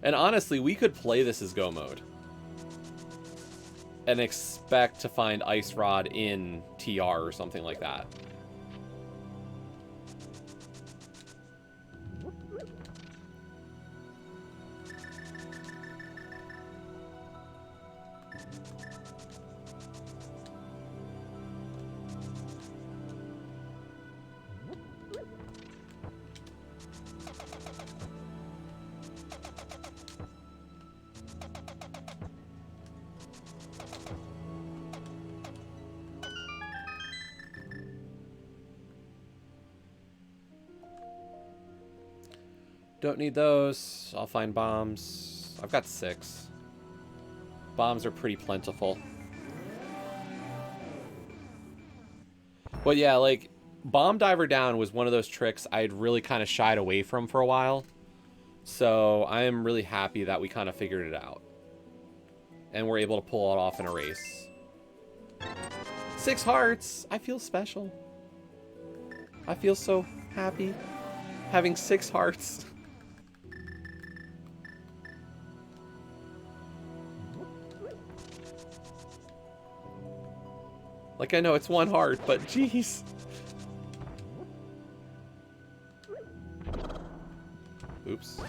And honestly, we could play this as Go mode. And expect to find Ice Rod in TR or something like that. Don't need those. I'll find bombs. I've got 6. Bombs are pretty plentiful. But yeah, like, Bomb Diver Down was one of those tricks I'd really kind of shied away from for a while. So I am really happy that we kind of figured it out. And we're able to pull it off in a race. 6 hearts! I feel special. I feel so happy having 6 hearts. Like, I know it's 1 heart, but jeez. Oops.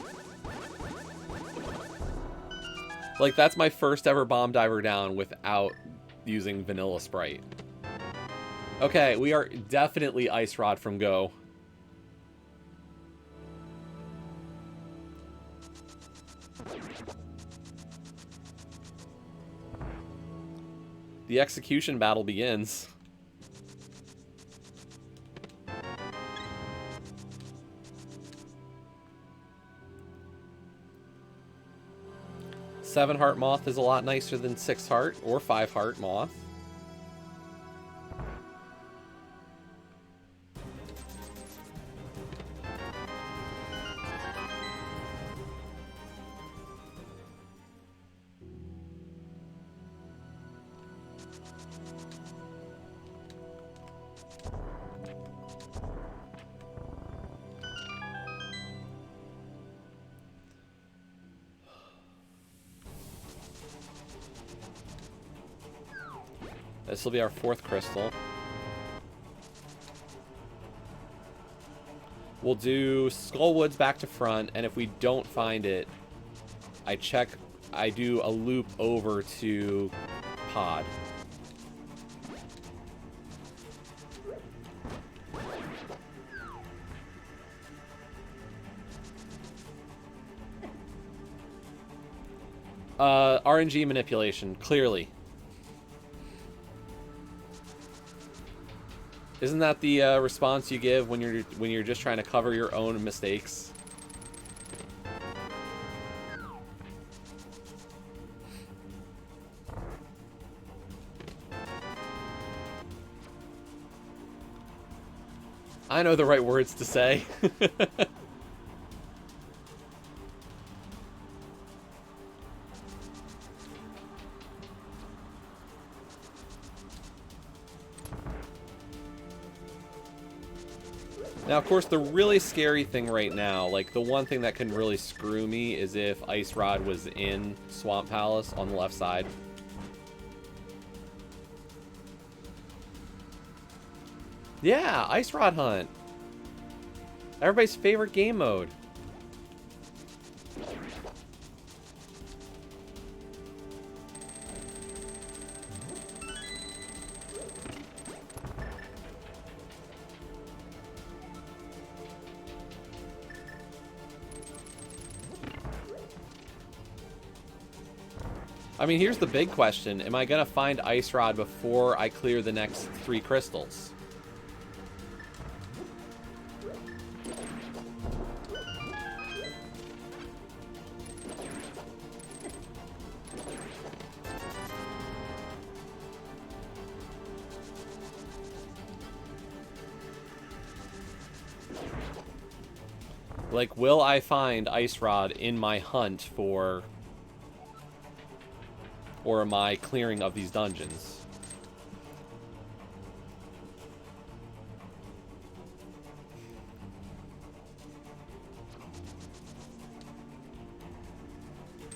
Like, that's my first ever Bomb Diver Down without using Vanilla Sprite. Okay, we are definitely Ice Rod from Go. The execution battle begins. Seven heart moth is a lot nicer than 6 heart or 5 heart moth. This will be our 4th crystal. We'll do Skullwoods back to front, and if we don't find it, I do a loop over to Pod. RNG manipulation, clearly. Isn't that the response you give when you're just trying to cover your own mistakes? I know the right words to say. Now, of course, the really scary thing right now, like the one thing that can really screw me is if Ice Rod was in Swamp Palace on the left side. Yeah, Ice Rod Hunt. Everybody's favorite game mode. I mean, here's the big question. Am I going to find Ice Rod before I clear the next 3 crystals? Like, will I find Ice Rod in my hunt for... or my clearing of these dungeons?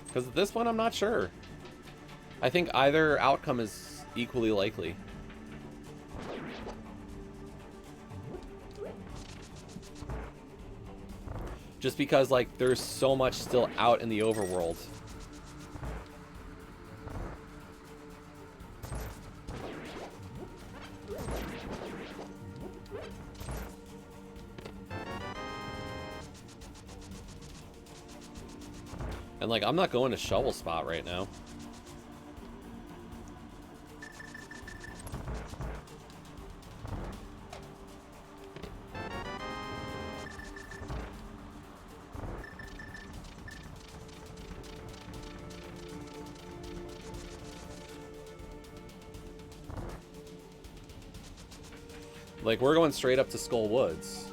Because at this point, I'm not sure. I think either outcome is equally likely. Just because, like, there's so much still out in the overworld. And, like, I'm not going to Shovel Spot right now. Like, we're going straight up to Skull Woods.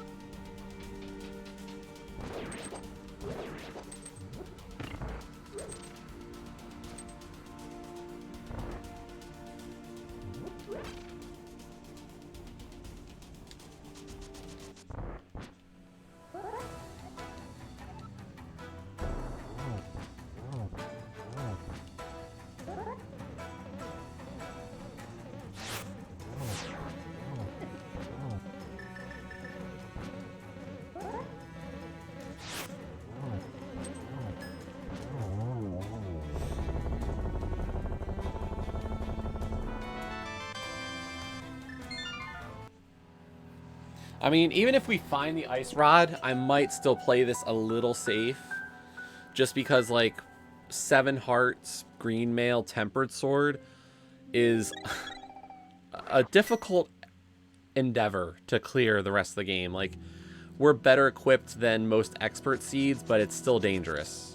I mean, even if we find the Ice Rod, I might still play this a little safe. Just because, like, 7 hearts, green mail, tempered sword is a difficult endeavor to clear the rest of the game. Like, we're better equipped than most expert seeds, but it's still dangerous.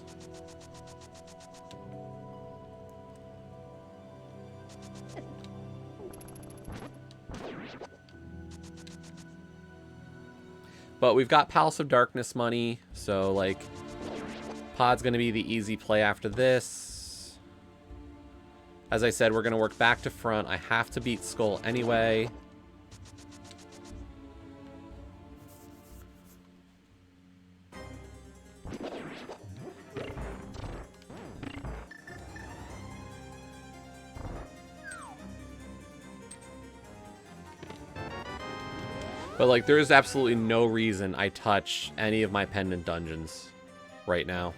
But we've got Palace of Darkness money, so, like, Pod's going to be the easy play after this. As I said, we're going to work back to front. I have to beat Skull anyway. But, like, there is absolutely no reason I touch any of my pendant dungeons right now.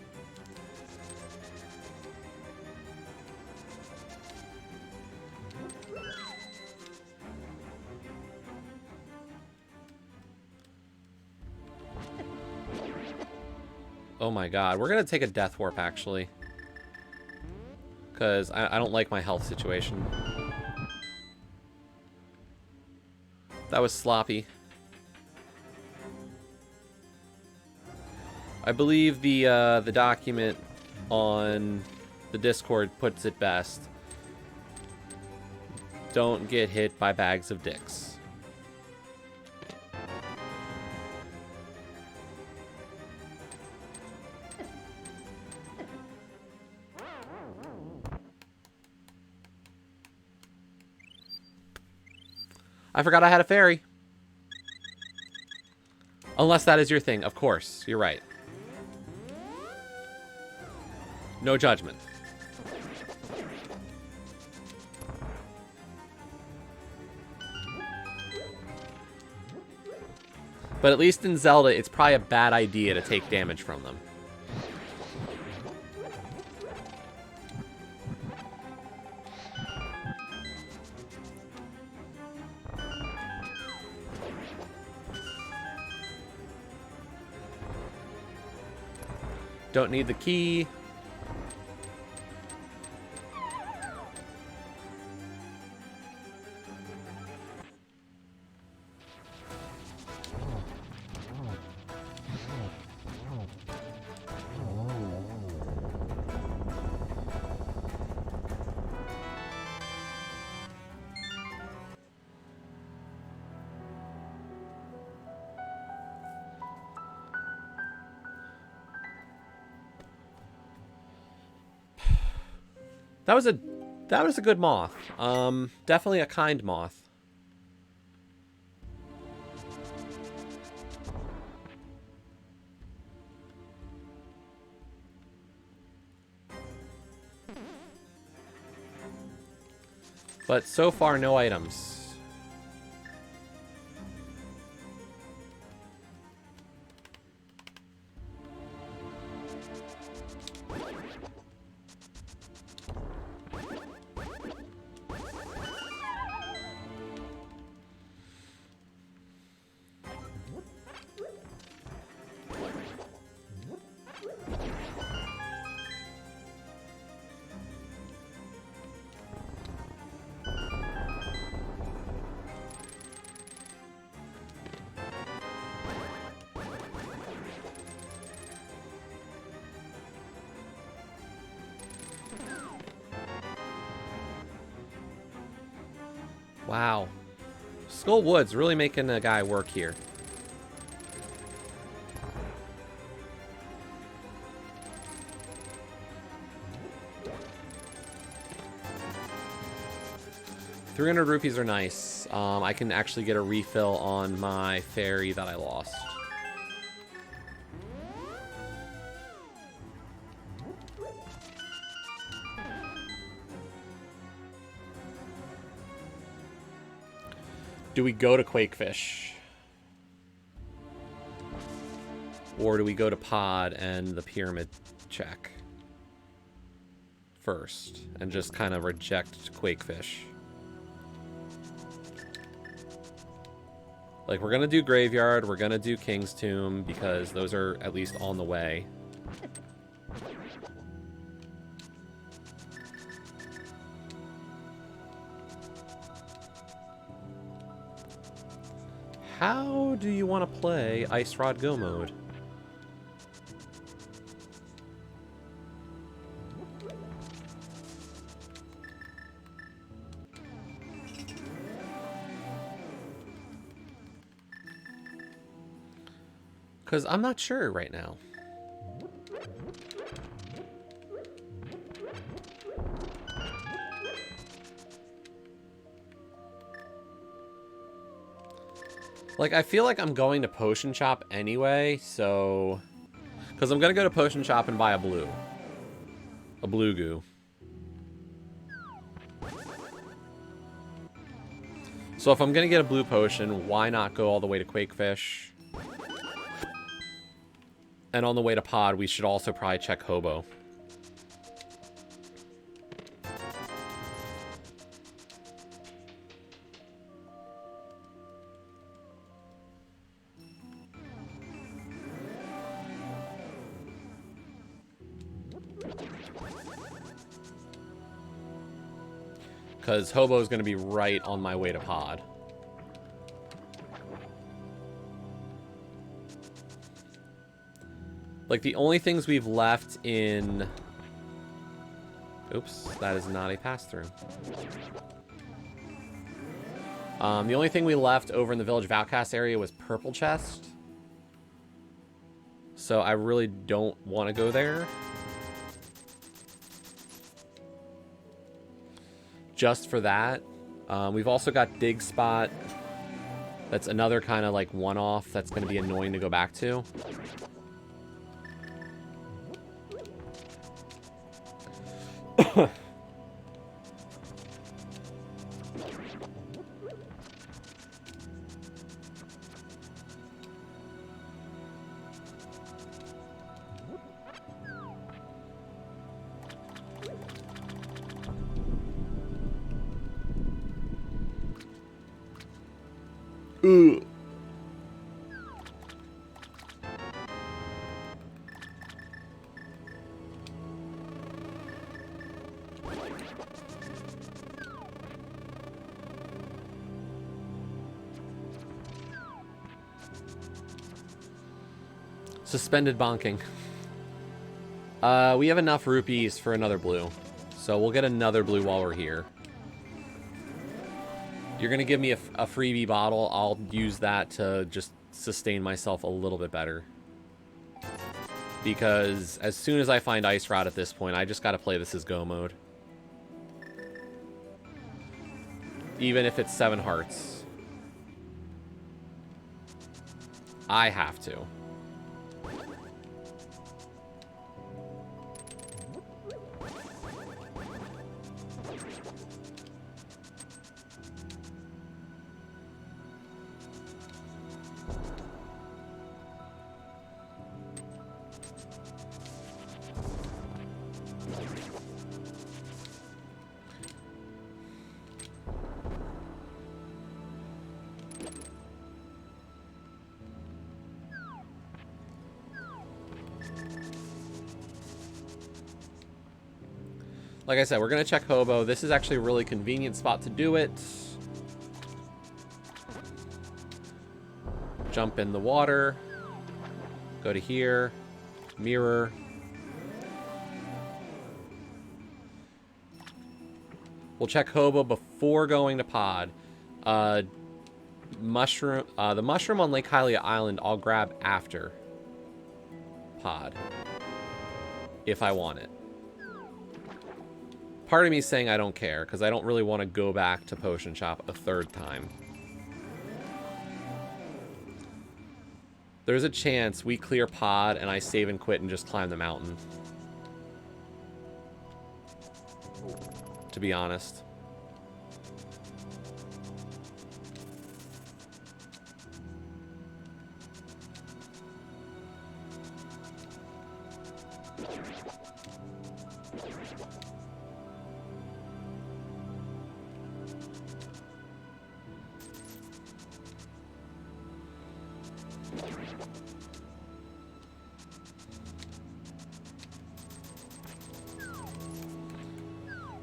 Oh my god. We're going to take a death warp, actually. Because I don't like my health situation. That was sloppy. I believe the document on the Discord puts it best. Don't get hit by bags of dicks. I forgot I had a fairy. Unless that is your thing, of course. You're right. No judgment. But at least in Zelda, it's probably a bad idea to take damage from them. Don't need the key. That was a good moth. Definitely a kind moth. But so far, no items. Wow. Skull Woods really making a guy work here. $300 are nice. I can actually get a refill on my fairy that I lost. Do we go to Quakefish? Or do we go to Pod and the Pyramid check first and just kind of reject Quakefish? Like, we're going to do Graveyard, we're going to do King's Tomb because those are at least on the way. How do you want to play Ice Rod Go mode? Because I'm not sure right now. Like, I feel like I'm going to Potion Shop anyway, so... Because I'm going to go to Potion Shop and buy a blue. A blue goo. So if I'm going to get a blue potion, why not go all the way to Quakefish? And on the way to Pod, we should also probably check Hobo. Because Hobo is going to be right on my way to Pod. Like, the only things we've left in... Oops, that is not a pass-through. The only thing we left over in the Village of Outcasts area was Purple Chest. So I really don't want to go there. Just for that. We've also got Dig Spot. That's another kind of like one-off that's going to be annoying to go back to. Suspended bonking. We have enough rupees for another blue. So we'll get another blue while we're here. You're going to give me a freebie bottle. I'll use that to just sustain myself a little bit better. Because as soon as I find Ice Rod at this point, I just got to play this as go mode. Even if it's 7 hearts. I have to. Like I said, we're going to check Hobo. This is actually a really convenient spot to do it. Jump in the water. Go to here. Mirror. We'll check Hobo before going to Pod. Mushroom. The mushroom on Lake Hylia Island I'll grab after Pod. If I want it. Part of me is saying I don't care, because I don't really want to go back to Potion Shop a 3rd time. There's a chance we clear Pod and I save and quit and just climb the mountain. To be honest.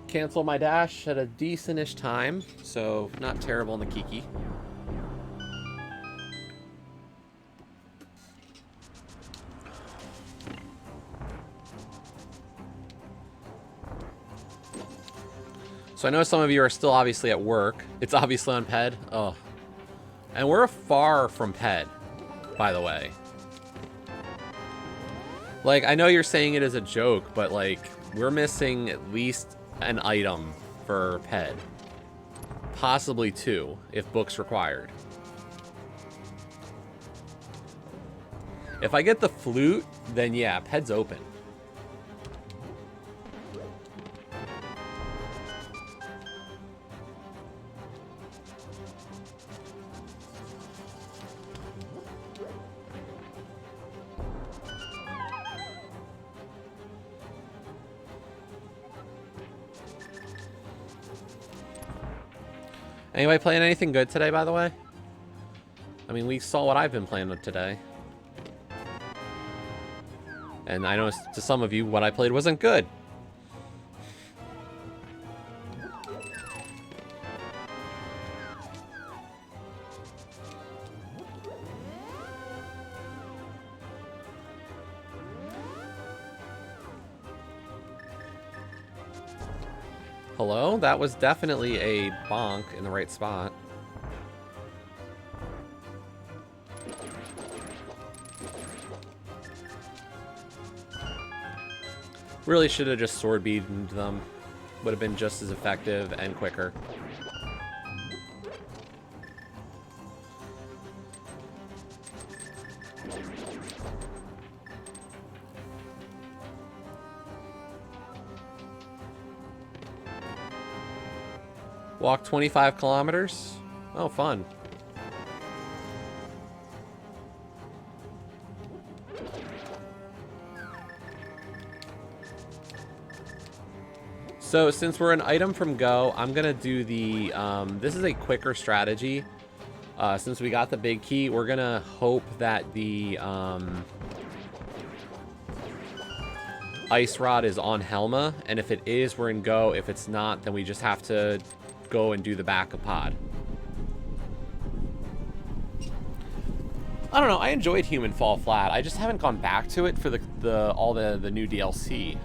Cancel my dash at a decent-ish time, so not terrible in the Kiki. So I know some of you are still obviously at work. It's obviously on Ped. Oh. And we're far from Ped, by the way. Like, I know you're saying it as a joke, but like, we're missing at least an item for Ped. Possibly 2, if books required. If I get the flute, then yeah, Ped's open. Anybody playing anything good today, by the way? I mean, we saw what I've been playing with today. And I know to some of you, what I played wasn't good. Hello? That was definitely a bonk in the right spot. Really should have just sword beamed them. Would have been just as effective and quicker. Walk 25 kilometers? Oh, fun. So since we're an item from Go, I'm gonna do the, this is a quicker strategy. Since we got the big key, we're gonna hope that the ice rod is on Helma, and if it is, we're in Go. If it's not, then we just have to go and do the back of pod. I don't know, I enjoyed Human Fall Flat. I just haven't gone back to it for all the new DLC.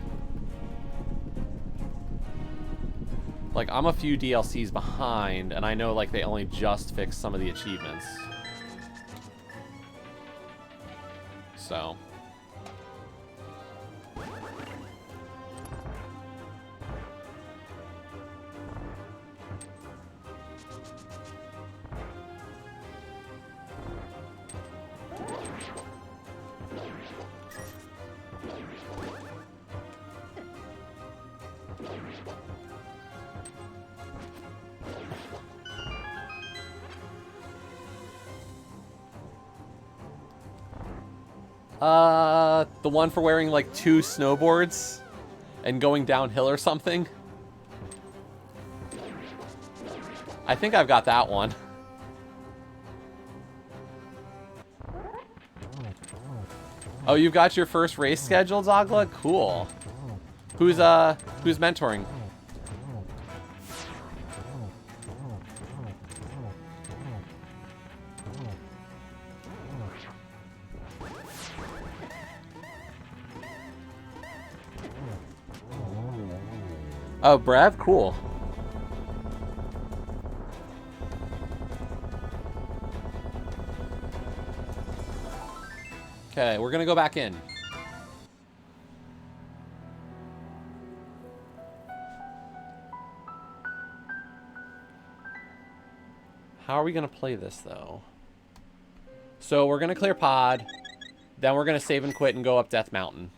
Like, I'm a few DLCs behind, and I know, like, they only just fixed some of the achievements. So. The one for wearing like 2 snowboards and going downhill or something. I think I've got that one. Oh, you've got your first race scheduled, Zogla? Cool. Who's mentoring? Oh, Brev? Cool. Okay, we're gonna go back in. How are we gonna play this, though? So we're gonna clear pod, then we're gonna save and quit and go up Death Mountain.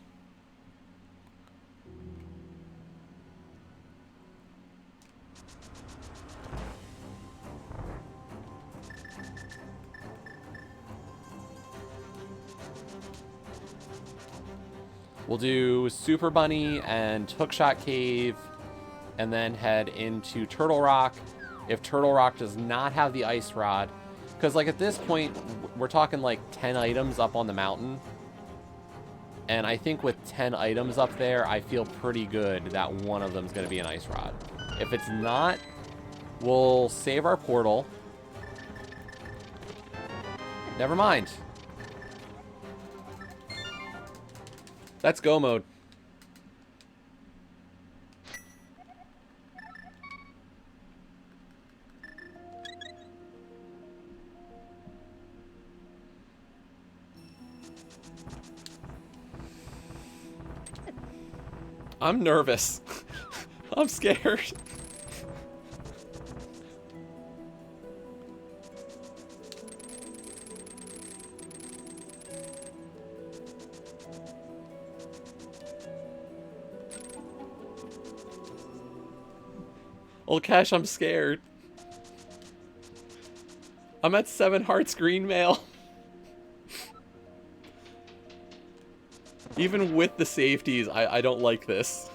We'll do Super Bunny and Hookshot Cave, and then head into Turtle Rock. If Turtle Rock does not have the Ice Rod, because like at this point, we're talking like 10 items up on the mountain. And I think with 10 items up there, I feel pretty good that one of them is going to be an Ice Rod. If it's not, we'll save our portal. Never mind. That's go mode. I'm nervous. I'm scared. Old Cash, I'm scared. I'm at 7 hearts green mail. Even with the safeties, I don't like this.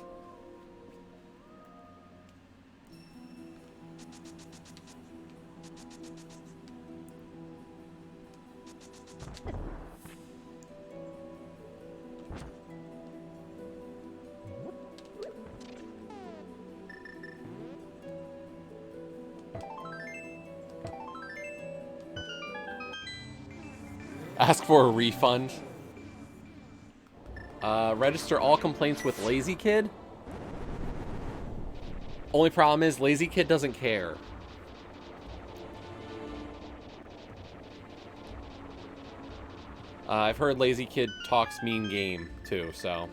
Ask for a refund. Register all complaints with Lazy Kid. Only problem is Lazy Kid doesn't care. I've heard Lazy Kid talks mean game too, so.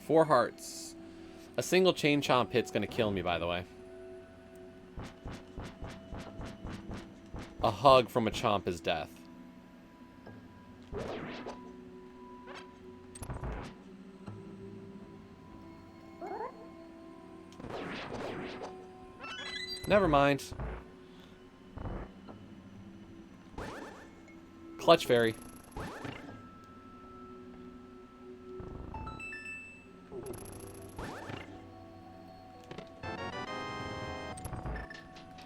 Four hearts. A single chain chomp hit's gonna kill me, by the way. A hug from a chomp is death. Never mind. Clutch Fairy.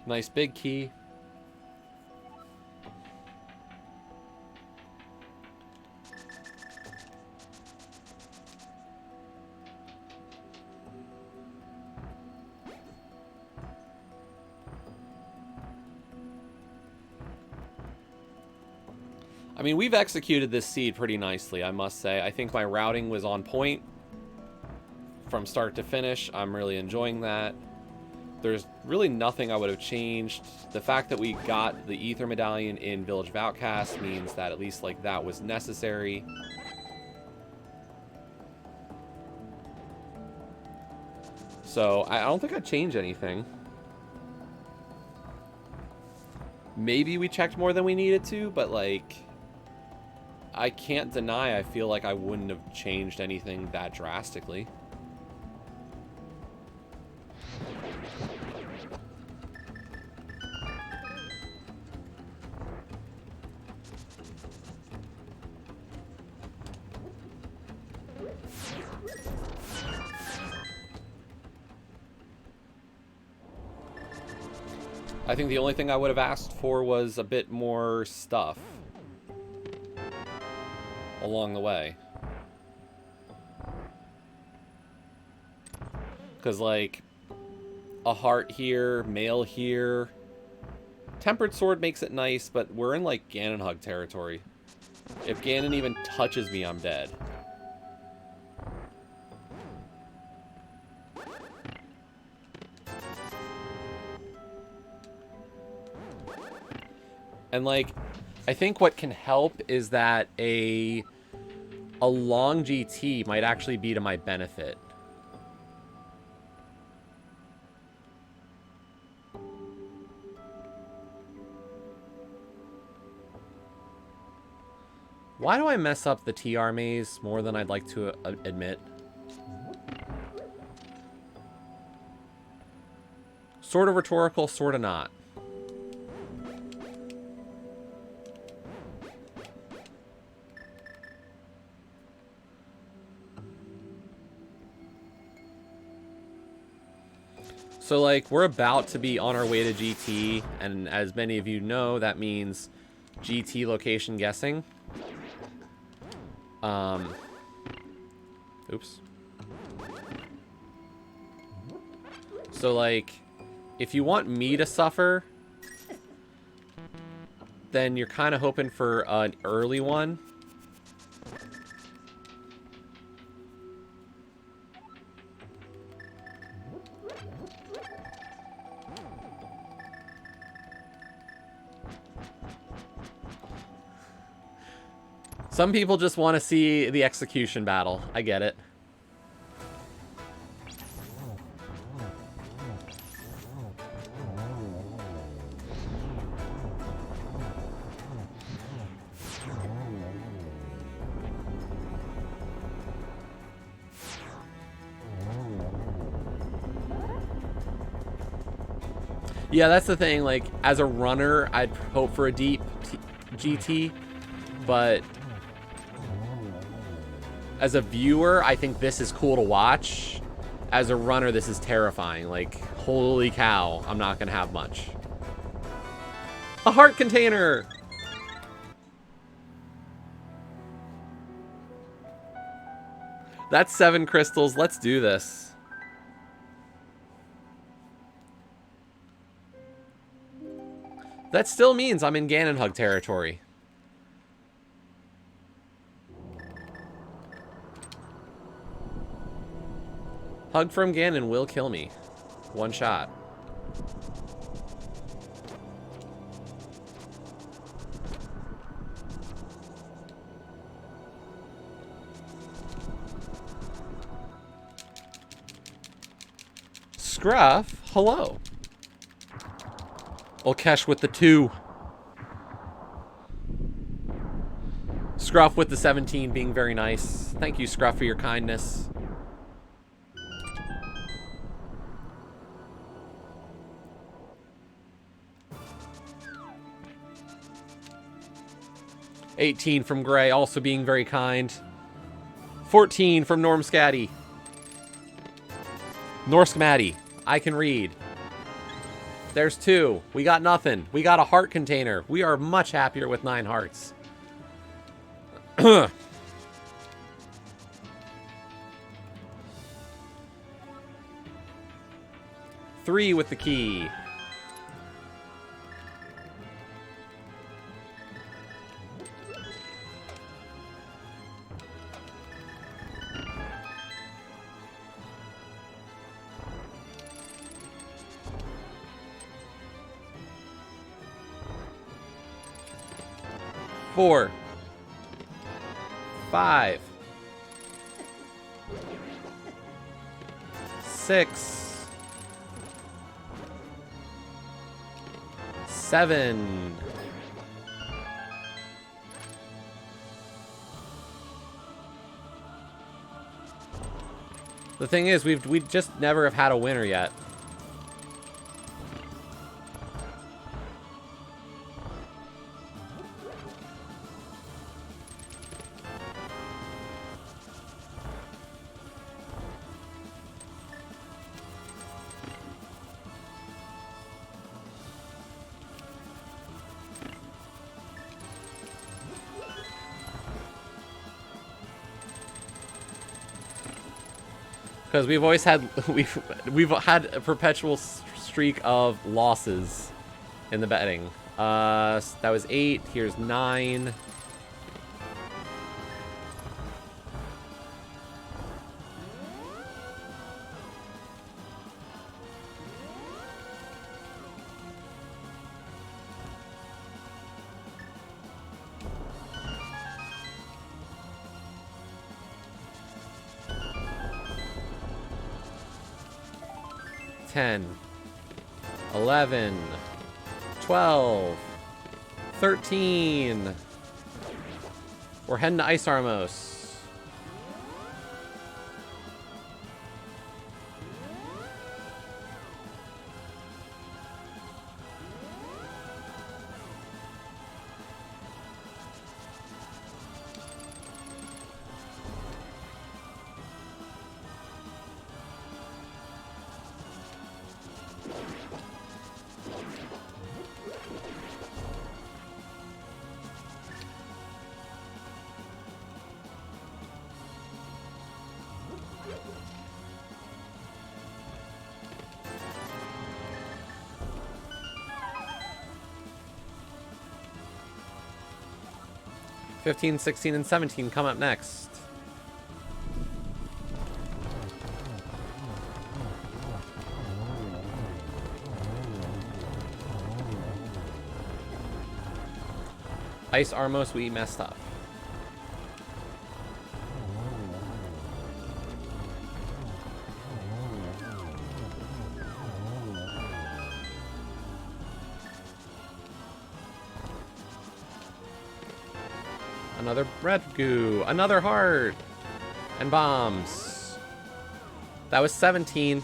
Nice big key. I mean, we've executed this seed pretty nicely, I must say. I think my routing was on point from start to finish. I'm really enjoying that. There's really nothing I would have changed. The fact that we got the Ether Medallion in Village of Outcasts means that at least like that was necessary. So I don't think I'd change anything. Maybe we checked more than we needed to, but like I can't deny I feel like I wouldn't have changed anything that drastically. I think the only thing I would have asked for was a bit more stuff along the way. Because, like, a heart here, mail here. Tempered Sword makes it nice, but we're in, like, Ganon Hug territory. If Ganon even touches me, I'm dead. And, like, I think what can help is that a long GT might actually be to my benefit. Why do I mess up the TR maze more than I'd like to admit? Sort of rhetorical, sort of not. So, like, we're about to be on our way to GT, and as many of you know, that means GT location guessing. Oops. So, like, if you want me to suffer, then you're kind of hoping for an early one. Some people just want to see the execution battle. I get it. Yeah, that's the thing. Like, as a runner, I'd hope for a deep GT, but as a viewer, I think this is cool to watch. As a runner, this is terrifying. Like, holy cow, I'm not gonna have much. A heart container! That's 7 crystals. Let's do this. That still means I'm in Ganonhug territory. Hug from Ganon will kill me. One shot. Scruff, hello. Olkesh with the 2. Scruff with the 17 being very nice. Thank you, Scruff, for your kindness. $18 from Gray, also being very kind. $14 from Norm Scatty. Norskmatty, I can read. There's 2. We got nothing. We got a heart container. We are much happier with 9 hearts. 3 with the key. Four. 5. 6. 7. 'The thing is, we just never have had a winner yet. Because we've always had we've had a perpetual streak of losses in the betting. That was 8. Here's 9. $10, $11, $12, $13. We're heading to Ice Armos. $15, $16, and $17 come up next. Ice Armos, we messed up. Another red goo. Another heart. And bombs. That was 17.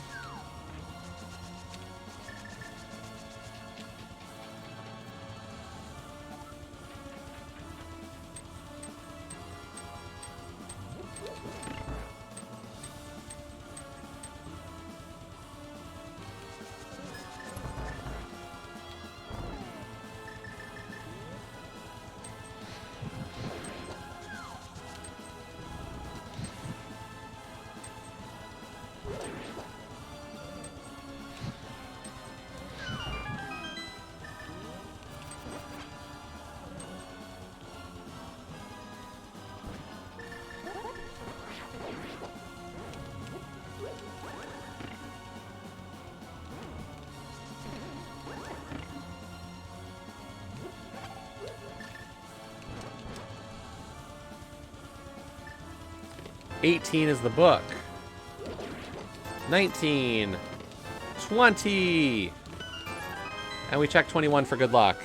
$18 is the book. 19. 20. And we check 21 for good luck.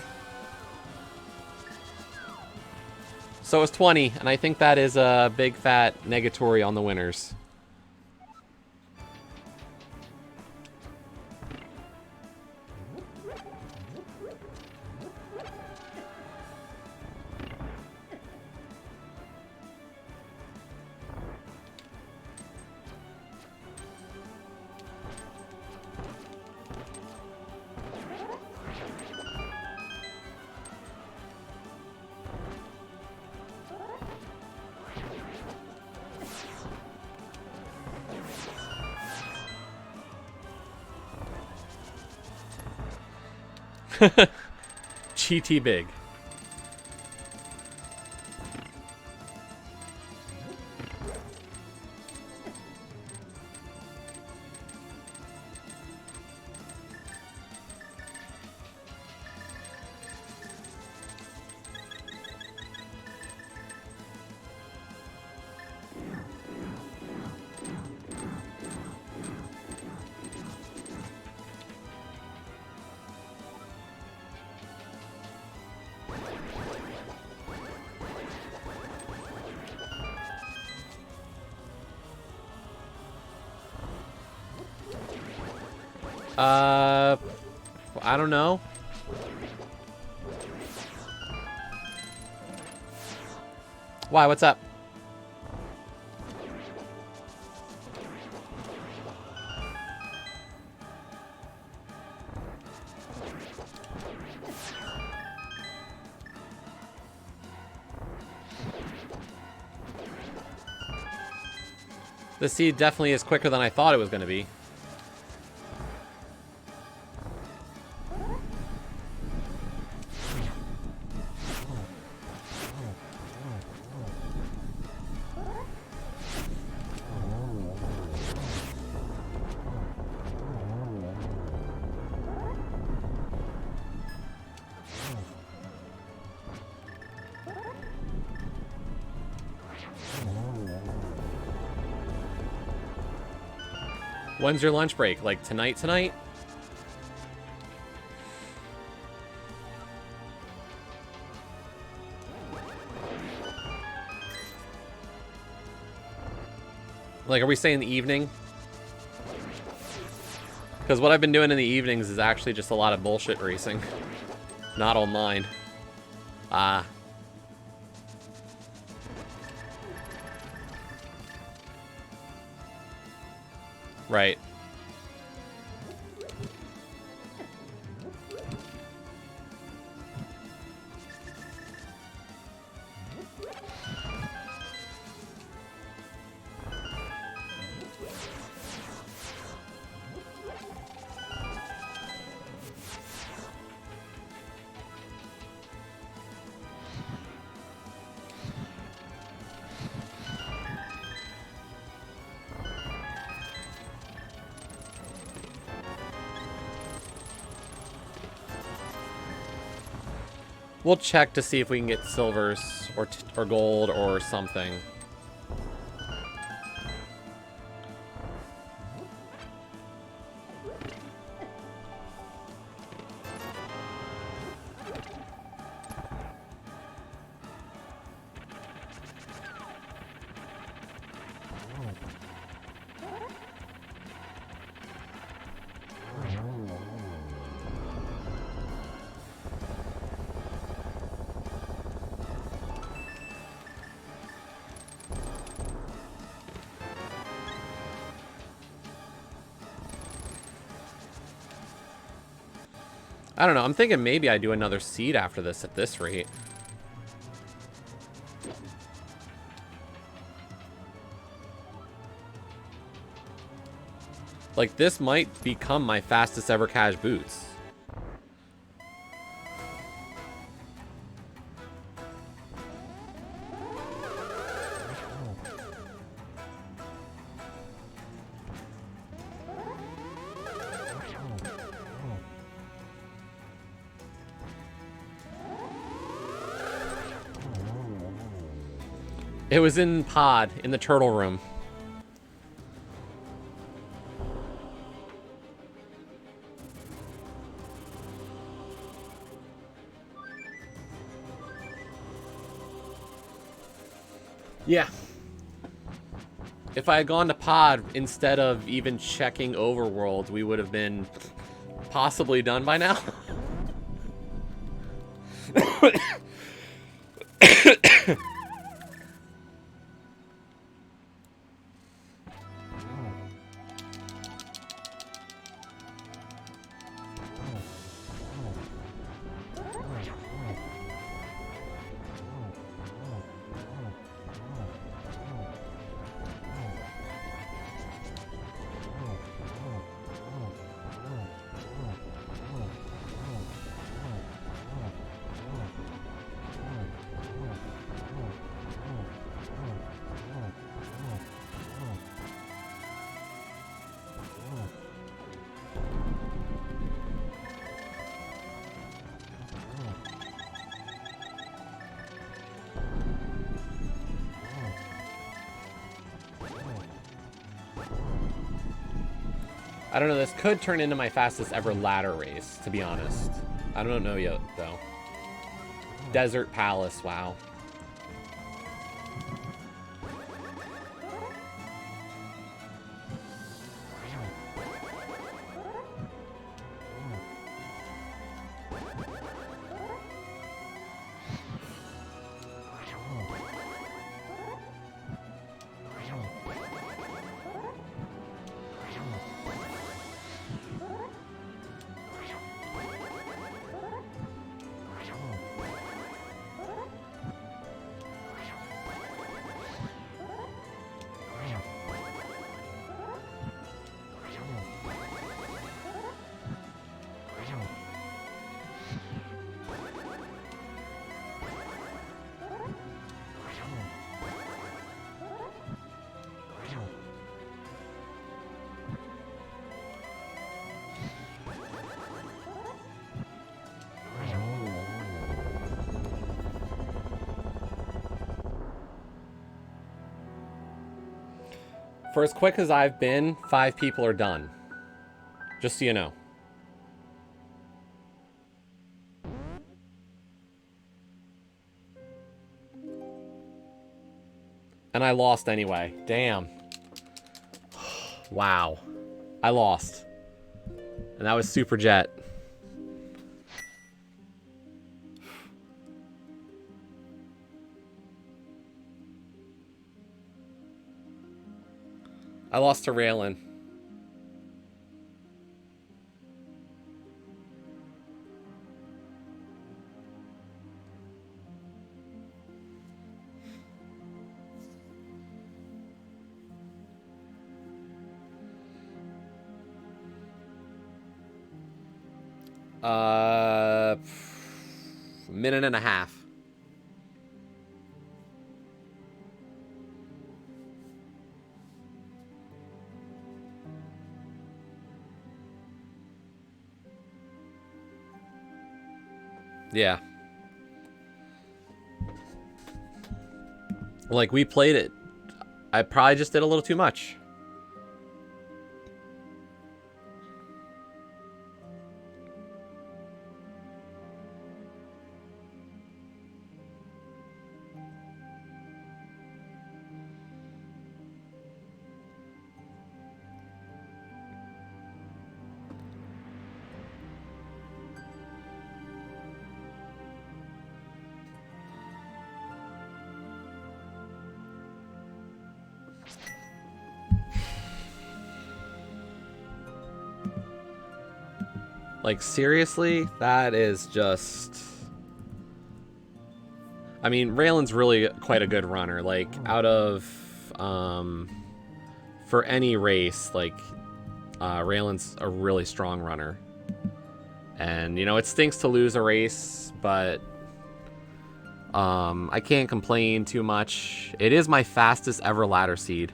So it's 20, and I think that is a big fat negatory on the winners. GT big. I don't know. Why? What's up? The seed definitely is quicker than I thought it was going to be. When's your lunch break? Like tonight? Like, are we saying the evening? Because what I've been doing in the evenings is actually just a lot of bullshit racing. Not online. Ah. Right. We'll check to see if we can get silvers or gold or something. I don't know. I'm thinking maybe I do another seed after this at this rate. Like, this might become my fastest ever cash boots. It was in pod, in the turtle room. Yeah. If I had gone to pod instead of even checking overworld, we would have been possibly done by now. I don't know, this could turn into my fastest ever ladder race, to be honest. I don't know yet, though. Desert Palace, wow. For as quick as I've been, 5 people are done. Just so you know. And I lost anyway. Damn. Wow. I lost. And that was Super Jet. I lost to Raylan. Minute and a half. Yeah. Like, we played it. I probably just did a little too much. Like, seriously? That is just... I mean, Raylan's really quite a good runner. Like, out of... for any race, like, Raylan's a really strong runner. And, you know, it stinks to lose a race, but... I can't complain too much. It is my fastest ever ladder seed.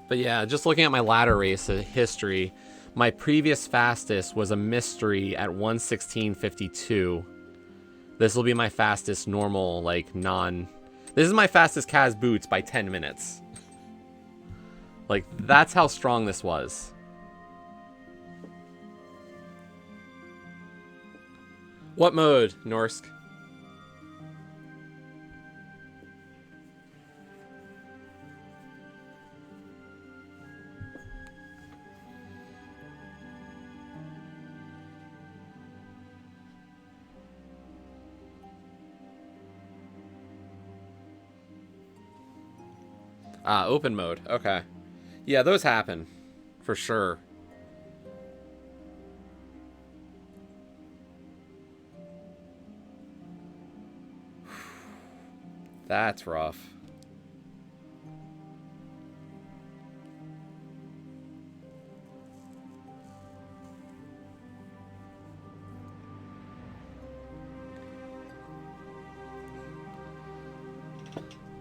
But yeah, just looking at my ladder race history, my previous fastest was a mystery at 1:16:52. This will be my fastest normal, like, non... This is my fastest Kaz boots by 10 minutes. Like, that's how strong this was. What mode, Norsk? Open mode. Okay. Yeah, those happen. For sure. That's rough.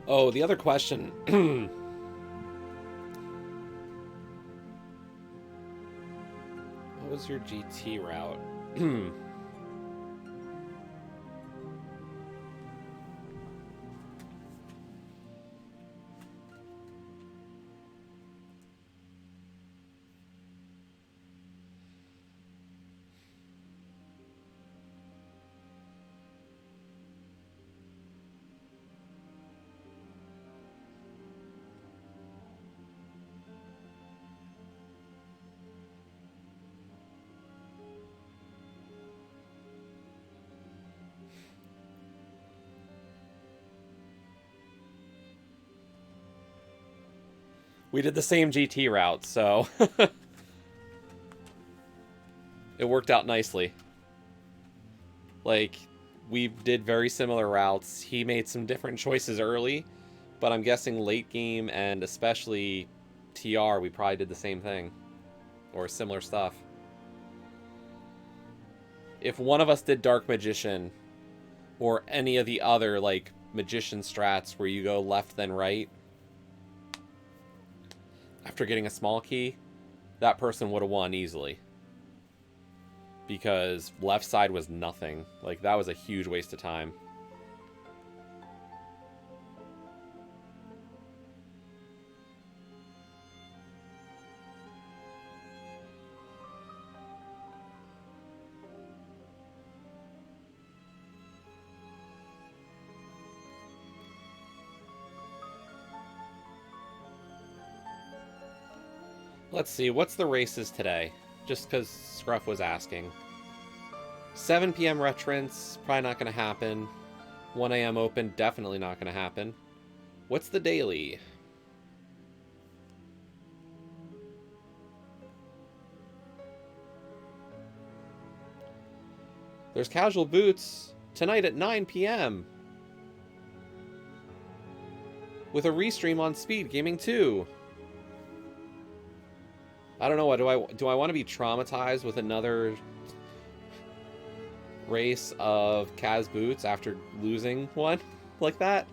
Oh, the other question. What was your GT route? We did the same GT route, so it worked out nicely. Like, we did very similar routes. He made some different choices early, but I'm guessing late game and especially TR, we probably did the same thing or similar stuff. If one of us did Dark Magician or any of the other, like, Magician strats where you go left then right, after getting a small key, that person would have won easily. Because left side was nothing. Like, that was a huge waste of time. Let's see, what's the races today? Just because Scruff was asking. 7 p.m. retrance, probably not going to happen. 1 a.m. open, definitely not going to happen. What's the daily? There's casual boots tonight at 9 p.m. with a restream on Speed Gaming 2. I don't know, what do I want to be traumatized with another race of Kaz boots after losing one like that?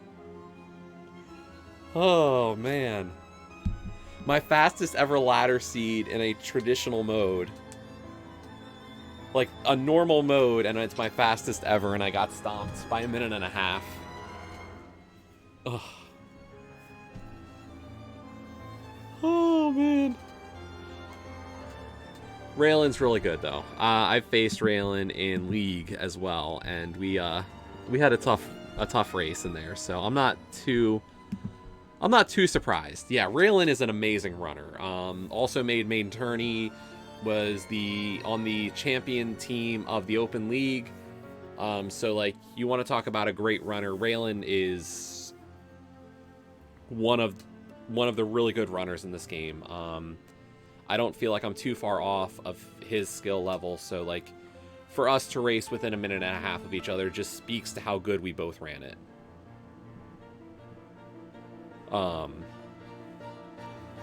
Oh man. My fastest ever ladder seed in a traditional mode. Like a normal mode, and it's my fastest ever, and I got stomped by 1.5 minutes. Ugh. Oh man. Raylan's really good, though. I've faced Raylan in League as well, and we had a tough a tough race in there, so I'm not too surprised. Yeah, Raylan is an amazing runner. Also made main tourney, was on the champion team of the Open League. So like, you want to talk about a great runner, Raylan is one of the really good runners in this game. I don't feel like I'm too far off of his skill level, so like, for us to race within a minute and a half of each other just speaks to how good we both ran it.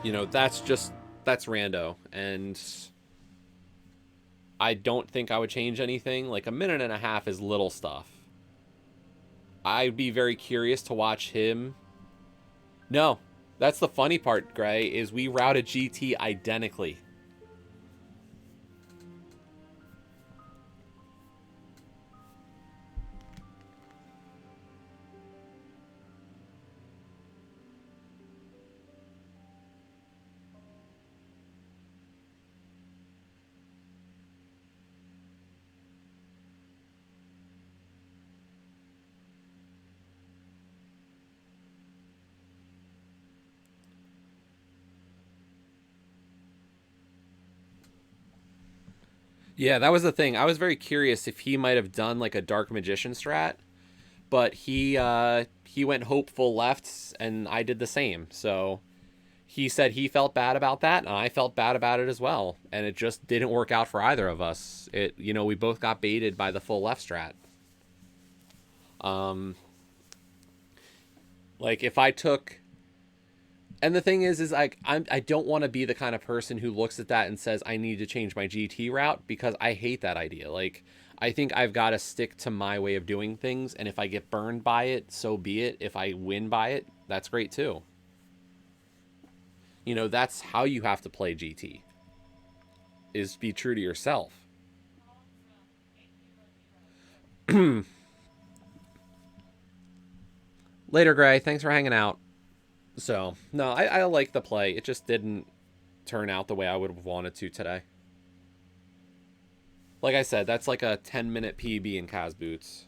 You know, that's rando, and I don't think I would change anything. Like, a minute and a half is little stuff. I'd be very curious to watch him. No, that's the funny part, Gray, is we routed GT identically. Yeah, that was the thing. I was very curious if he might have done like a Dark Magician strat, but he went hopeful lefts, and I did the same. So he said he felt bad about that, and I felt bad about it as well. And it just didn't work out for either of us. We both got baited by the full left strat. Like, if I took... And the thing is like, I don't want to be the kind of person who looks at that and says, I need to change my GT route, because I hate that idea. Like, I think I've got to stick to my way of doing things, and if I get burned by it, so be it. If I win by it, that's great too. You know, that's how you have to play GT, is be true to yourself. Later, Gray. Thanks for hanging out. So, no, I like the play. It just didn't turn out the way I would have wanted to today. Like I said, that's like a 10-minute PB in Kaz boots.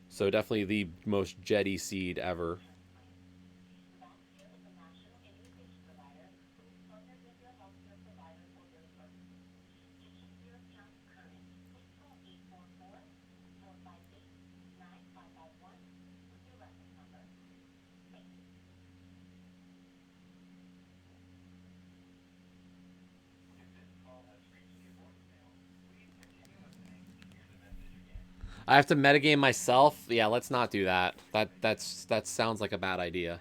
So definitely the most jetty seed ever. I have to metagame myself? Yeah, let's not do that. That sounds like a bad idea.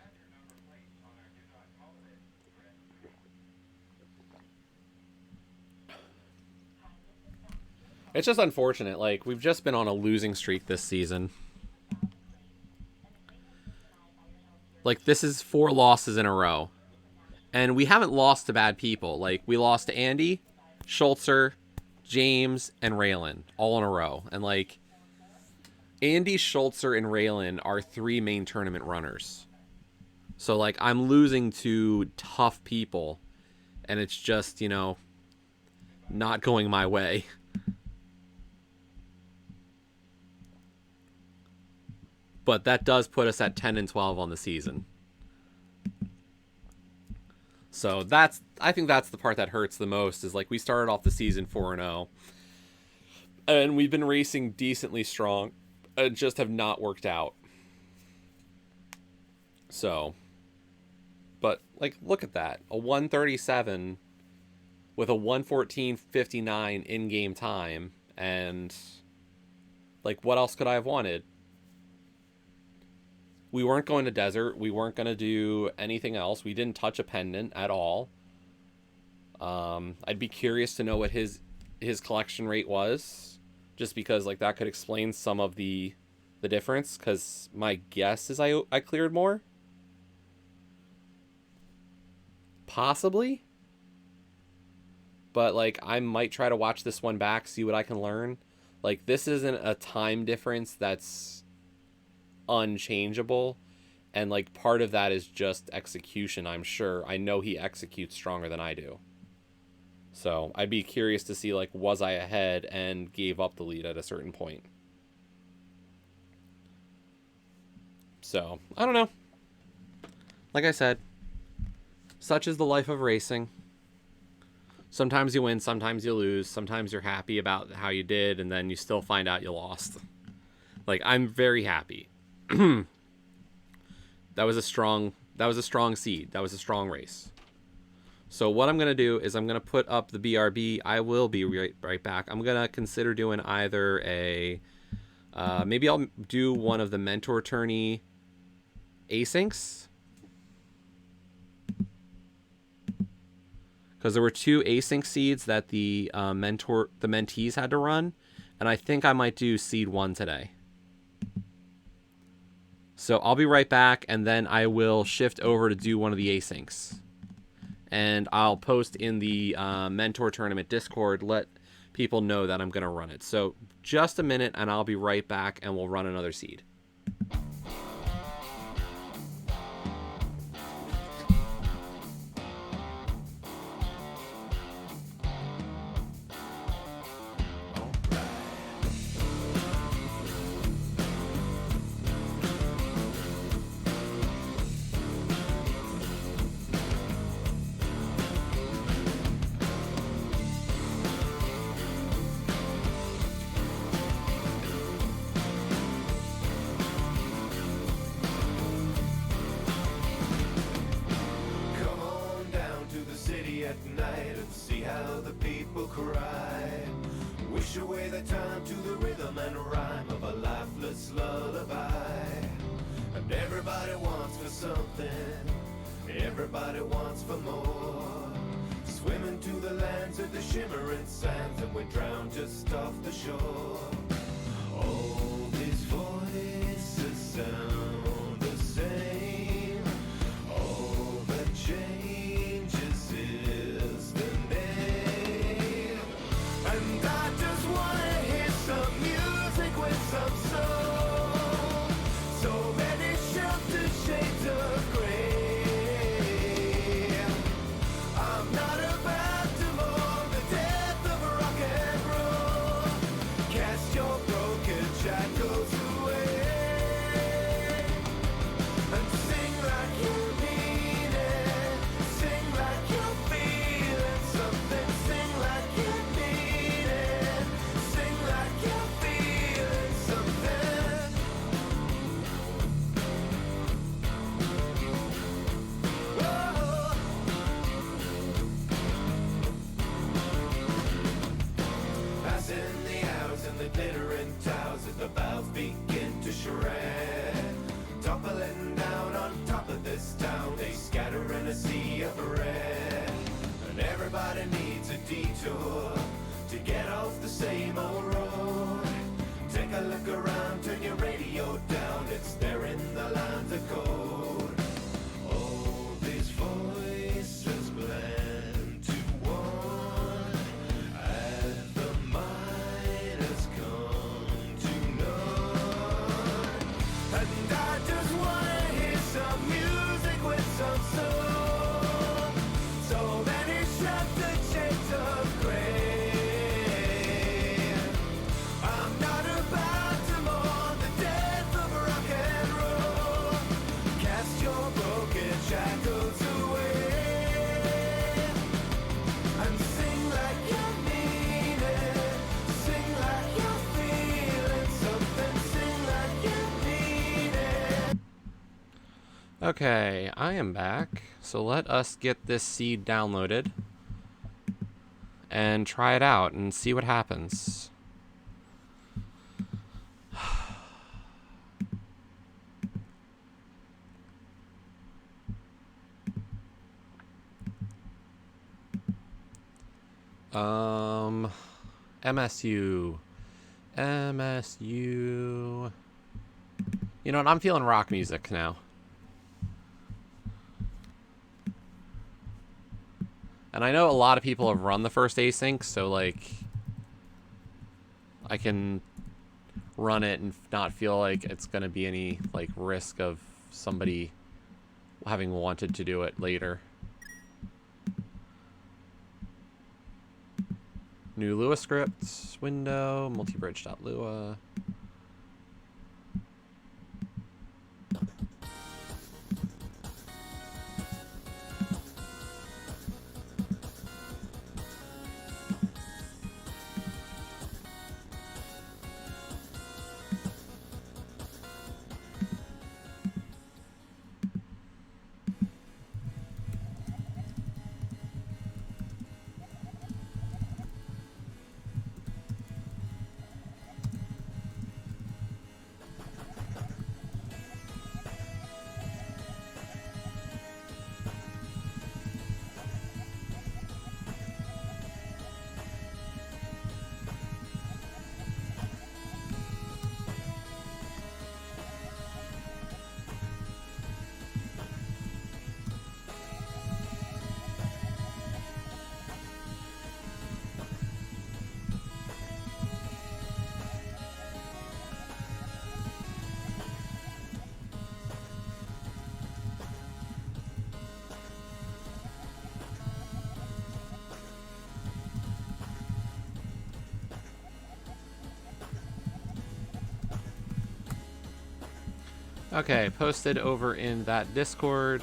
It's just unfortunate. Like, we've just been on a losing streak this season. Like, this is 4 losses in a row. And we haven't lost to bad people. Like, we lost to Andy, Schultzer, James, and Raylan all in a row. And, like, Andy, Schultzer, and Raylan are 3 main tournament runners. So, like, I'm losing to tough people, and it's just, you know, not going my way. But that does put us at 10-12 on the season. So I think that's the part that hurts the most, is like, we started off the season 4-0, and we've been racing decently strong, and just have not worked out. So, but like, look at that, a 137 with a 1:14:59 in-game time, and like, what else could I have wanted? We weren't going to desert. We weren't going to do anything else. We didn't touch a pendant at all. I'd be curious to know what his collection rate was, just because, like, that could explain some of the difference, because my guess is I cleared more. Possibly. But, like, I might try to watch this one back, see what I can learn. Like, this isn't a time difference that's unchangeable, and like, part of that is just execution. I'm sure I know he executes stronger than I do, so I'd be curious to see, like, was I ahead and gave up the lead at a certain point. So, I don't know. Like I said, such is the life of racing. Sometimes you win, sometimes you lose, sometimes you're happy about how you did, and then you still find out you lost. Like, I'm very happy. That was a strong seed. That was a strong race. So what I'm going to do is I'm going to put up the BRB. I will be right back. I'm going to consider doing either a... maybe I'll do one of the mentor tourney asyncs. Because there were 2 async seeds that the mentees had to run. And I think I might do seed 1 today. So I'll be right back, and then I will shift over to do one of the asyncs. And I'll post in the Mentor Tournament Discord, let people know that I'm going to run it. So just a minute, and I'll be right back, and we'll run another seed. Come on down to the city at night and see how the people cry. Wish away the time to the rhythm and rhyme of a lifeless lullaby. And everybody wants for something, everybody wants for more. Swimming to the lands of the shimmering sands, and we drown just off the shore. All these voices sound the same. All that changes is the name. And I just wanna hear some music with some soul. So many sheltered shades of gray. I'm not about to mourn the death of rock and roll. Cast your broken shackles away and sing like you mean it. Sing like you're feeling something. Sing like you mean it. Sing like you're feeling something. Whoa. Passing the hours and the glittering towers as the bells begin to shred. Toppling down on top of this town, they scatter in a sea of red. And everybody needs a detour to get off the same old road. Take a look around, turn your radio down, it's there in the lines of code. All these voices blend to one as the mind has come to none. And I just wanna hear some music with some soul. So many sheltered shades of gray. I'm not about to mourn the death of rock and roll. Cast your broken shackles away and sing like you mean it. Sing like you're feeling something. Sing like you mean it. Okay, I am back. So let us get this seed downloaded and try it out and see what happens. MSU. MSU. You know what? I'm feeling rock music now. And I know a lot of people have run the first async, so like I can run it and not feel like it's going to be any like risk of somebody having wanted to do it later. New Lua script window, multibridge.lua. Okay, posted over in that Discord.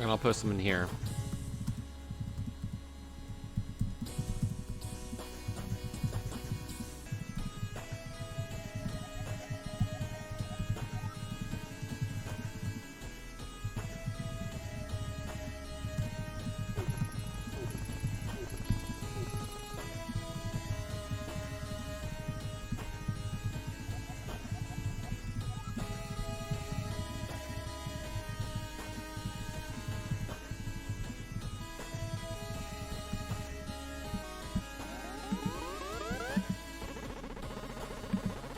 And I'll post them in here.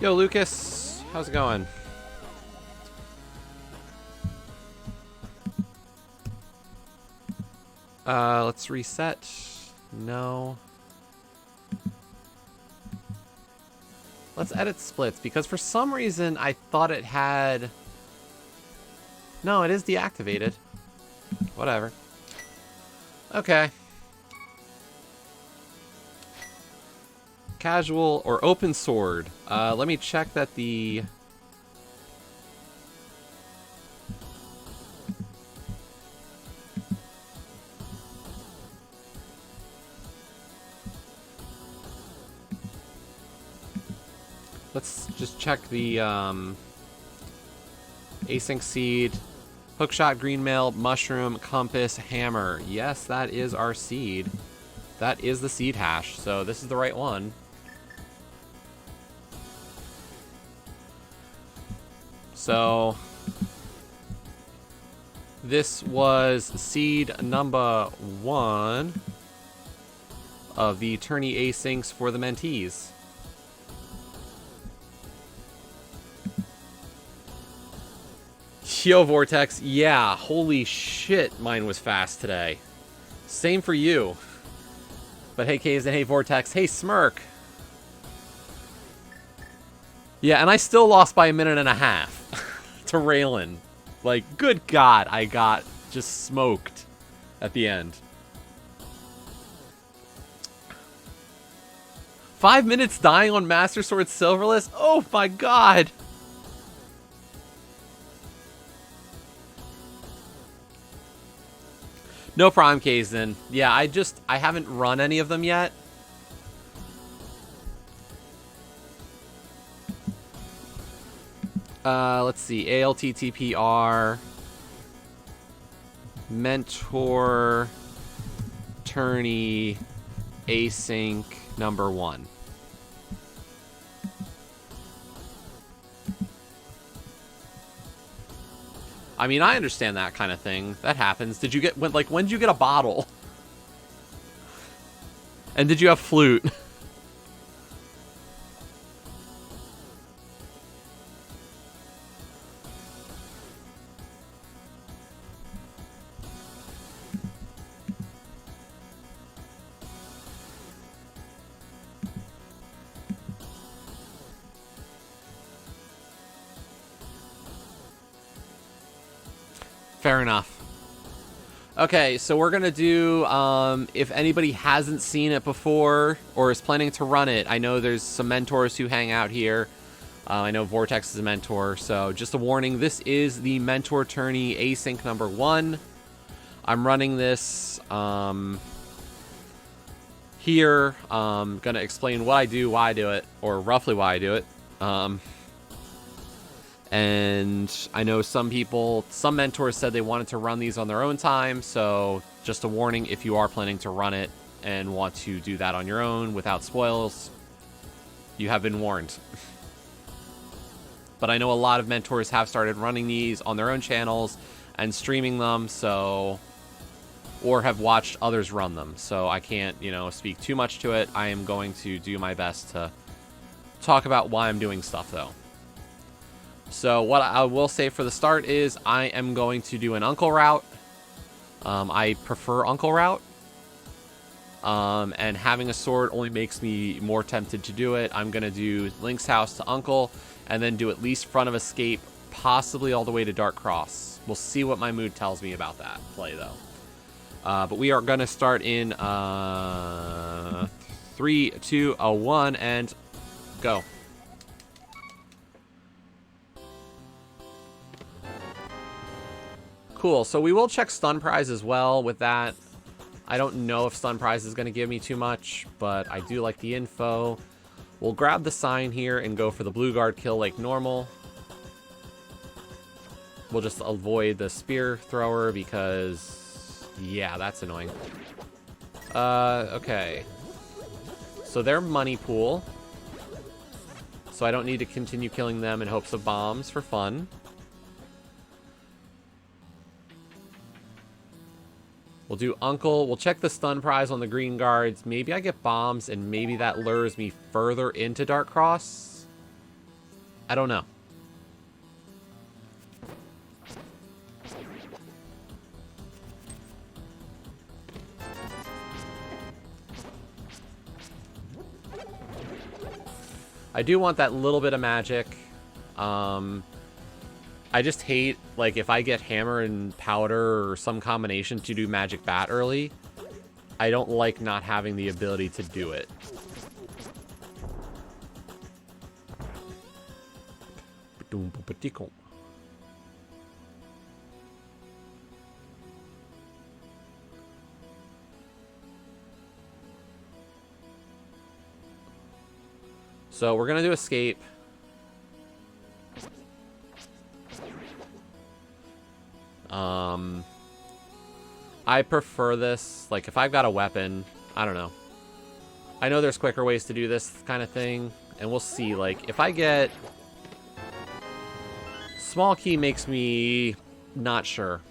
Yo, Lucas, how's it going? Let's reset. No. Let's edit splits, because for some reason I thought it had... No, it is deactivated. Whatever. Okay. Casual or open sword. Let me check that the... Let's just check the async seed, hookshot, green mail, mushroom, compass, hammer. Yes, that is our seed. That is the seed hash, so this is the right one. So this was seed number 1 of the tourney asyncs for the mentees. Yo, Vortex, yeah, holy shit, mine was fast today. Same for you. But hey, Caves, and hey, Vortex, hey, Smirk. Yeah, and I still lost by 1.5 minutes to Raylan. Like, good God, I got just smoked at the end. 5 minutes dying on Master Sword Silverless? Oh my God! No problem, Kazin. Yeah, I haven't run any of them yet. Let's see. LttPR. Mentor. Tourney. Async. Number 1. I mean, I understand that kind of thing. That happens. Did you get, when did you get a bottle? And did you have flute? Fair enough. Okay, so we're going to do, if anybody hasn't seen it before or is planning to run it, I know there's some mentors who hang out here. I know Vortex is a mentor, so just a warning, this is the Mentor Tourney Async number 1. I'm running this here. I'm going to explain what I do, why I do it, or roughly why I do it. And I know some mentors said they wanted to run these on their own time, so just a warning, if you are planning to run it and want to do that on your own without spoils, you have been warned. But I know a lot of mentors have started running these on their own channels and streaming them, so, or have watched others run them, so I can't, speak too much to it. I am going to do my best to talk about why I'm doing stuff, though. So what I will say for the start is I am going to do an Uncle route. I prefer Uncle route. And having a sword only makes me more tempted to do it. I'm going to do Link's house to Uncle, and then do at least front of escape, possibly all the way to Dark Cross. We'll see what my mood tells me about that play, though. But we are going to start in 3, 2, 1, and Go. Cool, so we will check stun prize as well with that. I don't know if stun prize is going to give me too much, but I do like the info. We'll grab the sign here and go for the blue guard kill like normal. We'll just avoid the spear thrower because, yeah, that's annoying. Okay. So they're money pool. So I don't need to continue killing them in hopes of bombs for fun. We'll do Uncle. We'll check the stun prize on the green guards. Maybe I get bombs, and maybe that lures me further into Dark Cross. I don't know. I do want that little bit of magic. I just hate, like, if I get hammer and powder or some combination to do magic bat early, I don't like not having the ability to do it. So we're gonna do escape. I prefer this. Like, if I've got a weapon, I don't know. I know there's quicker ways to do this kind of thing, and we'll see. Like, if I get... Small key makes me not sure.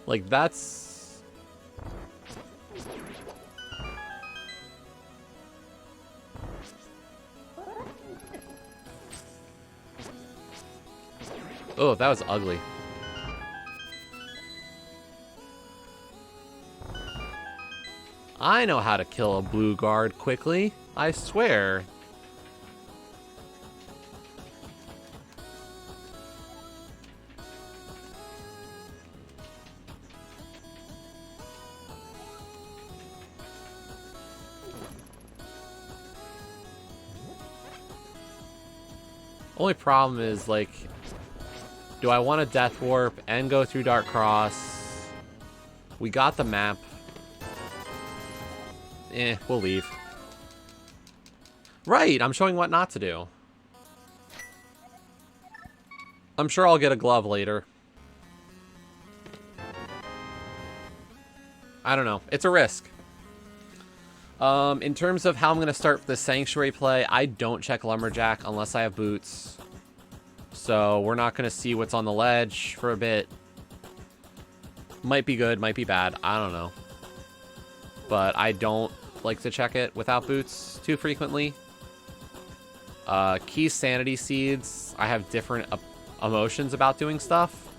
Like, that's... Oh, that was ugly. I know how to kill a blue guard quickly, I swear. Only problem is, like, do I want to Death Warp and go through Dark Cross? We got the map. We'll leave. Right, I'm showing what not to do. I'm sure I'll get a glove later. I don't know. It's a risk. In terms of how I'm going to start the Sanctuary play, I don't check Lumberjack unless I have boots. So we're not going to see what's on the ledge for a bit. Might be good, might be bad. I don't know. But I don't like to check it without boots too frequently. Key Sanity Seeds, I have different emotions about doing stuff.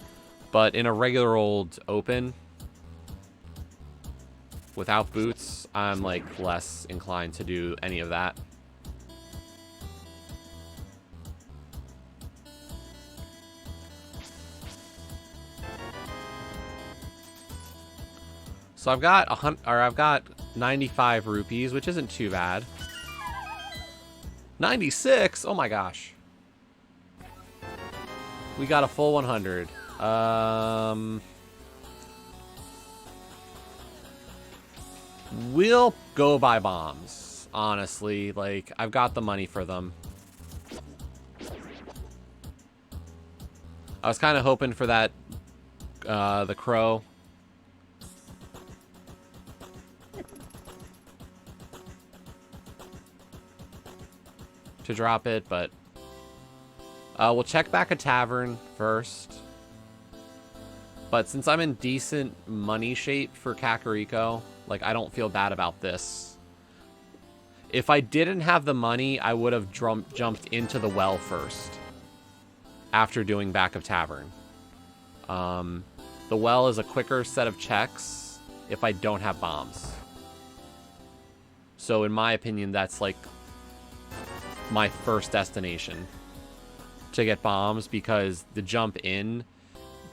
But in a regular old open... without boots, I'm, like, less inclined to do any of that. So I've got 95 rupees, which isn't too bad. 96? Oh my gosh. We got a full 100. We'll go buy bombs, honestly. Like, I've got the money for them. I was kind of hoping for that, the crow. To drop it, but... we'll check back a tavern first. But since I'm in decent money shape for Kakariko... like, I don't feel bad about this. If I didn't have the money, I would have jumped into the well first. After doing back of tavern. The well is a quicker set of checks. if I don't have bombs. So in my opinion, that's like my first destination to get bombs, because the jump in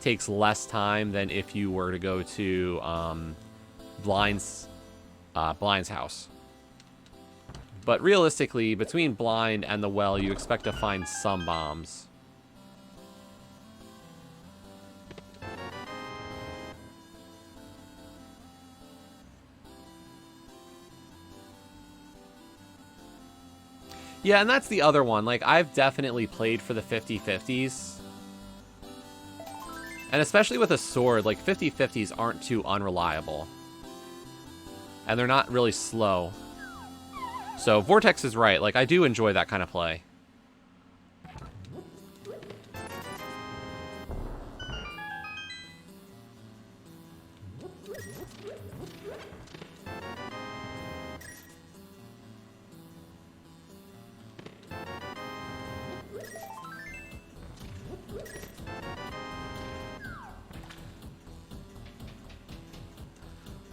takes less time than if you were to go to Blind's house. But realistically, between Blind and the well, you expect to find some bombs. Yeah, and that's the other one. Like, I've definitely played for the 50-50s. And especially with a sword, like, 50-50s aren't too unreliable. And they're not really slow. So, Vortex is right. Like, I do enjoy that kind of play.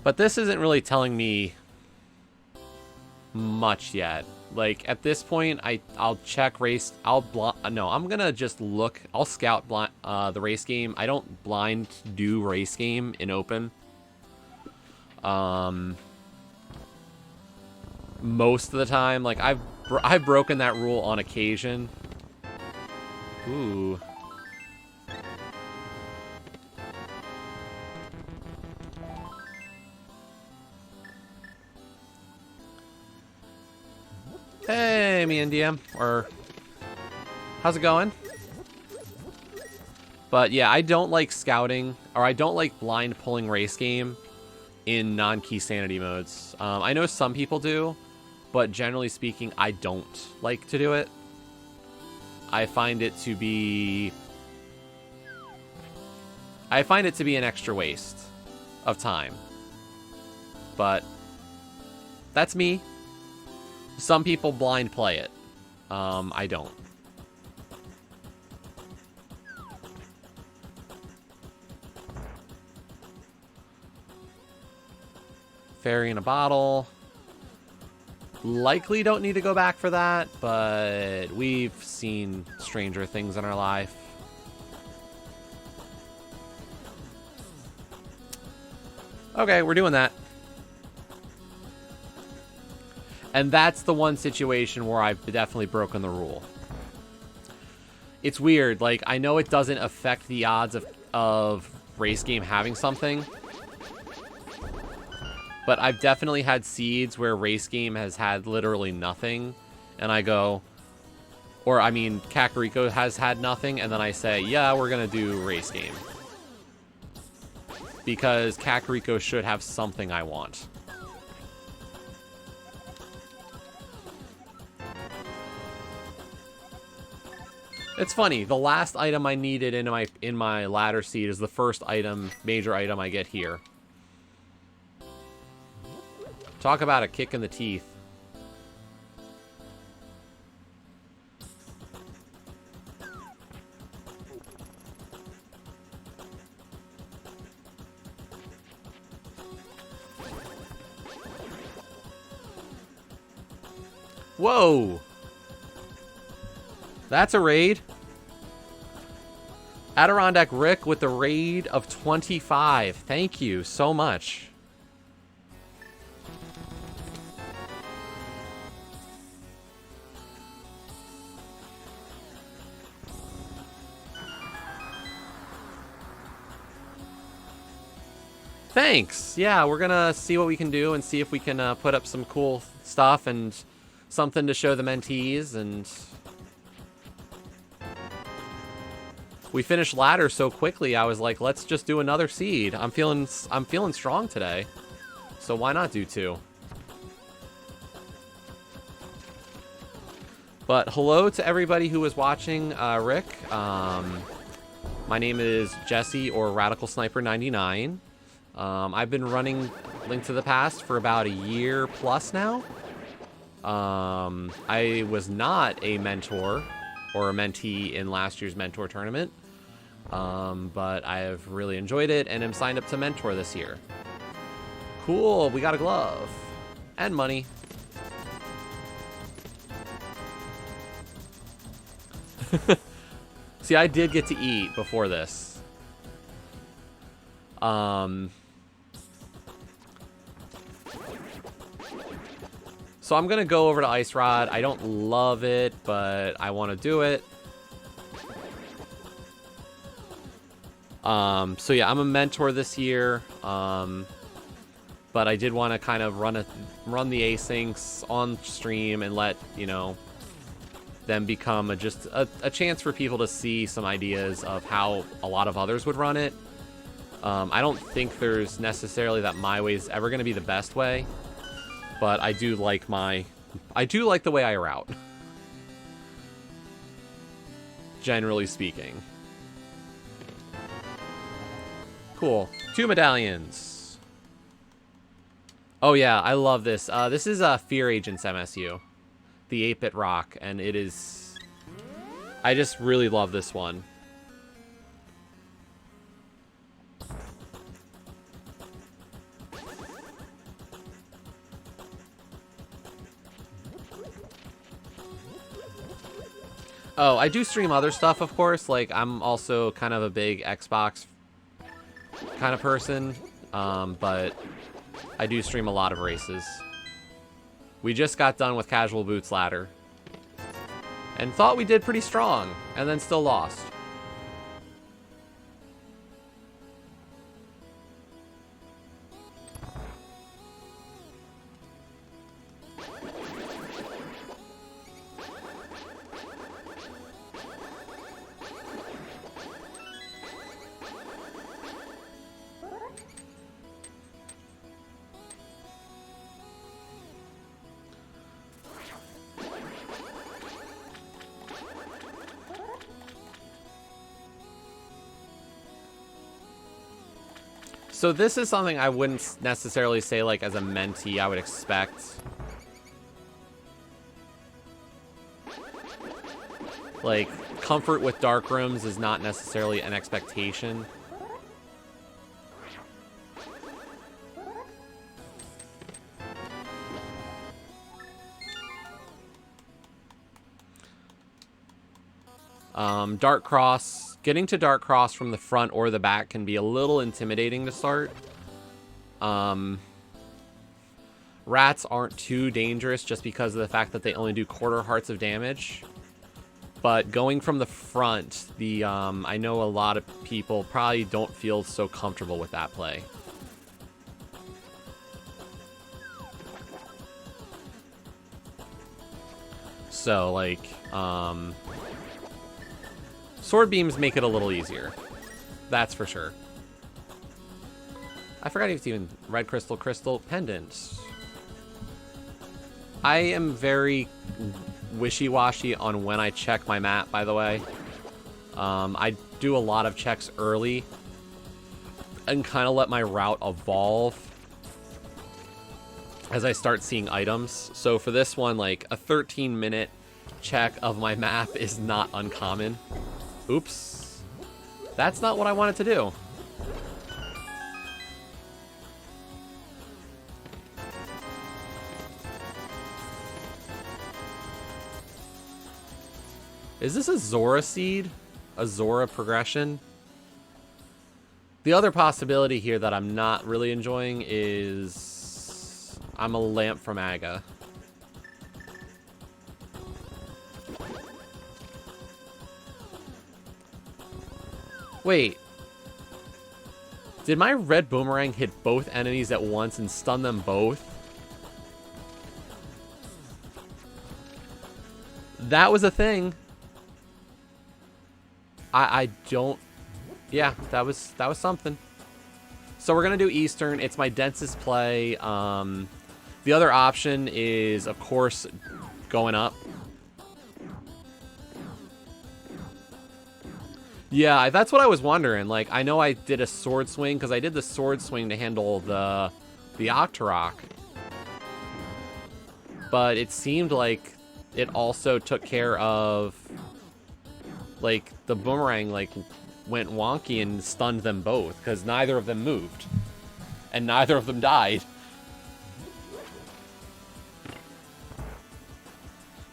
But this isn't really telling me much yet. Like, at this point, I'll check race. No, I'm gonna just look. I'll scout the race game. I don't blind do race game in open. Most of the time, like, I've broken that rule on occasion. Ooh. Hey, me and DM, or how's it going? But yeah, I don't like scouting, or I don't like blind pulling race game in non-key sanity modes. I know some people do, but generally speaking, I don't like to do it. I find it to be an extra waste of time. But that's me. Some people blind play it. I don't. Fairy in a bottle. Likely don't need to go back for that, but we've seen stranger things in our life. Okay, we're doing that. And that's the one situation where I've definitely broken the rule. It's weird. Like, I know it doesn't affect the odds of race game having something. But I've definitely had seeds where race game has had literally nothing. And I go... Or, I mean, Kakariko has had nothing. And then I say, yeah, we're going to do race game. Because Kakariko should have something I want. It's funny, the last item I needed in my ladder seed is the first major item I get here. Talk about a kick in the teeth. Whoa! That's a raid. Adirondack Rick with the raid of 25. Thank you so much. Thanks. Yeah, we're gonna see what we can do and see if we can put up some cool stuff and something to show the mentees. And we finished ladder so quickly, I was like, let's just do another seed. I'm feeling strong today, so why not do two? But hello to everybody who was watching, Rick. My name is Jesse, or Radical Sniper 99. I've been running Link to the Past for about a year plus now. I was not a mentor or a mentee in last year's mentor tournament, but I have really enjoyed it and am signed up to mentor this year. Cool, we got a glove. And money. See, I did get to eat before this. So I'm gonna go over to Ice Rod. I don't love it, but I want to do it. So yeah, I'm a mentor this year. But I did want to kind of run the asyncs on stream and let, you know, them become just a chance for people to see some ideas of how a lot of others would run it. I don't think there's necessarily that my way is ever going to be the best way, but I do like the way I route. Generally speaking. Cool. 2 medallions. Oh yeah, I love this. This is Fear Agents MSU. The 8-bit rock, and it is... I just really love this one. Oh, I do stream other stuff, of course. Like, I'm also kind of a big Xbox kind of person, but I do stream a lot of races. We just got done with Casual Boots Ladder, and thought we did pretty strong, and then still lost. So this is something I wouldn't necessarily say, like, as a mentee I would expect. Like, comfort with dark rooms is not necessarily an expectation. Dark Cross. Getting to Dark Cross from the front or the back can be a little intimidating to start. Rats aren't too dangerous just because of the fact that they only do quarter hearts of damage. But going from the front, I know a lot of people probably don't feel so comfortable with that play. So, like, sword beams make it a little easier. That's for sure. I forgot it's even red crystal pendant. I am very wishy-washy on when I check my map, by the way. I do a lot of checks early and kind of let my route evolve as I start seeing items. So for this one, like, a 13-minute check of my map is not uncommon. Oops. That's not what I wanted to do. Is this a Zora seed? A Zora progression? The other possibility here that I'm not really enjoying is... I'm a lamp from Aga. Wait. Did my red boomerang hit both enemies at once and stun them both? That was a thing. I don't... Yeah, that was something. So we're going to do Eastern. It's my densest play. The other option is, of course, going up. Yeah, that's what I was wondering. Like, I know I did a sword swing because I did the sword swing to handle the Octorok. But it seemed like it also took care of, like, the boomerang, like, went wonky and stunned them both because neither of them moved. And neither of them died.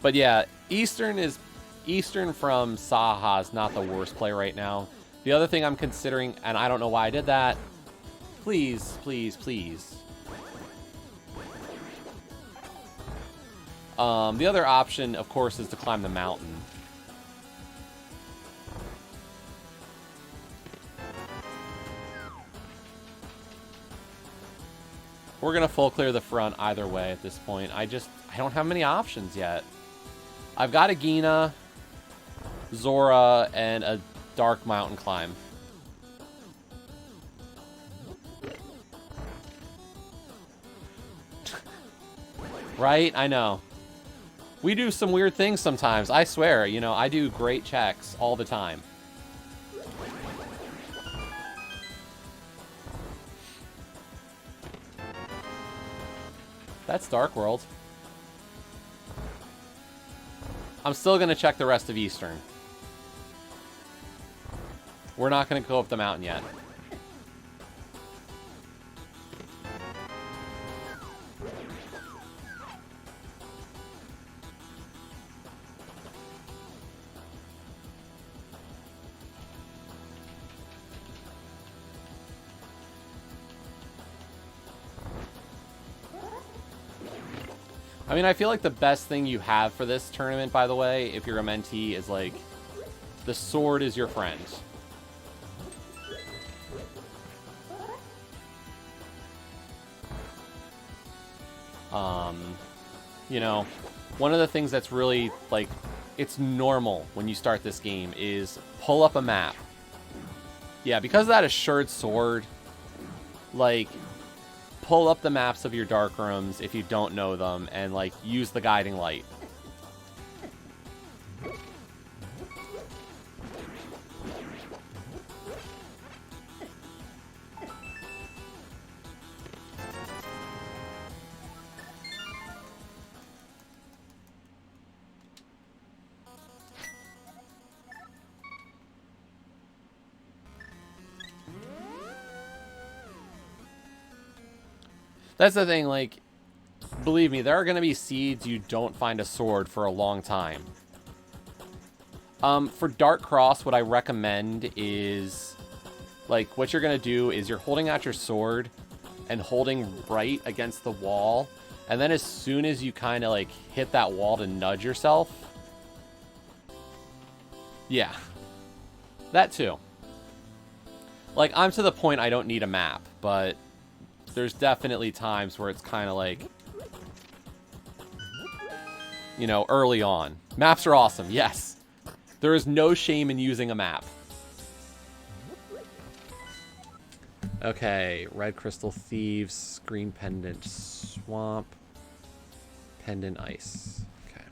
But yeah, Eastern from Saha is not the worst play right now. The other thing I'm considering, and I don't know why I did that. Please, please, please. The other option, of course, is to climb the mountain. We're going to full clear the front either way at this point. I don't have many options yet. I've got a Gina, Zora, and a dark mountain climb. Right? I know. We do some weird things sometimes. I swear, you know, I do great checks all the time. That's Dark World. I'm still going to check the rest of Eastern. We're not going to go up the mountain yet. I mean, I feel like the best thing you have for this tournament, by the way, if you're a mentee, is like, the sword is your friend. You know, one of the things that's really, like, it's normal when you start this game is pull up a map. Yeah, because of that assured sword, like, pull up the maps of your dark rooms if you don't know them, and, like, use the guiding light. That's the thing, like, believe me, there are going to be seeds you don't find a sword for a long time. For Dark Cross, what I recommend is, like, what you're going to do is you're holding out your sword and holding right against the wall, and then as soon as you kind of, like, hit that wall to nudge yourself, yeah, that too. Like, I'm to the point I don't need a map, but there's definitely times where it's kind of like, you know, early on. Maps are awesome, yes. There is no shame in using a map. Okay, Red Crystal Thieves, Green Pendant Swamp, Pendant Ice. Okay.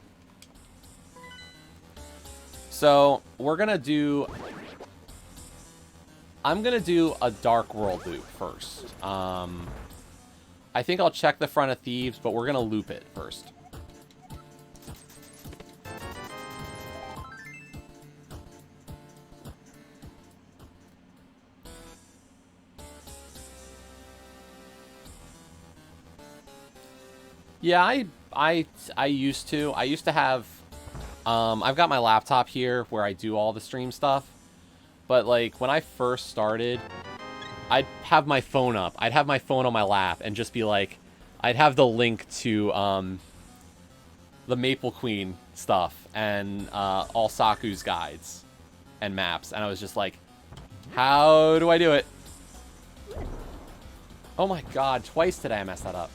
So, we're going to do... I'm going to do a Dark World loop first. I think I'll check the front of Thieves, but we're going to loop it first. Yeah, I used to. I used to have... I've got my laptop here where I do all the stream stuff. But, like, when I first started, I'd have my phone up. I'd have my phone on my lap and just be like... I'd have the link to the Maple Queen stuff and all Saku's guides and maps. And I was just like, how do I do it? Oh my god, twice today I messed that up.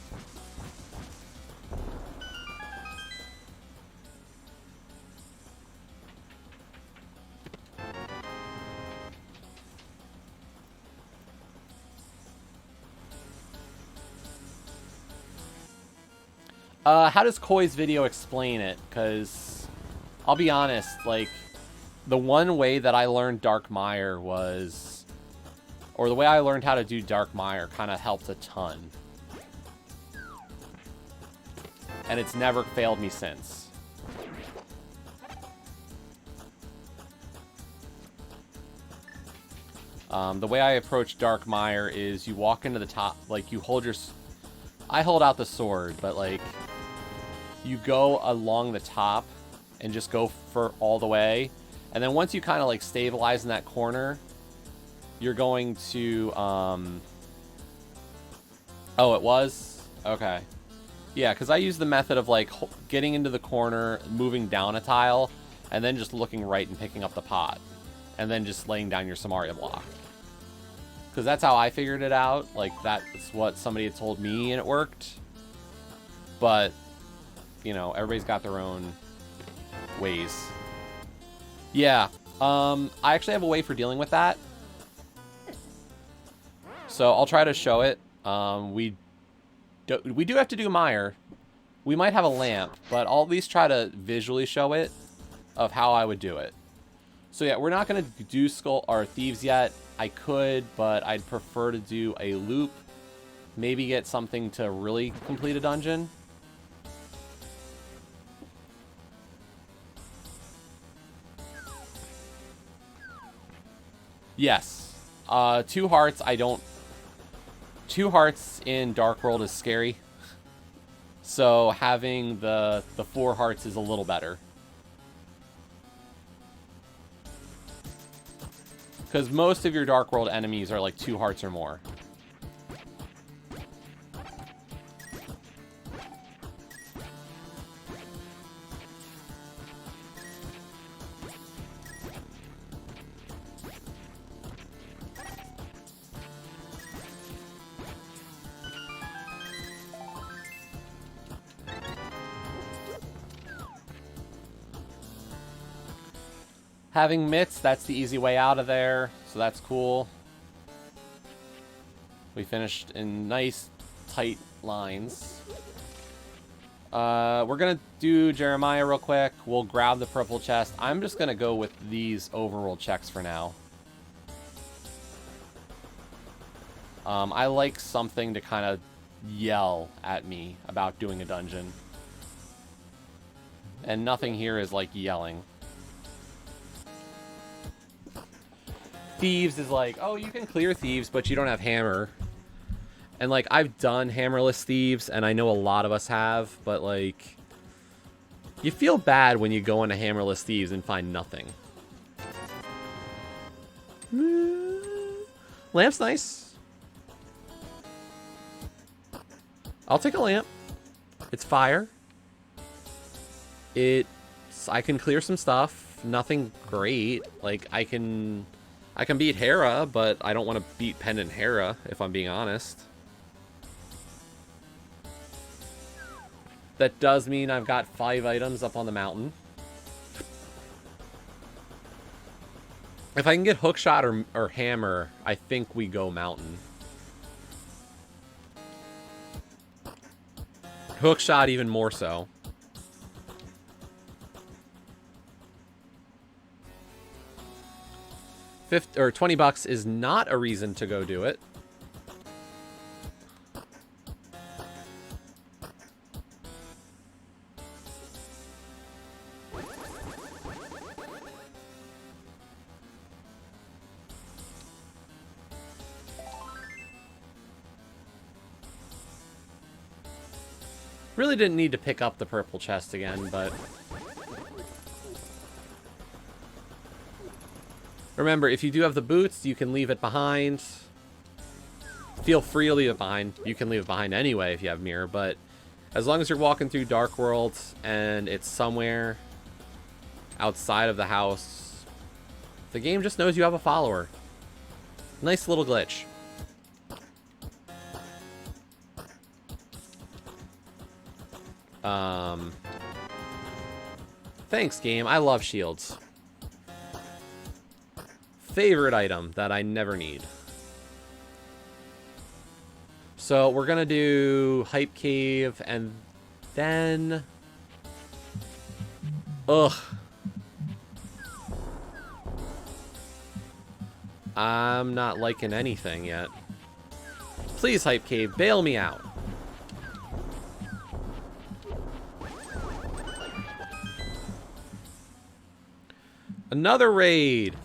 How does Koi's video explain it? Because, I'll be honest, like, the one way that I learned Dark Mire was... Or the way I learned how to do Dark Mire kind of helped a ton. And it's never failed me since. The way I approach Dark Mire is you walk into the top, like, you hold your... I hold out the sword, but, like... you go along the top and just go for all the way. And then once you kind of like stabilize in that corner, you're going to, oh, it was? Okay. Yeah, because I use the method of like getting into the corner, moving down a tile, and then just looking right and picking up the pot. And then just laying down your Samaria block. Because that's how I figured it out. Like, that's what somebody had told me, and it worked. But, you know, everybody's got their own ways. Yeah. I actually have a way for dealing with that. So I'll try to show it. We do have to do mire. We might have a lamp, but I'll at least try to visually show it of how I would do it. So yeah, we're not going to do skull or thieves yet. I could, but I'd prefer to do a loop. Maybe get something to really complete a dungeon. Yes. 2 hearts, I don't... 2 hearts in Dark World is scary. So having the 4 hearts is a little better. Because most of your Dark World enemies are like 2 hearts or more. Having mitts, that's the easy way out of there, so that's cool. We finished in nice, tight lines. We're going to do Jeremiah real quick. We'll grab the purple chest. I'm just going to go with these overworld checks for now. I like something to kind of yell at me about doing a dungeon. And nothing here is like yelling. Thieves is like, oh, you can clear thieves, but you don't have hammer. And, like, I've done hammerless thieves, and I know a lot of us have, but, like, you feel bad when you go into hammerless thieves and find nothing. Lamp's nice. I'll take a lamp. It's fire. I can clear some stuff. Nothing great. Like, I can beat Hera, but I don't want to beat Pendant Hera, if I'm being honest. That does mean I've got 5 items up on the mountain. If I can get hookshot or hammer, I think we go mountain. Hookshot even more so. 20 bucks is not a reason to go do it. Really didn't need to pick up the purple chest again, but remember, if you do have the boots, you can leave it behind. Feel free to leave it behind. You can leave it behind anyway if you have mirror, but as long as you're walking through Dark World and it's somewhere outside of the house, the game just knows you have a follower. Nice little glitch. Thanks, game. I love shields. Favorite item that I never need. So we're gonna do Hype Cave and then... Ugh. I'm not liking anything yet. Please, Hype Cave, bail me out. Another raid.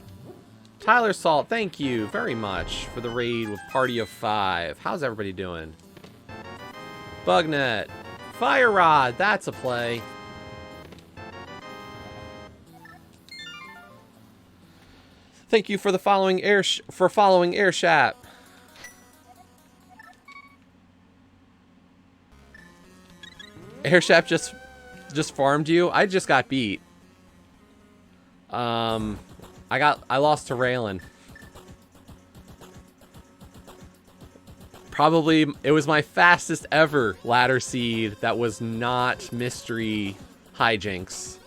Tyler Salt, thank you very much for the raid with Party of 5. How's everybody doing? Bugnet, Fire Rod, that's a play. Thank you for the following Airshap. Airshap just farmed you. I just got beat. I lost to Raylan. Probably, it was my fastest ever ladder seed that was not mystery hijinks.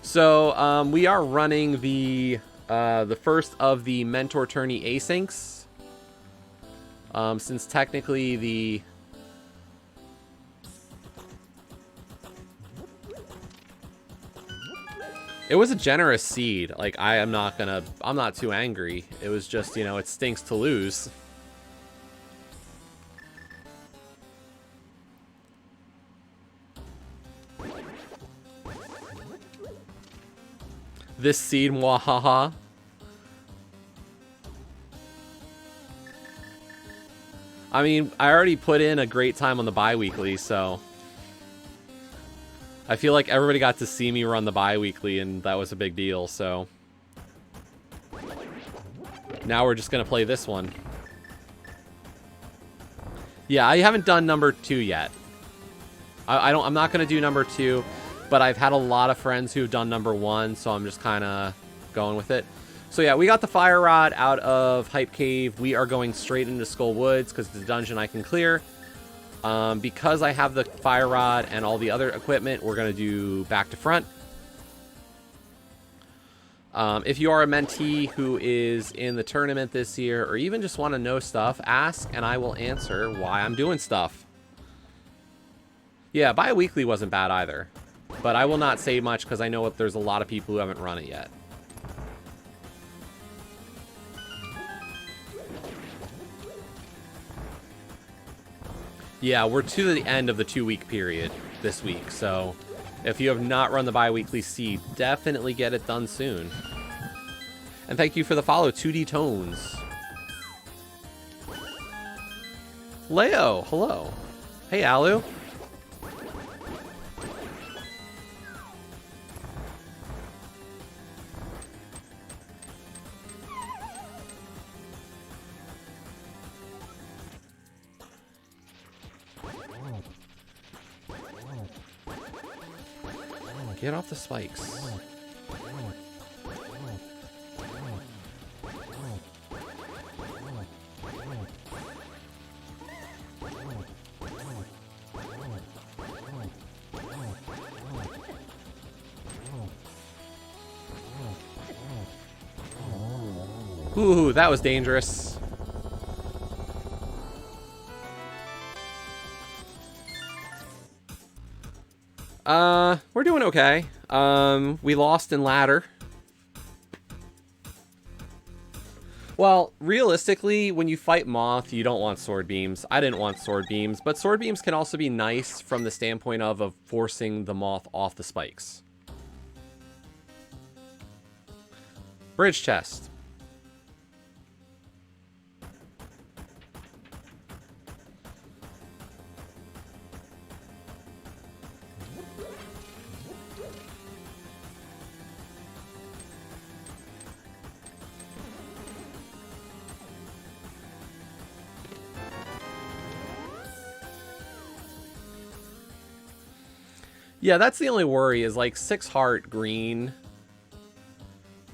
So, we are running the first of the mentor tourney asyncs. Since technically the... It was a generous seed. Like, I'm not too angry. It was just, you know, it stinks to lose. This seed, mwahaha. I mean, I already put in a great time on the bi-weekly, so... I feel like everybody got to see me run the bi-weekly, and that was a big deal, so... Now we're just gonna play this one. Yeah, I haven't done number 2 yet. I'm not gonna do number 2, but I've had a lot of friends who've done number 1, so I'm just kinda going with it. So yeah, we got the Fire Rod out of Hype Cave. We are going straight into Skull Woods, because it's a dungeon I can clear. Because I have the Fire Rod and all the other equipment, we're going to do back to front. If you are a mentee who is in the tournament this year, or even just want to know stuff, ask and I will answer why I'm doing stuff. Yeah, bi-weekly wasn't bad either. But I will not say much because I know there's a lot of people who haven't run it yet. Yeah, we're to the end of the 2-week period this week, so if you have not run the bi-weekly seed, definitely get it done soon. And thank you for the follow, 2D Tones. Leo, hello. Hey, Alu. Get off the spikes. Ooh, that was dangerous. We're doing okay. We lost in ladder. Well, realistically, when you fight Moth, you don't want sword beams. I didn't want sword beams, but sword beams can also be nice from the standpoint of forcing the Moth off the spikes. Bridge chest. Yeah, that's the only worry is, like, 6 heart green.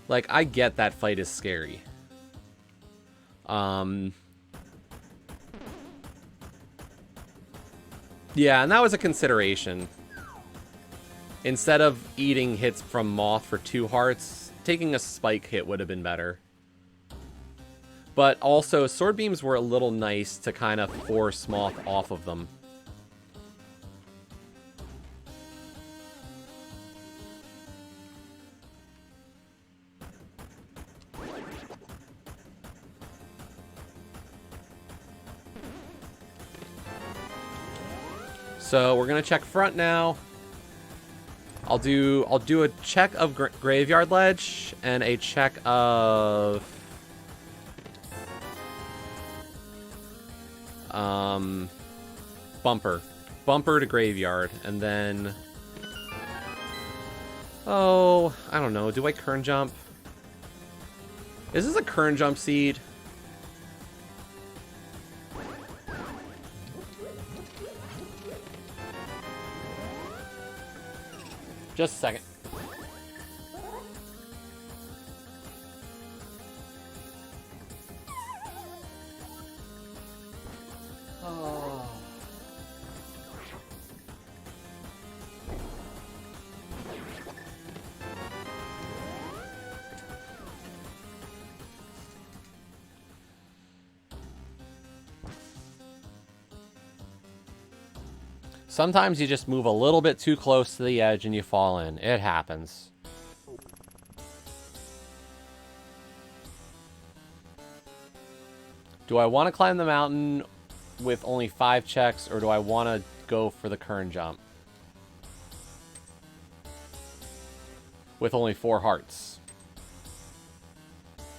Like, I get that fight is scary. Yeah, and that was a consideration. Instead of eating hits from Moth for 2 hearts, taking a spike hit would have been better. But also, sword beams were a little nice to kind of force Moth off of them. So we're gonna check front now. I'll do a check of Graveyard Ledge and a check of Bumper. Bumper to graveyard, and then... Oh, I don't know. Do I Kern Jump? Is this a Kern Jump seed? Just a second. Oh. Sometimes you just move a little bit too close to the edge and you fall in. It happens. Do I want to climb the mountain with only 5 checks, or do I want to go for the Kern Jump with only 4 hearts?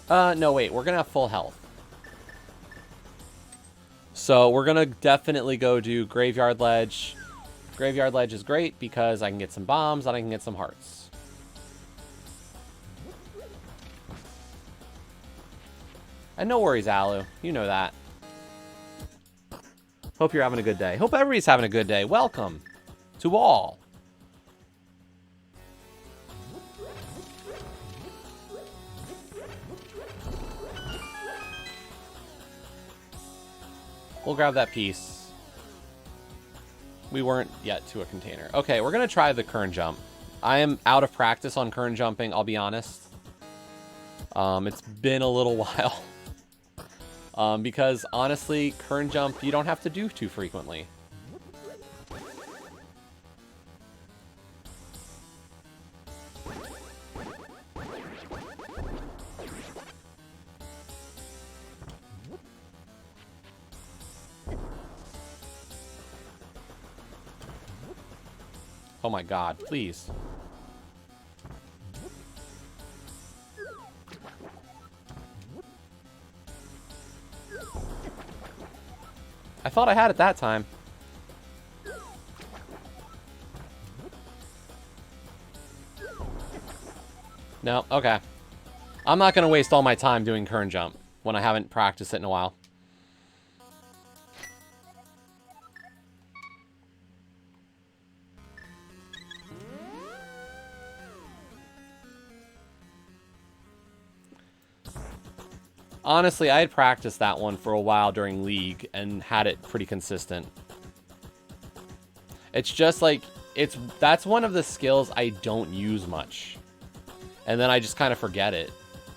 No, wait. We're going to have full health. So we're going to definitely go do Graveyard Ledge. Graveyard Ledge is great because I can get some bombs and I can get some hearts. And no worries, Alu. You know that. Hope you're having a good day. Hope everybody's having a good day. Welcome to all. We'll grab that piece. We weren't yet to a container. Okay, we're going to try the Kern Jump. I am out of practice on Kern Jumping, I'll be honest. It's been a little while. Because, honestly, Kern Jump, you don't have to do too frequently. Oh my god, please. I thought I had it that time. No, okay. I'm not going to waste all my time doing Kern Jump when I haven't practiced it in a while. Honestly, I had practiced that one for a while during League and had it pretty consistent. It's just like, that's one of the skills I don't use much. And then I just kind of forget it,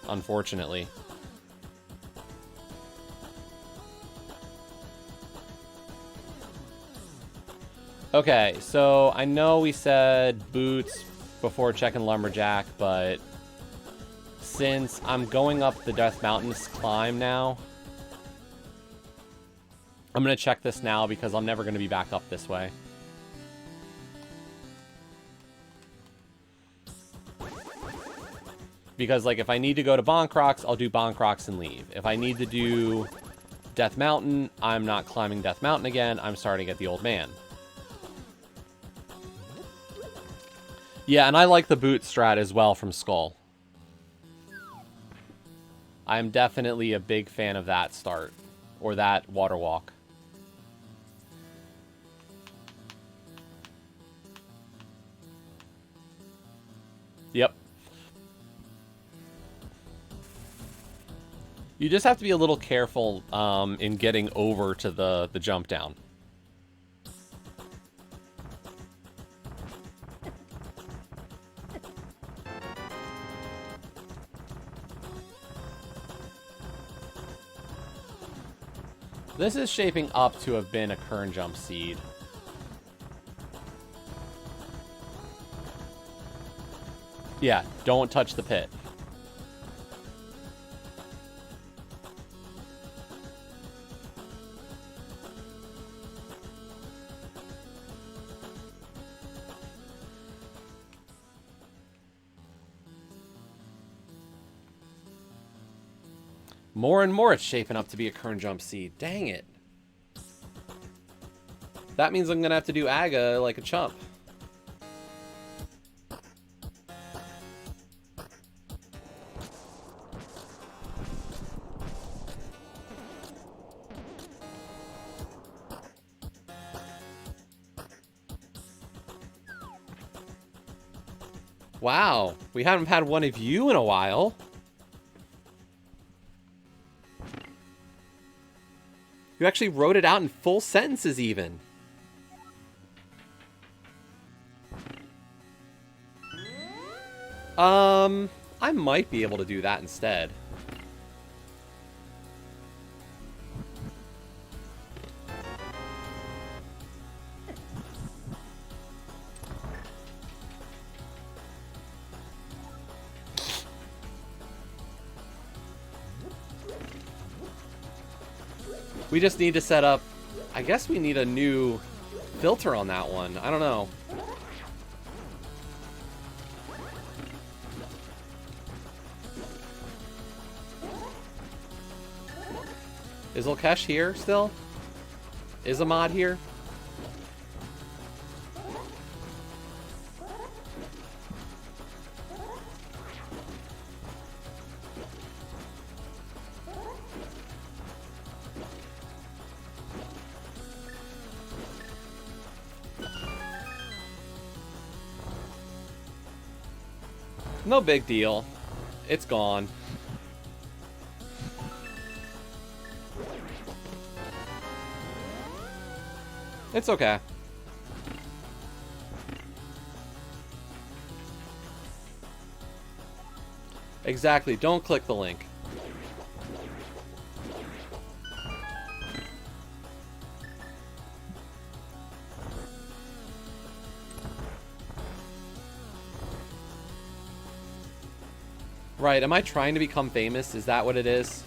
unfortunately. Okay, so I know we said boots before checking Lumberjack, but since I'm going up the Death Mountains climb now, I'm going to check this now because I'm never going to be back up this way. Because, like, if I need to go to Bonkrox, I'll do Bonkrox and leave. If I need to do Death Mountain, I'm not climbing Death Mountain again. I'm starting at the Old Man. Yeah, and I like the boot strat as well from Skull. I'm definitely a big fan of that start, or that water walk. Yep. You just have to be a little careful in getting over to the jump down. This is shaping up to have been a Kern Jump seed. Yeah, don't touch the pit. More and more it's shaping up to be a Kern Jump seed. Dang it. That means I'm gonna have to do Aga like a chump. Wow, we haven't had one of you in a while. You actually wrote it out in full sentences even. I might be able to do that instead. We just need to set up... I guess we need a new filter on that one. I don't know. Is Ulkesh here still? Is Ahmad here? No big deal. It's gone. It's okay. Exactly. Don't click the link. Right, am I trying to become famous? Is that what it is?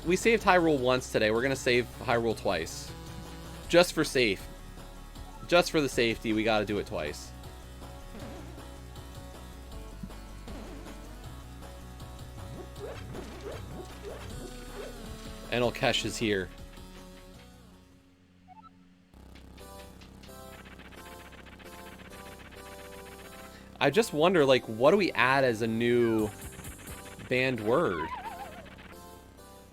We saved Hyrule once today. We're gonna save Hyrule twice. Just for safe. Just for the safety, we gotta do it twice. And Ulkesh is here. I just wonder, like, what do we add as a new banned word?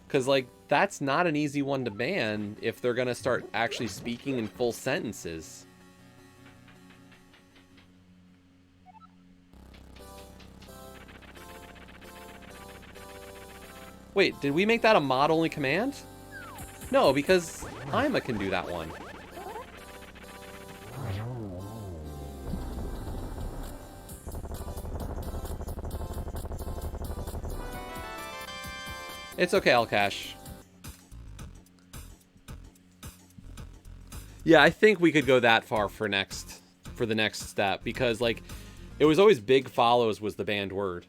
Because, like, that's not an easy one to ban if they're going to start actually speaking in full sentences. Wait, did we make that a mod-only command? No, because Ima can do that one. It's okay, Ulkesh. Yeah, I think we could go that far for the next step, because, like, it was always big follows was the banned word.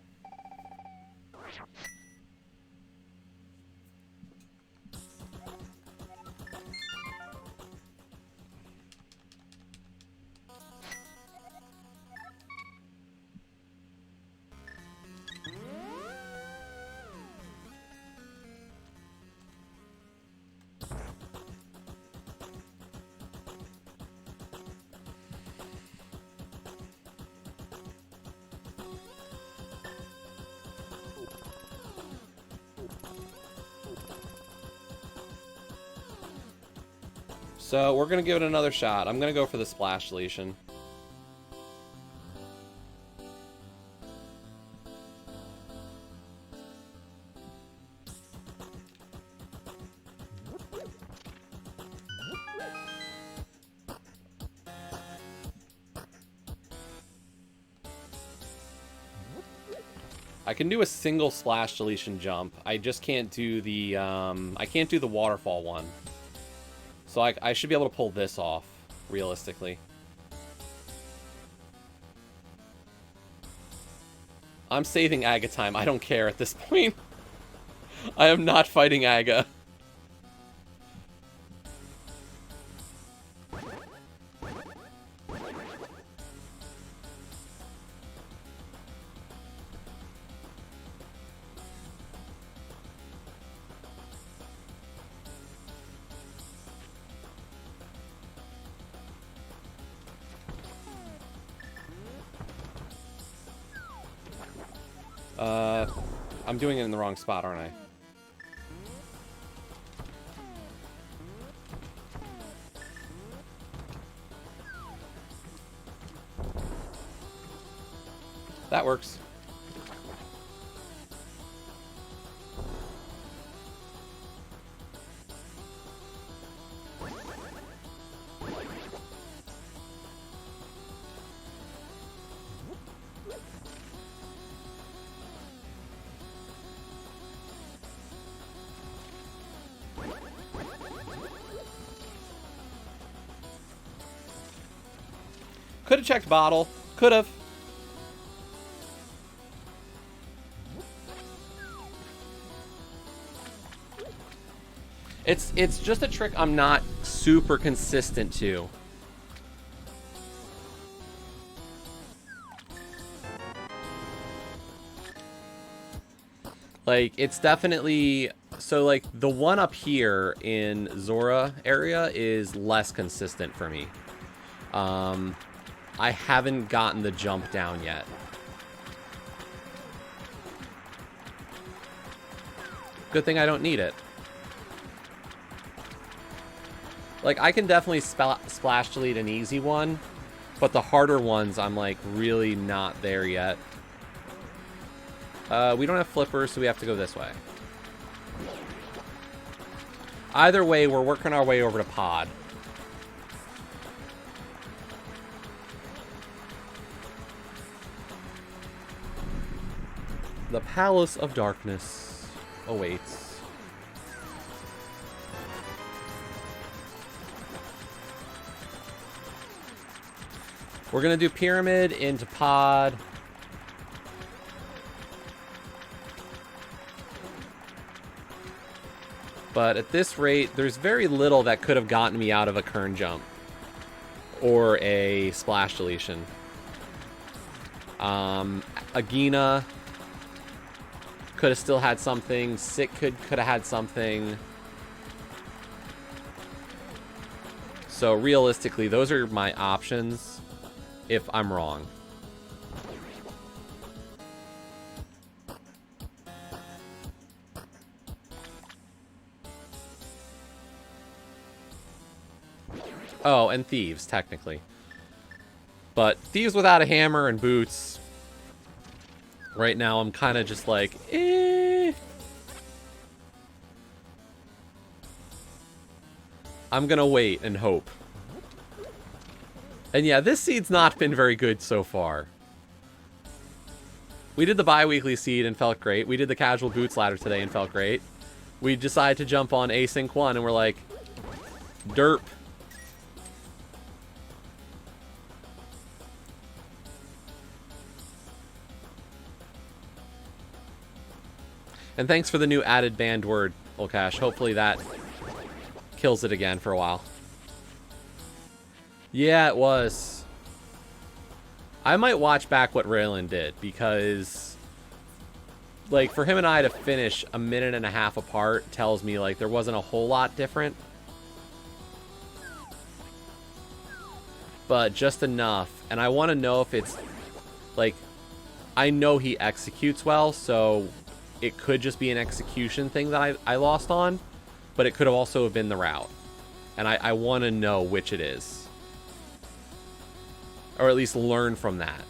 So we're going to give it another shot. I'm going to go for the splash deletion. I can do a single splash deletion jump. I just can't do the, I can't do the waterfall one. So I should be able to pull this off, realistically. I'm saving Aga time. I don't care at this point. I am not fighting Aga. I'm doing it in the wrong spot, aren't I? That works. Could have checked bottle. Could have. It's just a trick I'm not super consistent to. Like, it's definitely... So, like, the one up here in Zora area is less consistent for me. I haven't gotten the jump down yet. Good thing I don't need it. Like, I can definitely splash delete an easy one, but the harder ones, I'm, like, really not there yet. We don't have flippers, so we have to go this way. Either way, we're working our way over to pod. The Palace of Darkness awaits. We're gonna do pyramid into pod. But at this rate, there's very little that could have gotten me out of a kern jump or a splash deletion. Agina could have still had something. Sick could have had something. So realistically, those are my options if I'm wrong. Oh, and thieves, technically. But thieves without a hammer and boots. Right now, I'm kind of just like, eh. I'm gonna wait and hope. And yeah, this seed's not been very good so far. We did the bi-weekly seed and felt great. We did the casual boots ladder today and felt great. We decided to jump on Async 1 and we're like, derp. And thanks for the new added banned word, Olcash. Hopefully that kills it again for a while. Yeah, it was. I might watch back what Raylan did, because, like, for him and I to finish a minute and a half apart tells me, like, there wasn't a whole lot different. But just enough. And I want to know if it's, like, I know he executes well, so it could just be an execution thing that I lost on, but it could have also been the route. And I want to know which it is. Or at least learn from that.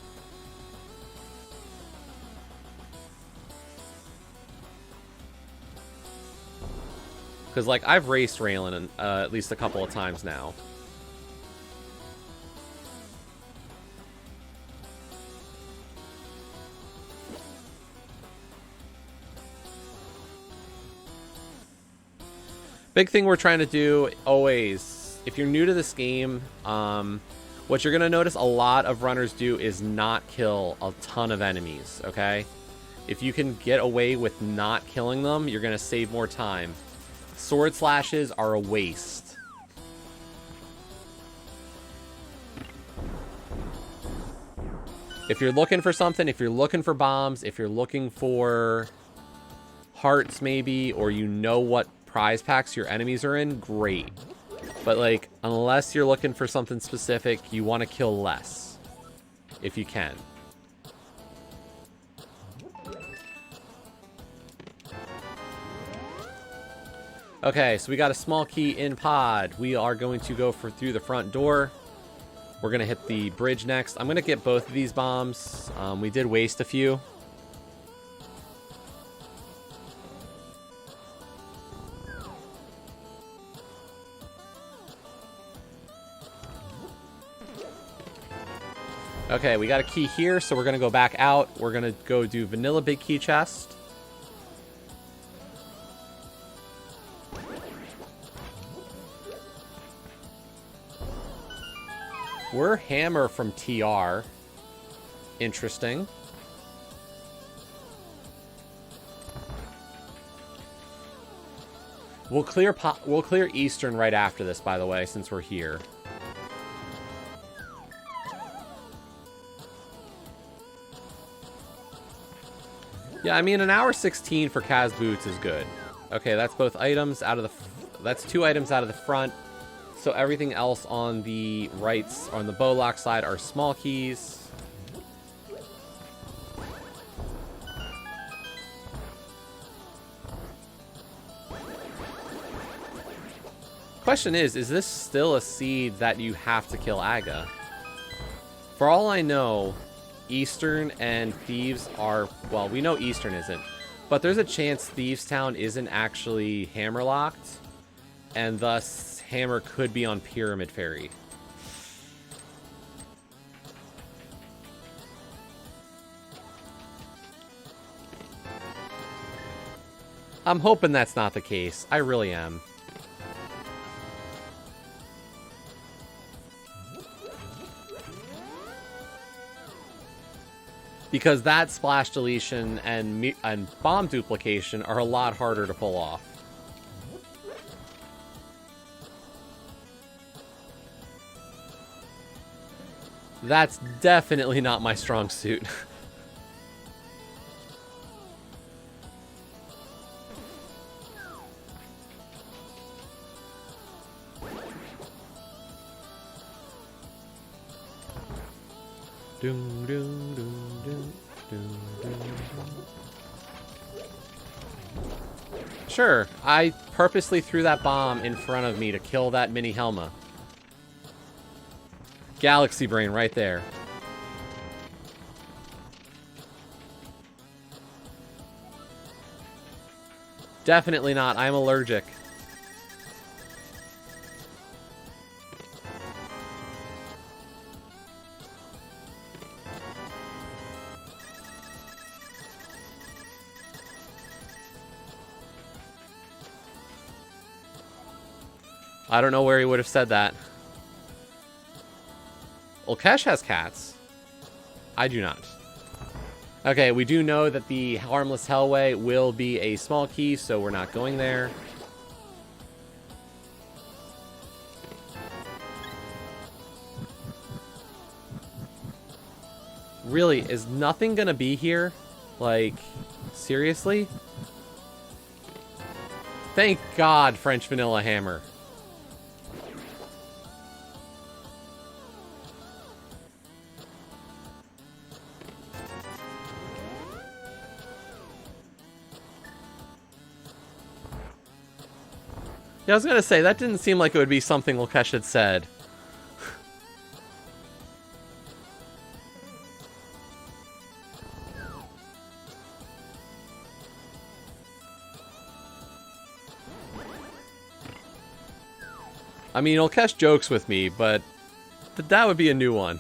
Because, like, I've raced Raylan at least a couple of times now. Big thing we're trying to do always, if you're new to this game, what you're going to notice a lot of runners do is not kill a ton of enemies, okay? If you can get away with not killing them, you're going to save more time. Sword slashes are a waste. If you're looking for something, if you're looking for bombs, if you're looking for hearts maybe, or you know what prize packs your enemies are in, great. But like, unless you're looking for something specific, you want to kill less. If you can. Okay, so we got a small key in pod. We are going to go through the front door. We're going to hit the bridge next. I'm going to get both of these bombs. We did waste a few. Okay, we got a key here, so we're going to go back out. We're going to go do vanilla big key chest. We're hammer from TR. Interesting. We'll clear Eastern right after this, by the way, since we're here. Yeah, I mean, an hour 16 for Kaz boots is good. Okay, that's both items out of the... That's 2 items out of the front. So everything else on the rights, on the bowlock side, are small keys. Question is this still a seed that you have to kill Aga? For all I know, Eastern and Thieves are... Well, we know Eastern isn't. But there's a chance Thieves Town isn't actually hammerlocked. And thus... Hammer could be on Pyramid Ferry. I'm hoping that's not the case. I really am. Because that splash deletion and bomb duplication are a lot harder to pull off. That's definitely not my strong suit. Doom, doom, doom, doom, doom, doom. Sure, I purposely threw that bomb in front of me to kill that mini Helma. Galaxy brain right there. Definitely not. I'm allergic. I don't know where he would have said that. Ulkesh has cats. I do not. Okay, we do know that the Harmless Hellway will be a small key, so we're not going there. Really, is nothing gonna be here? Like, seriously? Thank God, French Vanilla Hammer. Yeah, I was gonna say, that didn't seem like it would be something Ulkesh had said. I mean, Ulkesh jokes with me, but that would be a new one.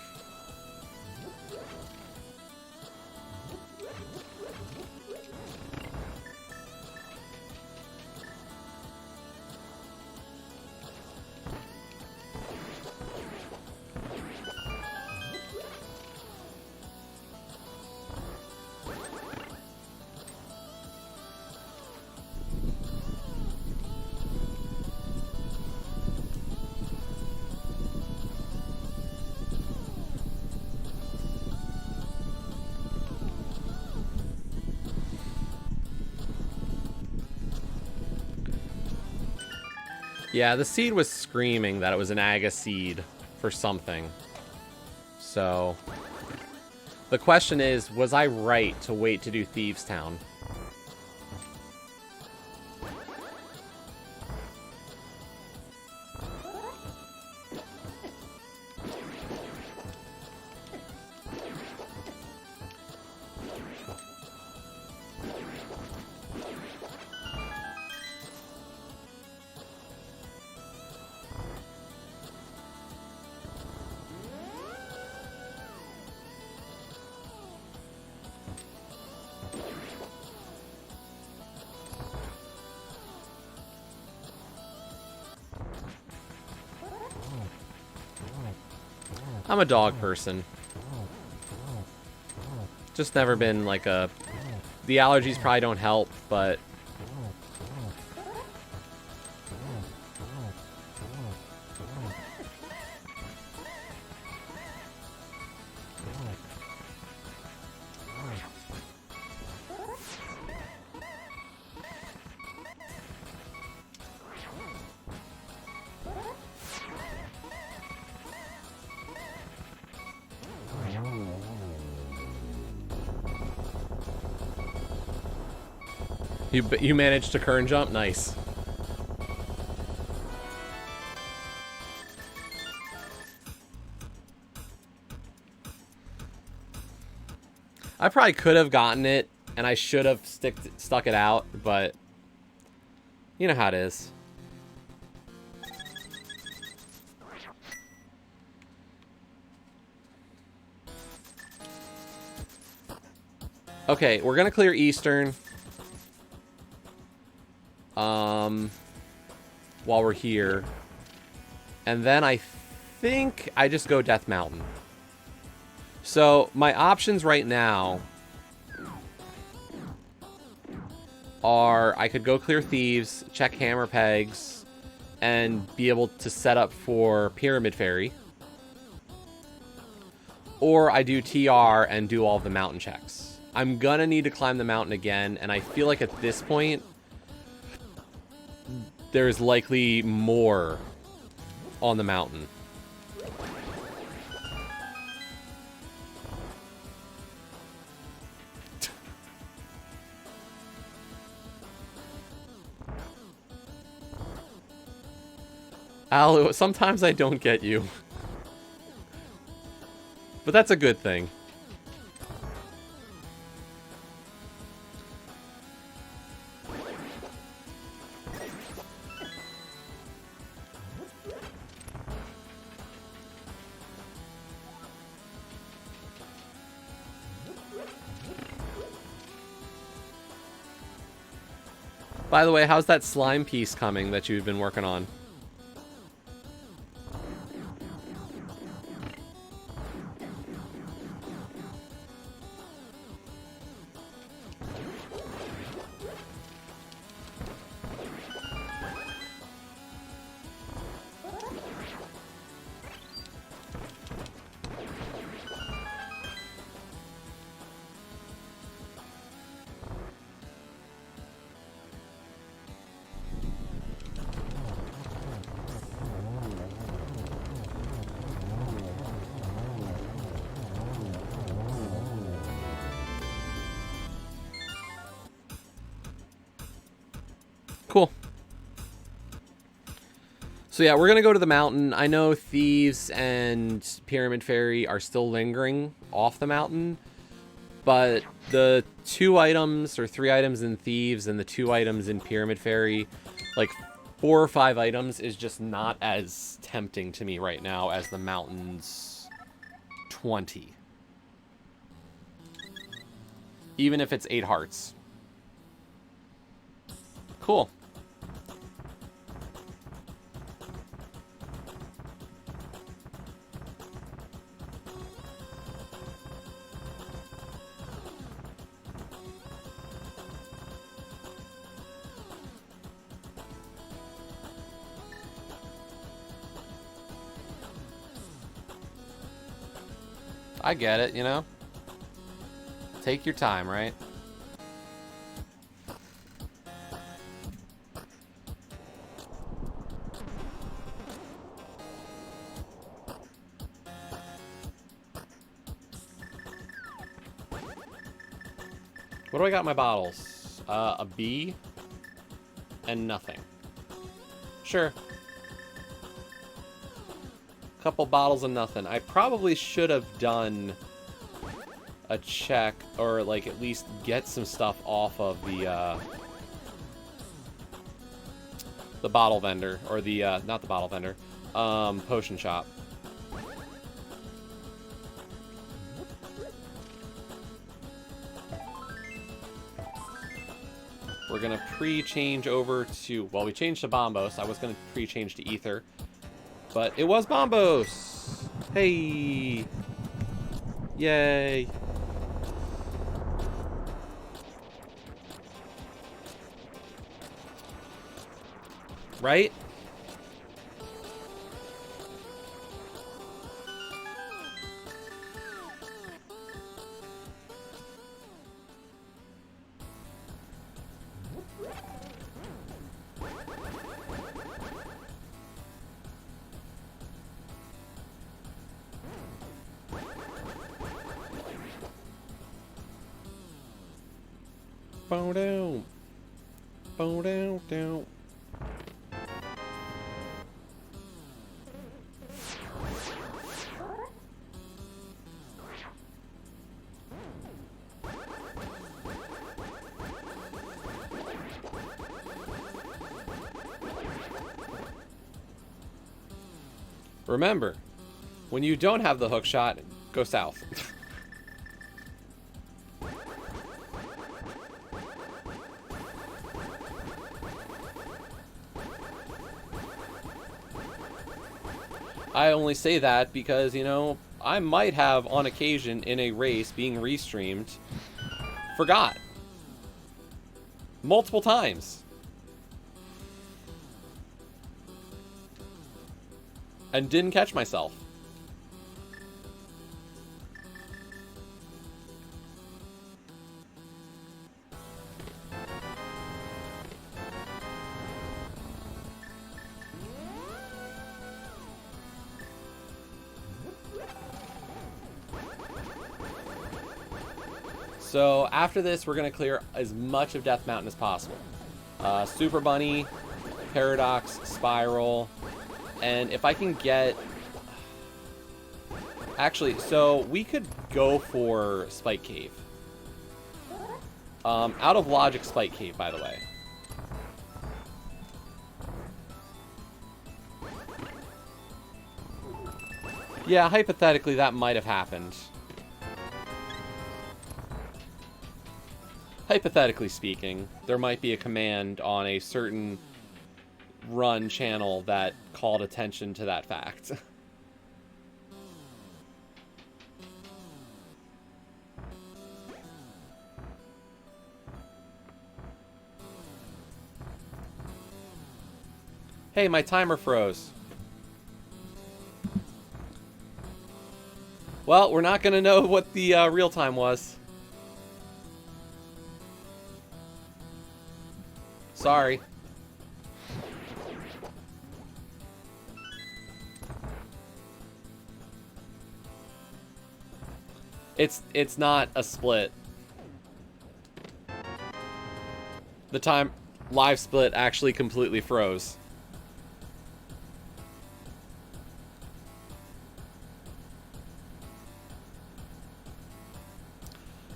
Yeah, the seed was screaming that it was an Aga seed for something. So, the question is, was I right to wait to do Thieves Town? I'm a dog person. Just never been like a... The allergies probably don't help, but... You managed to kern jump? Nice. I probably could have gotten it, and I should have stuck it out, but you know how it is. Okay, we're gonna clear Eastern. While we're here. And then I think I just go Death Mountain. So, my options right now are I could go clear Thieves, check Hammer Pegs, and be able to set up for Pyramid Fairy. Or I do TR and do all the mountain checks. I'm gonna need to climb the mountain again, and I feel like at this point, there's likely more on the mountain. Alu, sometimes I don't get you. But that's a good thing. By the way, how's that slime piece coming that you've been working on? Cool. So yeah, we're going to go to the mountain. I know Thieves and Pyramid Fairy are still lingering off the mountain, but the 2 items or 3 items in Thieves and the 2 items in Pyramid Fairy, like 4 or 5 items, is just not as tempting to me right now as the mountain's 20. Even if it's 8 hearts. Cool. I get it, you know? Take your time, right? What do I got in my bottles? A B and nothing. Sure. Couple bottles and nothing. I probably should have done a check, or like at least get some stuff off of the bottle vendor, or the not the bottle vendor, potion shop. We're gonna pre-change over to, well, we changed to Bombos. I was gonna pre-change to Ether, but it was Bombos. Hey, yay. Right? Bow down. Bow down, down. Remember, when you don't have the hook shot, go south. I only say that because, you know, I might have, on occasion, in a race being restreamed, forgot. Multiple times. And didn't catch myself. So after this, we're going to clear as much of Death Mountain as possible. Super Bunny, Paradox, Spiral, and if I can get... Actually, so we could go for Spike Cave. Out of logic, Spike Cave, by the way. Yeah, hypothetically, that might have happened. Hypothetically speaking, there might be a command on a certain run channel that called attention to that fact. Hey, my timer froze. Well, we're not going to know what the real time was. Sorry. It's not a split. The time live split actually completely froze.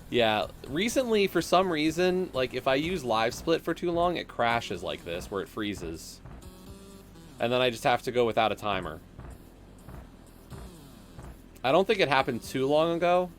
Yeah, recently, for some reason, like, if I use live split for too long, it crashes like this, where it freezes. And then I just have to go without a timer. I don't think it happened too long ago.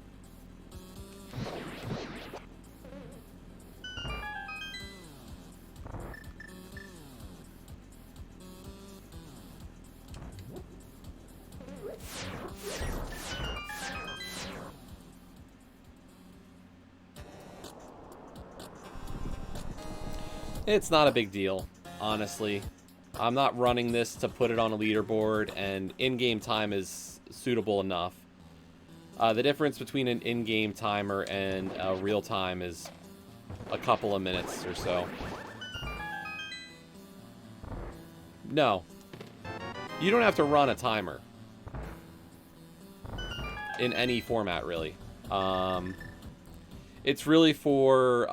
It's not a big deal, honestly. I'm not running this to put it on a leaderboard, and in-game time is suitable enough. The difference between an in-game timer and a real time is a couple of minutes or so. No. You don't have to run a timer. In any format, really. It's really for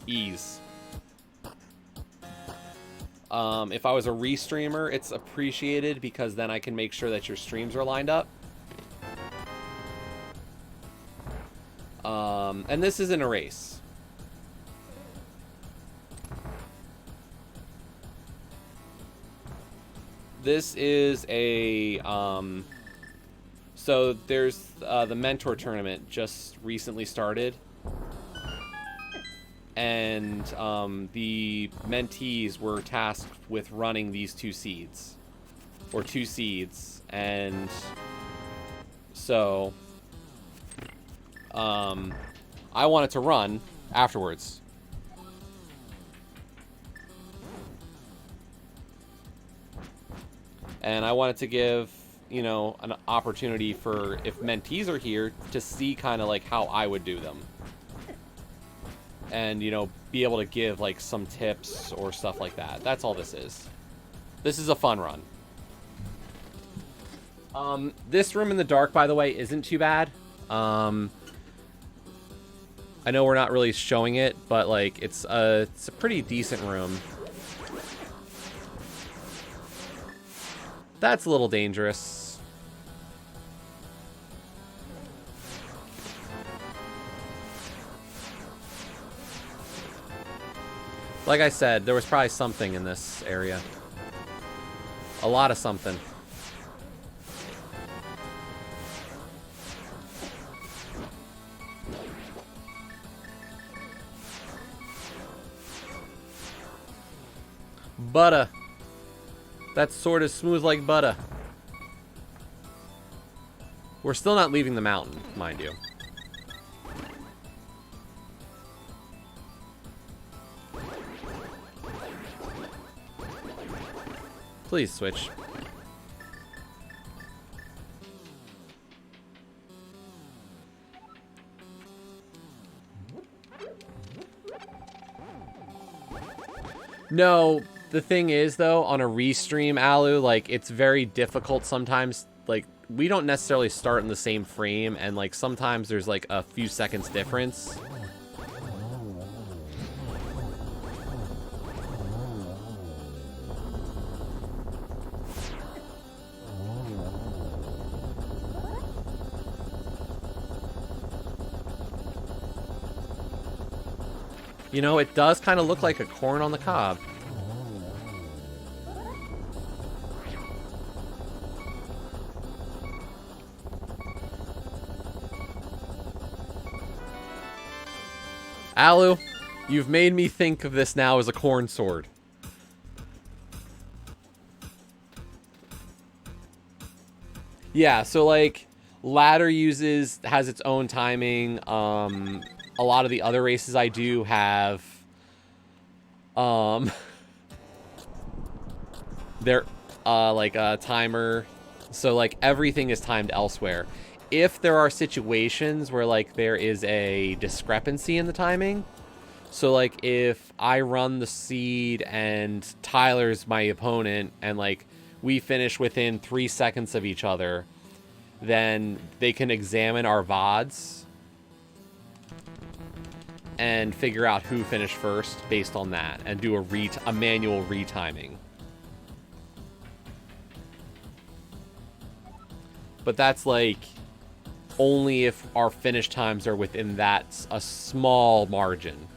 ease. If I was a restreamer, it's appreciated because then I can make sure that your streams are lined up. And this isn't a race. This is a, so there's the mentor tournament just recently started. And the mentees were tasked with running these 2 seeds. Or 2 seeds. And so I wanted to run afterwards. And I wanted to give, you know, an opportunity for, if mentees are here, to see kind of like how I would do them. And, you know, be able to give like some tips or stuff like that. That's all this is. This is a fun run. This room in the dark, by the way, isn't too bad. I know we're not really showing it, but like it's a pretty decent room. That's a little dangerous. Like I said, there was probably something in this area. A lot of something. Butter. That's sort of smooth like butter. We're still not leaving the mountain, mind you. Please switch. No, the thing is, though, on a restream, Alu, like, it's very difficult sometimes. Like, we don't necessarily start in the same frame, and, like, sometimes there's, like, a few seconds difference. You know, it does kind of look like a corn on the cob. Alu, you've made me think of this now as a corn sword. Yeah, so like ladder has its own timing. A lot of the other races I do have they're like a timer. So like everything is timed elsewhere. If there are situations where like there is a discrepancy in the timing, so like if I run the seed and Tyler's my opponent and like we finish within 3 seconds of each other, then they can examine our VODs and figure out who finished first based on that and do a manual retiming. But that's like only if our finish times are within a small margin.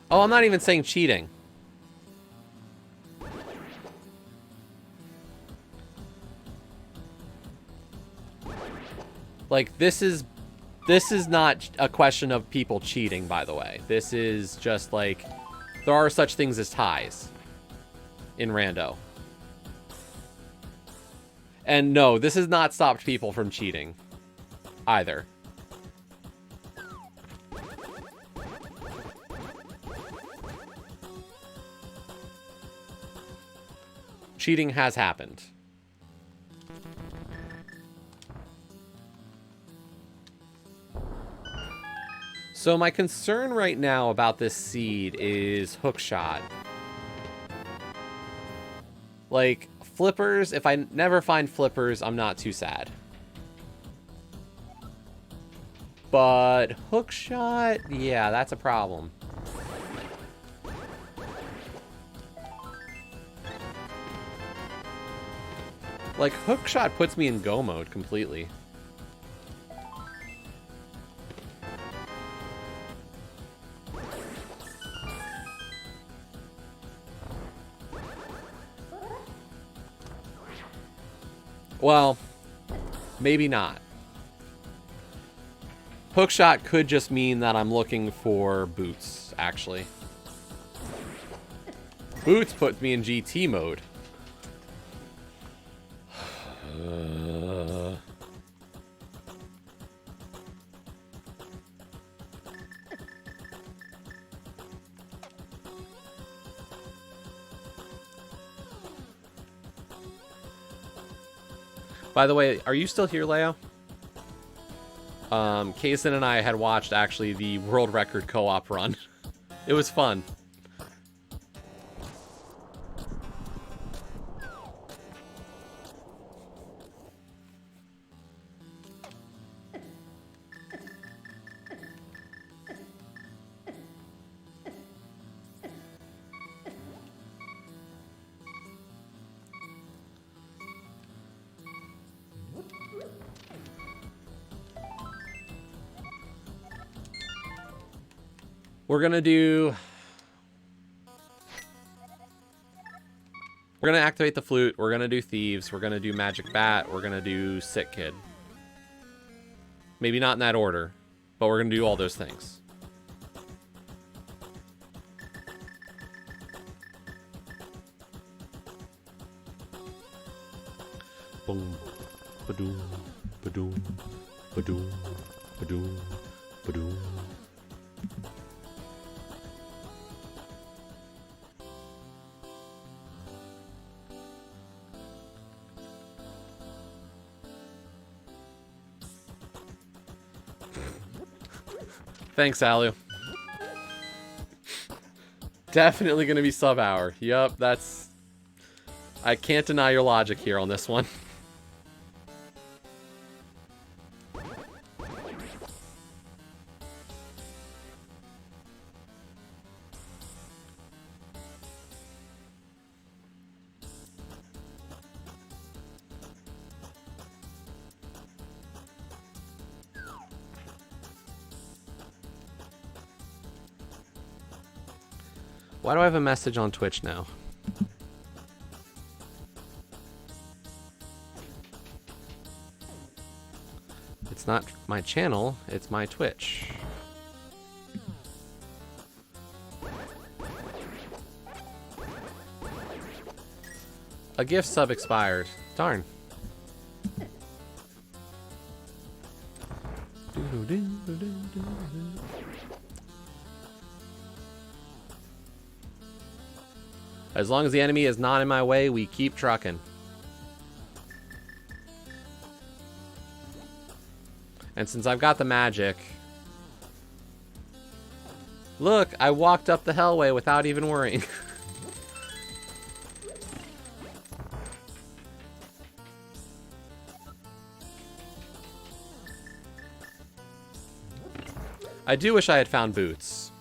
Oh, I'm not even saying cheating. Like, this is not a question of people cheating, by the way. This is just, like, there are such things as ties in Rando. And no, this has not stopped people from cheating either. cheating has happened. So my concern right now about this seed is hookshot. Like, flippers, if I never find flippers, I'm not too sad. But hookshot, yeah, that's a problem. Like, hookshot puts me in go mode completely. Well, maybe not. Hookshot could just mean that I'm looking for boots, actually. Boots puts me in GT mode. By the way, are you still here, Leo? Kaysen and I had watched, actually, the world record co-op run. It was fun. We're gonna activate the flute, we're gonna do thieves, we're gonna do magic bat, we're gonna do sick kid. Maybe not in that order, but we're gonna do all those things. Boom, ba-doom, ba-doom, ba-doom, ba-doom, ba-doom. Thanks, Alu. Definitely gonna be sub-hour. Yup, that's... I can't deny your logic here on this one. Why do I have a message on Twitch now? It's not my channel, it's my Twitch. A gift sub expired. Darn. As long as the enemy is not in my way, we keep trucking. And since I've got the magic... Look, I walked up the hellway without even worrying. I do wish I had found boots.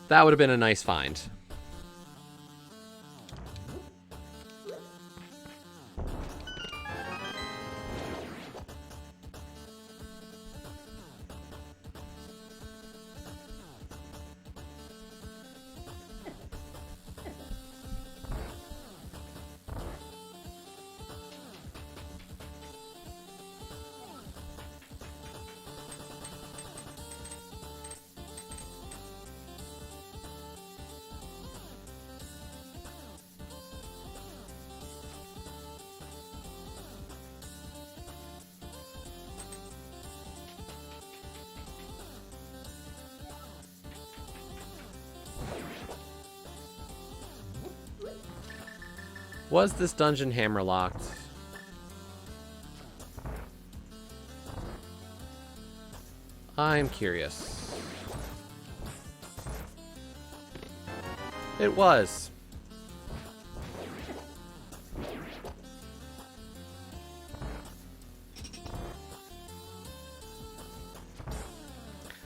That would have been a nice find. Was this dungeon hammer locked? I'm curious. It was.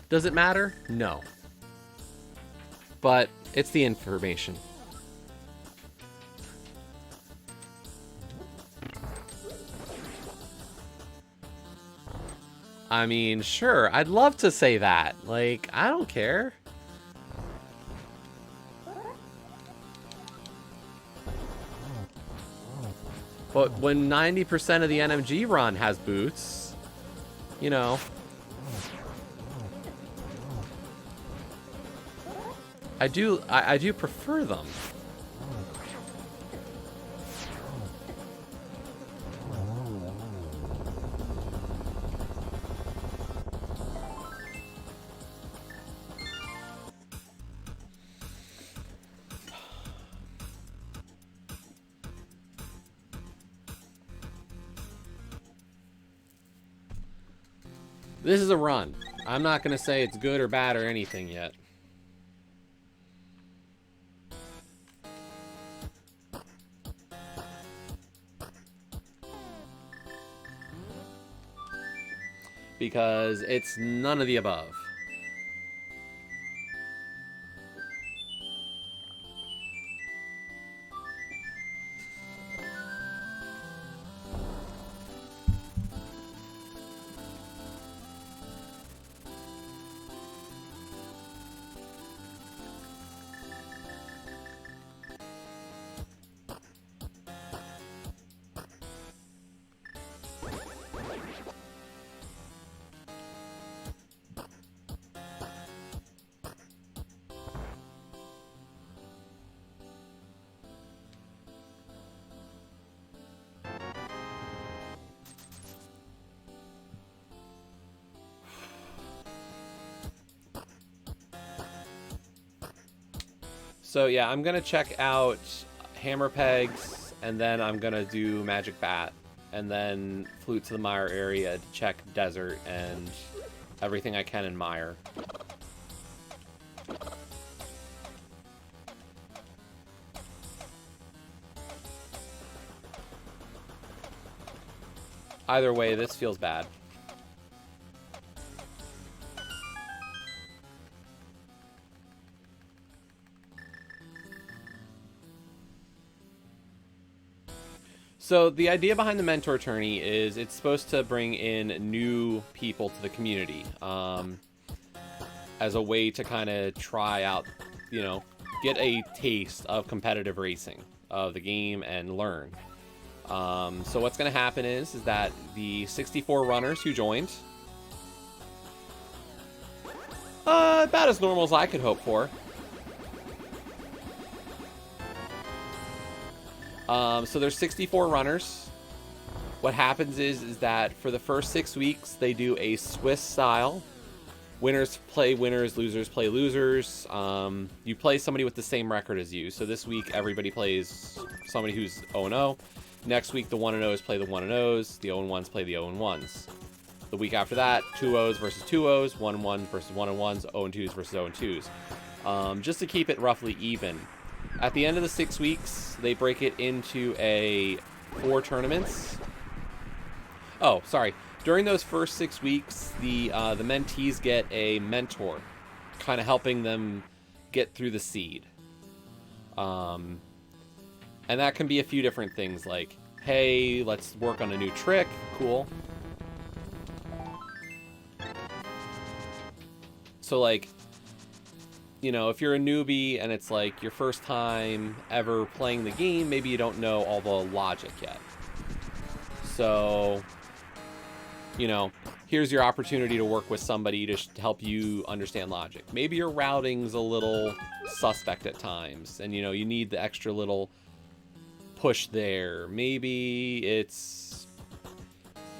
Does it matter? No. But it's the information. I mean, sure, I'd love to say that. Like, I don't care. But when 90% of the NMG run has boots, you know. I do prefer them. This is a run. I'm not going to say it's good or bad or anything yet. Because it's none of the above. So yeah, I'm gonna check out Hammer Pegs, and then I'm gonna do Magic Bat, and then Flute to the Mire area to check Desert and everything I can in Mire. Either way, this feels bad. So the idea behind the mentor tourney is it's supposed to bring in new people to the community as a way to kind of try out, you know, get a taste of competitive racing of the game and learn. So what's going to happen is that the 64 runners who joined, about as normal as I could hope for. So there's 64 runners. What happens is that for the first 6 weeks, they do a Swiss style. Winners play winners, losers play losers. You play somebody with the same record as you. So this week, everybody plays somebody who's 0-0. Next week, the 1-0s play the 1-0s. The 0-1s play the 0-1s. The week after that, 2-0s versus 2-0s, 1-1 versus 1-1s, 0-2s versus 0-2s. Just to keep it roughly even. At the end of the 6 weeks, they break it into 4 tournaments. Oh, sorry. During those first 6 weeks, the mentees get a mentor, kind of helping them get through the seed. And that can be a few different things, like, hey, let's work on a new trick. Cool. So, like, you know, if you're a newbie and it's like your first time ever playing the game, maybe you don't know all the logic yet. So, you know, here's your opportunity to work with somebody to help you understand logic. Maybe your routing's a little suspect at times, and, you know, you need the extra little push there. Maybe it's,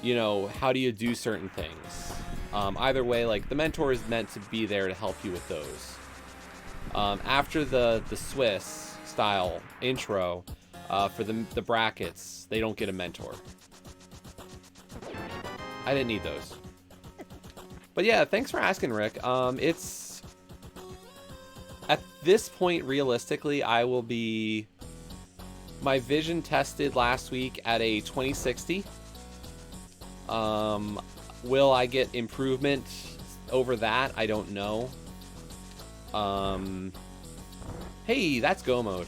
you know, how do you do certain things? Either way, like, the mentor is meant to be there to help you with those. After the Swiss style intro, For the brackets, they don't get a mentor. I didn't need those. But yeah, thanks for asking, Rick. It's... At this point, realistically, I will be... My vision tested last week at a 2060. Will I get improvement over that? I don't know. Hey, that's go mode.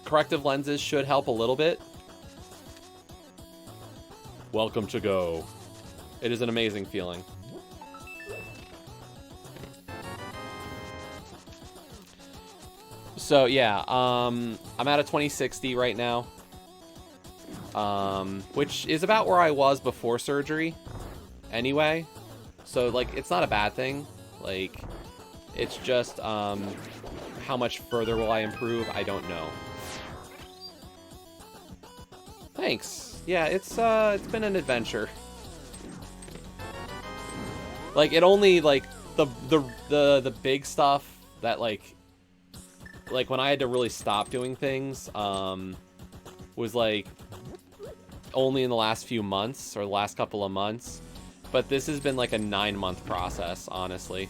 Corrective lenses should help a little bit. Welcome to Go. It is an amazing feeling. So yeah, I'm at a 2060 right now, which is about where I was before surgery anyway. So like, it's not a bad thing. Like, it's just how much further will I improve? I don't know. Thanks. Yeah, it's been an adventure. Like, it only, like, the big stuff that like when I had to really stop doing things was like only in the last few months or the last couple of months. But this has been like a 9-month process, honestly.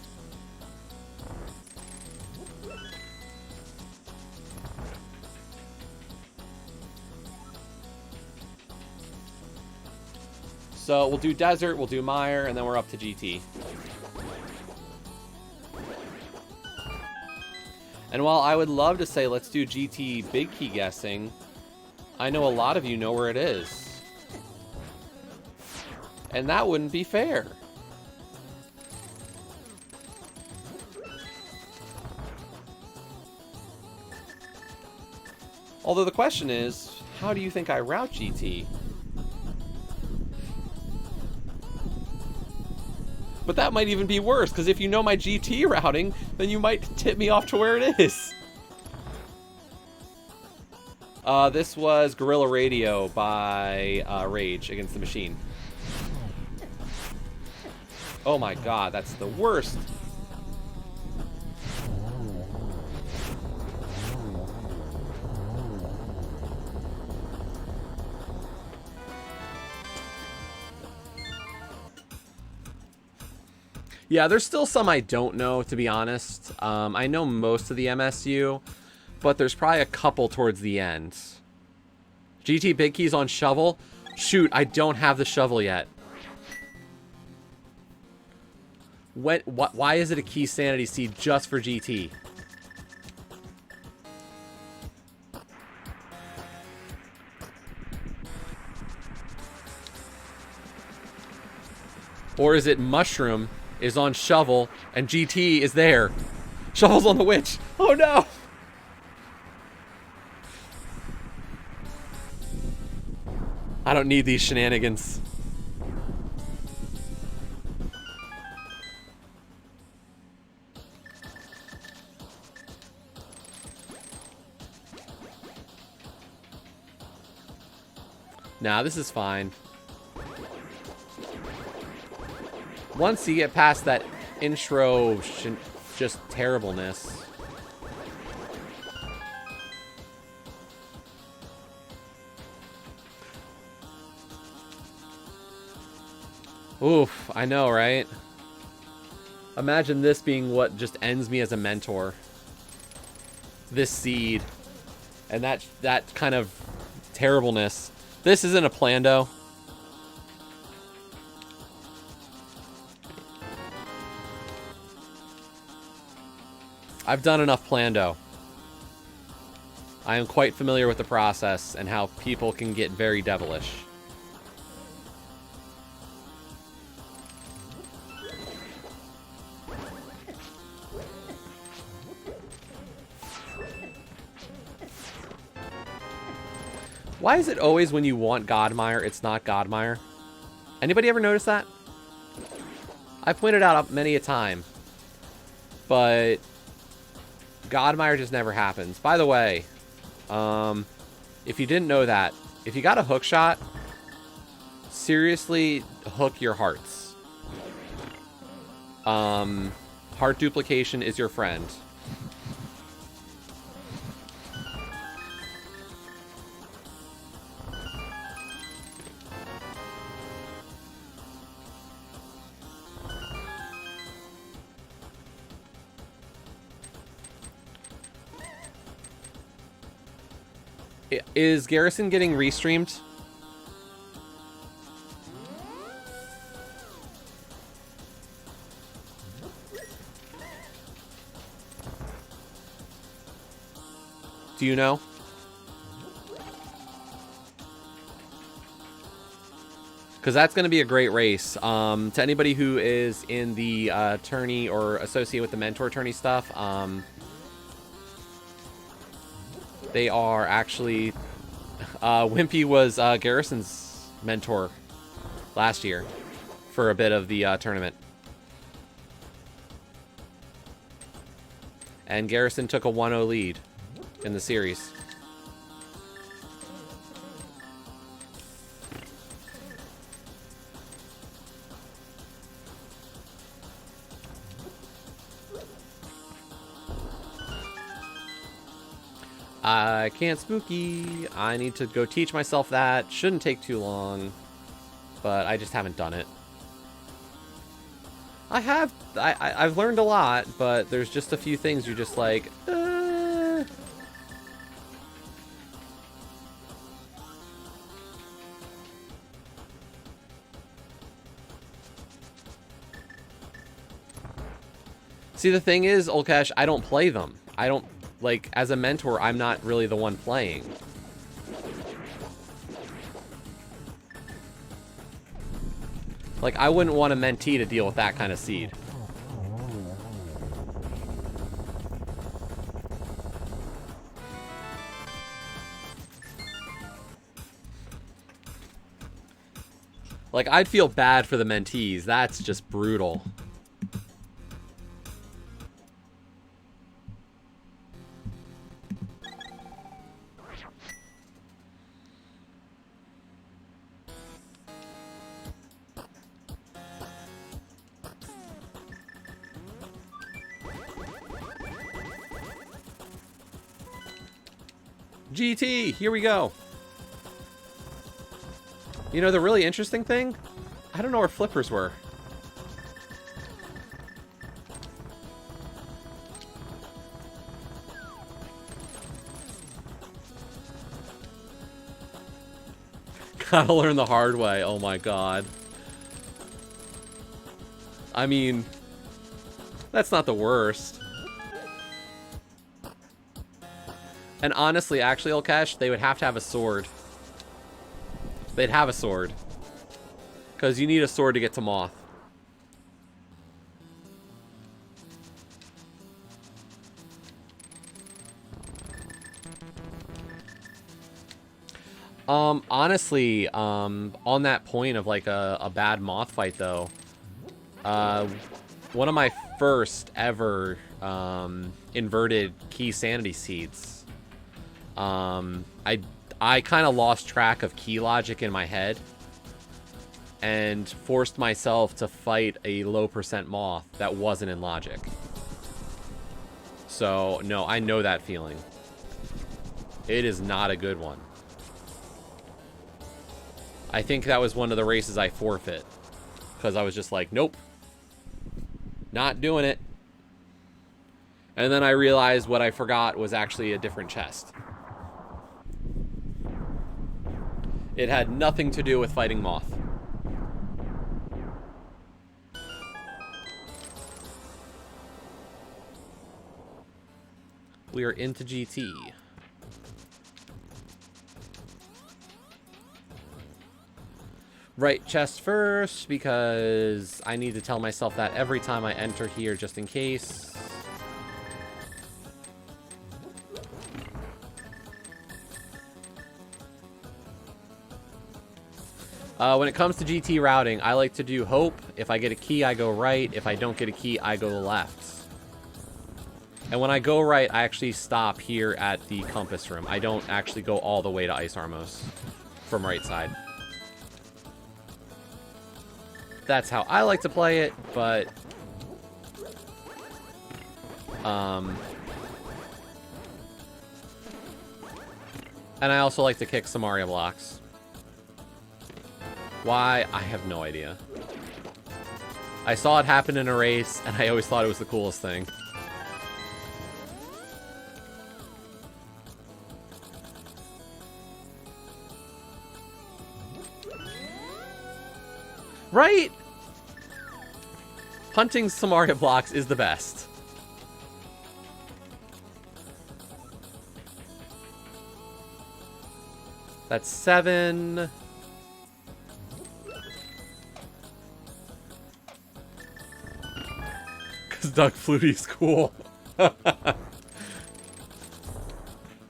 So we'll do Desert, we'll do Mire, and then we're up to GT. And while I would love to say let's do GT big key guessing, I know a lot of you know where it is. And that wouldn't be fair. Although the question is, how do you think I route GT? But that might even be worse, because if you know my GT routing, then you might tip me off to where it is. This was Guerrilla Radio by Rage Against the Machine. Oh my god, that's the worst. Yeah, there's still some I don't know, to be honest. I know most of the MSU, but there's probably a couple towards the end. GT Big Keys on Shovel? Shoot, I don't have the shovel yet. Why is it a key sanity seed just for GT? Or is it Mushroom is on Shovel and GT is there? Shovel's on the Witch. Oh no! I don't need these shenanigans. Nah, this is fine. Once you get past that intro just terribleness. Oof, I know, right? Imagine this being what just ends me as a mentor. This seed. And that kind of terribleness. This isn't a Plando. I've done enough Plando. I am quite familiar with the process and how people can get very devilish. Why is it always when you want Godmire, it's not Godmire? Anybody ever notice that? I've pointed out many a time. But Godmire just never happens. By the way, if you didn't know that, if you got a hook shot, seriously hook your hearts. Heart duplication is your friend. Is Garrison getting restreamed? Do you know? Because that's going to be a great race. To anybody who is in the tourney or associated with the mentor tourney stuff, they are actually... Wimpy was Garrison's mentor last year for a bit of the tournament. And Garrison took a 1-0 lead in the series. I can't spooky. I need to go teach myself that. Shouldn't take too long, but I just haven't done it. I've learned a lot, but there's just a few things you're just like, See, the thing is, Olkesh, I don't play them. I don't, like, as a mentor, I'm not really the one playing. Like, I wouldn't want a mentee to deal with that kind of seed. Like, I'd feel bad for the mentees. That's just brutal. GT, here we go. You know, the really interesting thing? I don't know where flippers were. Gotta learn the hard way. Oh my god. I mean, that's not the worst. And honestly, actually, Olkesh, they would have to have a sword. They'd have a sword. Because you need a sword to get to Moth. Honestly, on that point of like a bad Moth fight though, one of my first ever inverted key sanity seeds, I kind of lost track of key logic in my head and forced myself to fight a low percent Moth that wasn't in logic. So, no, I know that feeling. It is not a good one. I think that was one of the races I forfeit. Because I was just like, nope. Not doing it. And then I realized what I forgot was actually a different chest. It had nothing to do with fighting Moth. We are into GT. Right chest first, because I need to tell myself that every time I enter here, just in case. When it comes to GT routing, I like to do hope. If I get a key, I go right. If I don't get a key, I go left. And when I go right, I actually stop here at the compass room. I don't actually go all the way to Ice Armos from right side. That's how I like to play it, but And I also like to kick some Mario blocks. Why? I have no idea. I saw it happen in a race, and I always thought it was the coolest thing. Right? Punting some Mario blocks is the best. That's 7. Because Doug Flutie's cool.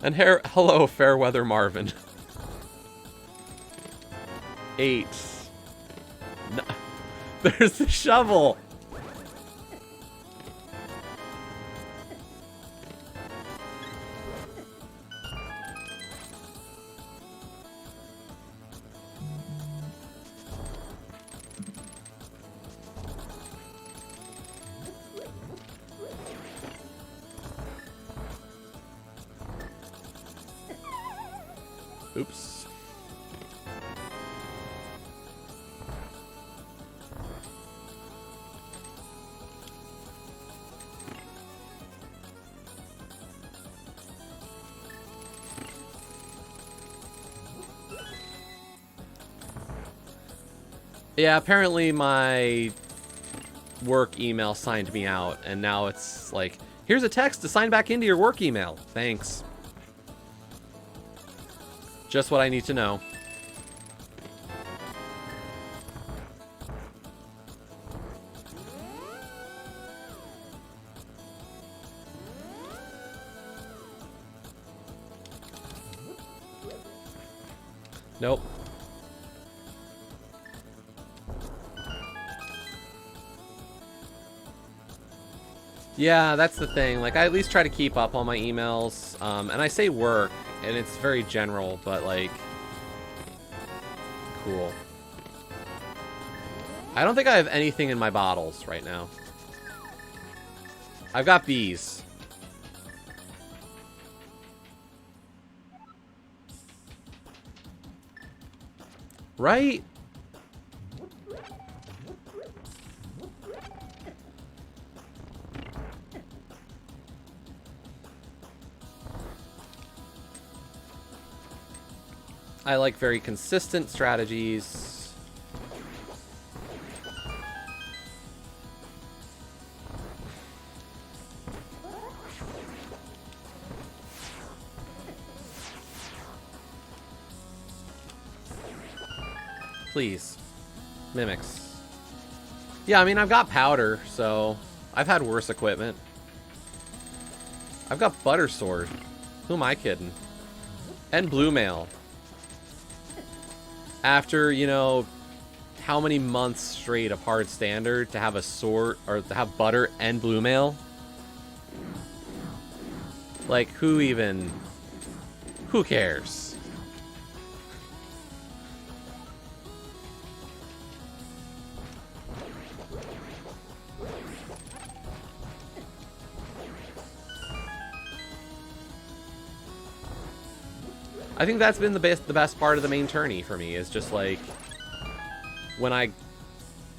And hello, Fairweather Marvin. 8. No. There's the shovel. Oops. Yeah, apparently my work email signed me out, and now it's like, here's a text to sign back into your work email. Thanks. Just what I need to know. Nope. Yeah, that's the thing. Like, I at least try to keep up on my emails. And I say work, and it's very general, but, like, cool. I don't think I have anything in my bottles right now. I've got bees. Right? I like very consistent strategies. Please. Mimics. Yeah, I mean, I've got powder, so I've had worse equipment. I've got butter sword. Who am I kidding? And blue mail. After, you know, how many months straight of hard standard to have a sword, or to have butter and blue mail? Like, who cares? I think that's been the best part of the main tourney for me, is just like when I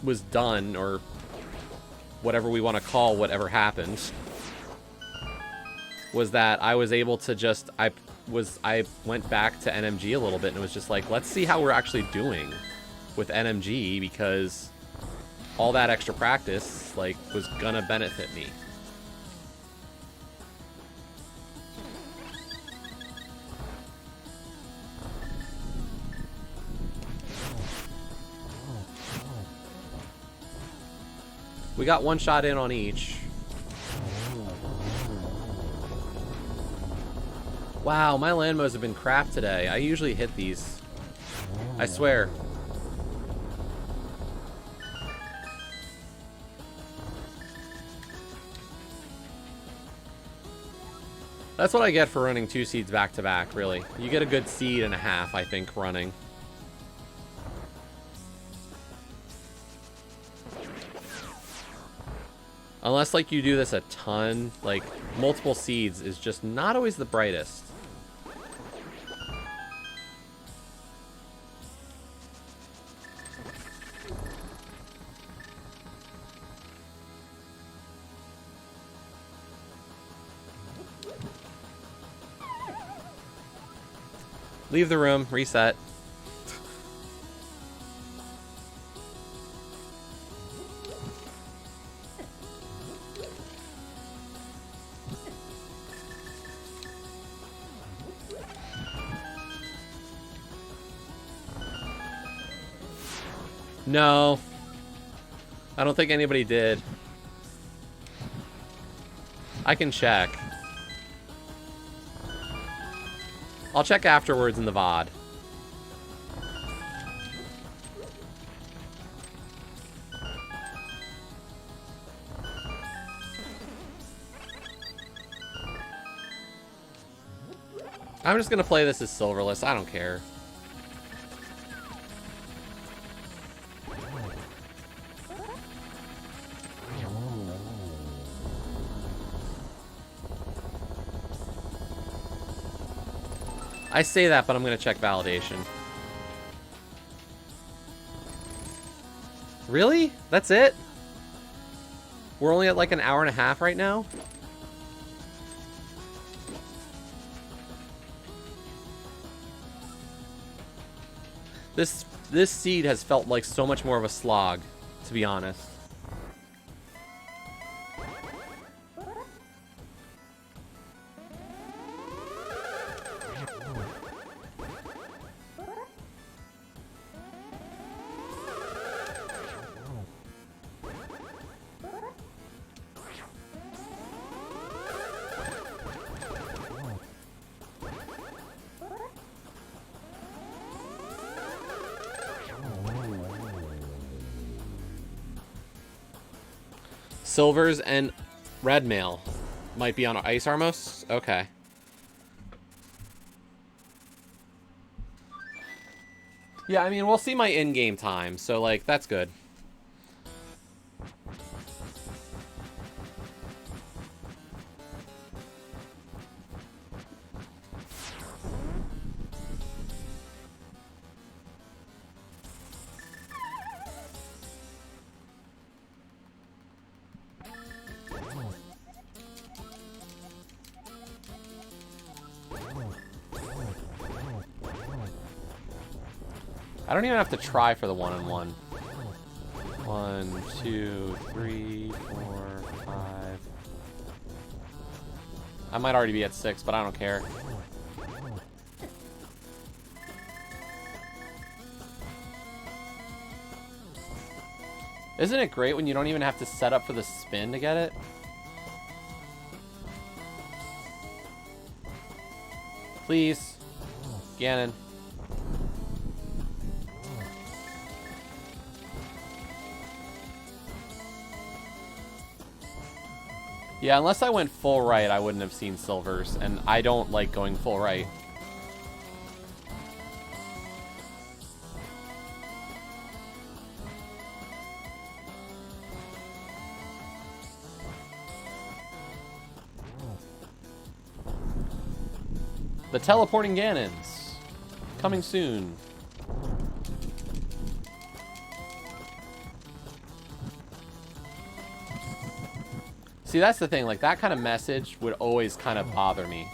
was done, or whatever we want to call whatever happened, was that I was able to just I went back to NMG a little bit, and it was just like, let's see how we're actually doing with NMG, because all that extra practice like was gonna benefit me. We got one shot in on each. Wow, my land mows have been crap today. I usually hit these. I swear. That's what I get for running 2 seeds back to back, really. You get a good seed and a half, I think, running. Unless, like, you do this a ton, like, multiple seeds is just not always the brightest. Leave the room, reset. No. I don't think anybody did. I can check. I'll check afterwards in the VOD. I'm just gonna play this as silverless. I don't care. I say that, but I'm going to check validation. Really? That's it? We're only at like an hour and a half right now? This seed has felt like so much more of a slog, to be honest. Silvers and red mail might be on Ice Armos? Okay. Yeah, I mean, we'll see my in-game time, so, like, that's good. I don't even have to try for the one-on-one. 1, 2, 3, 4, 5. I might already be at 6, but I don't care. Isn't it great when you don't even have to set up for the spin to get it? Please. Ganon. Yeah, unless I went full right, I wouldn't have seen silvers, and I don't like going full right. The teleporting Ganons. Coming soon. See, that's the thing. Like, that kind of message would always kind of bother me.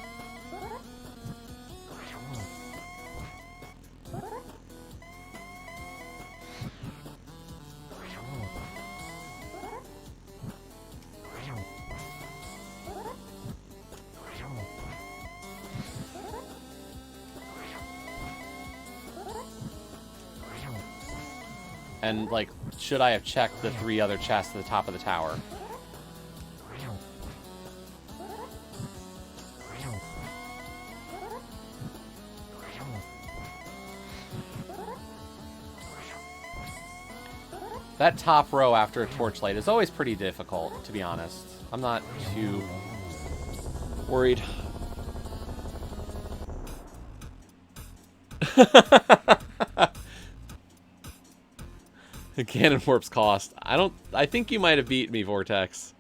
And, like, should I have checked the 3 other chests at the top of the tower? That top row after a torchlight is always pretty difficult, to be honest. I'm not too worried. Cannon warps cost. I think you might have beat me, Vortex.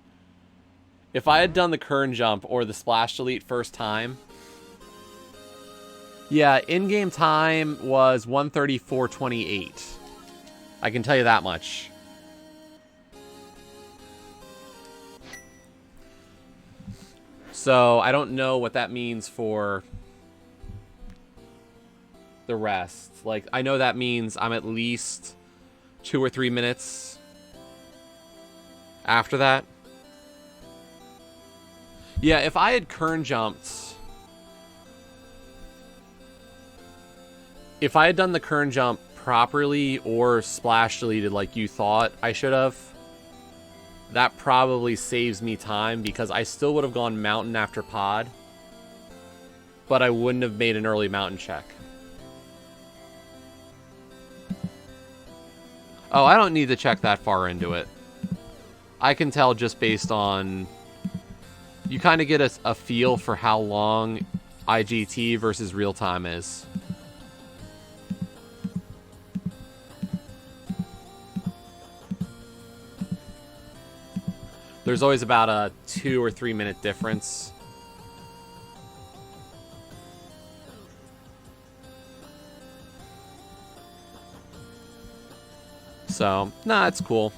If I had done the kern jump or the splash delete first time... Yeah, in-game time was 1:34:28. I can tell you that much. So, I don't know what that means for the rest. Like, I know that means I'm at least 2 or 3 minutes after that. Yeah, if I had kern jumped... If I had done the kern jump properly or splash deleted like you thought I should have, that probably saves me time because I still would have gone mountain after pod, but I wouldn't have made an early mountain check. Oh, I don't need to check that far into it. I can tell just based on... You kind of get a feel for how long IGT versus real time is. There's always about a 2 or 3 minute difference. So, nah, it's cool.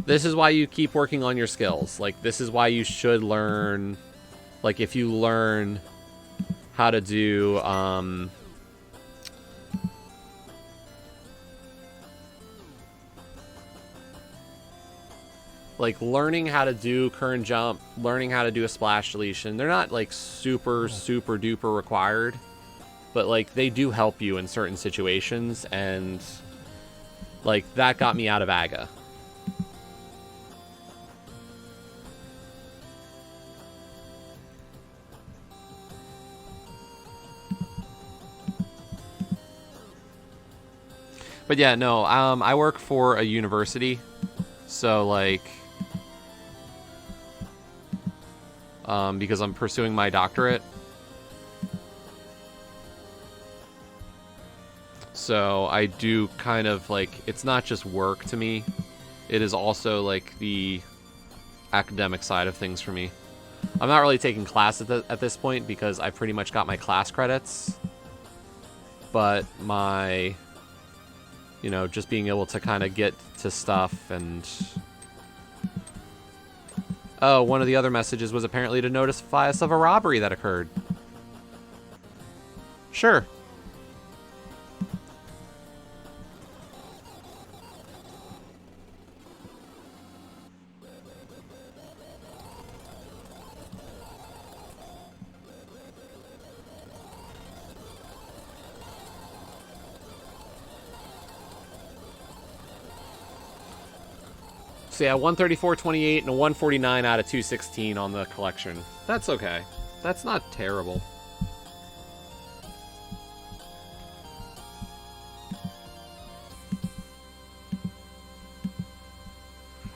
This is why you keep working on your skills. Like, this is why you should learn... Like, if you learn how to do, like, learning how to do kern jump, learning how to do a splash deletion. They're not, like, super duper required. But, like, they do help you in certain situations. And, like, that got me out of AGA. But yeah, no, I work for a university. So, like... because I'm pursuing my doctorate. So I do kind of like, it's not just work to me. It is also like the academic side of things for me. I'm not really taking class at this point because I pretty much got my class credits. But my, you know, just being able to kind of get to stuff and... Oh, one of the other messages was apparently to notify us of a robbery that occurred. Sure. So yeah, 134.28 and a 149 out of 216 on the collection. That's okay. That's not terrible.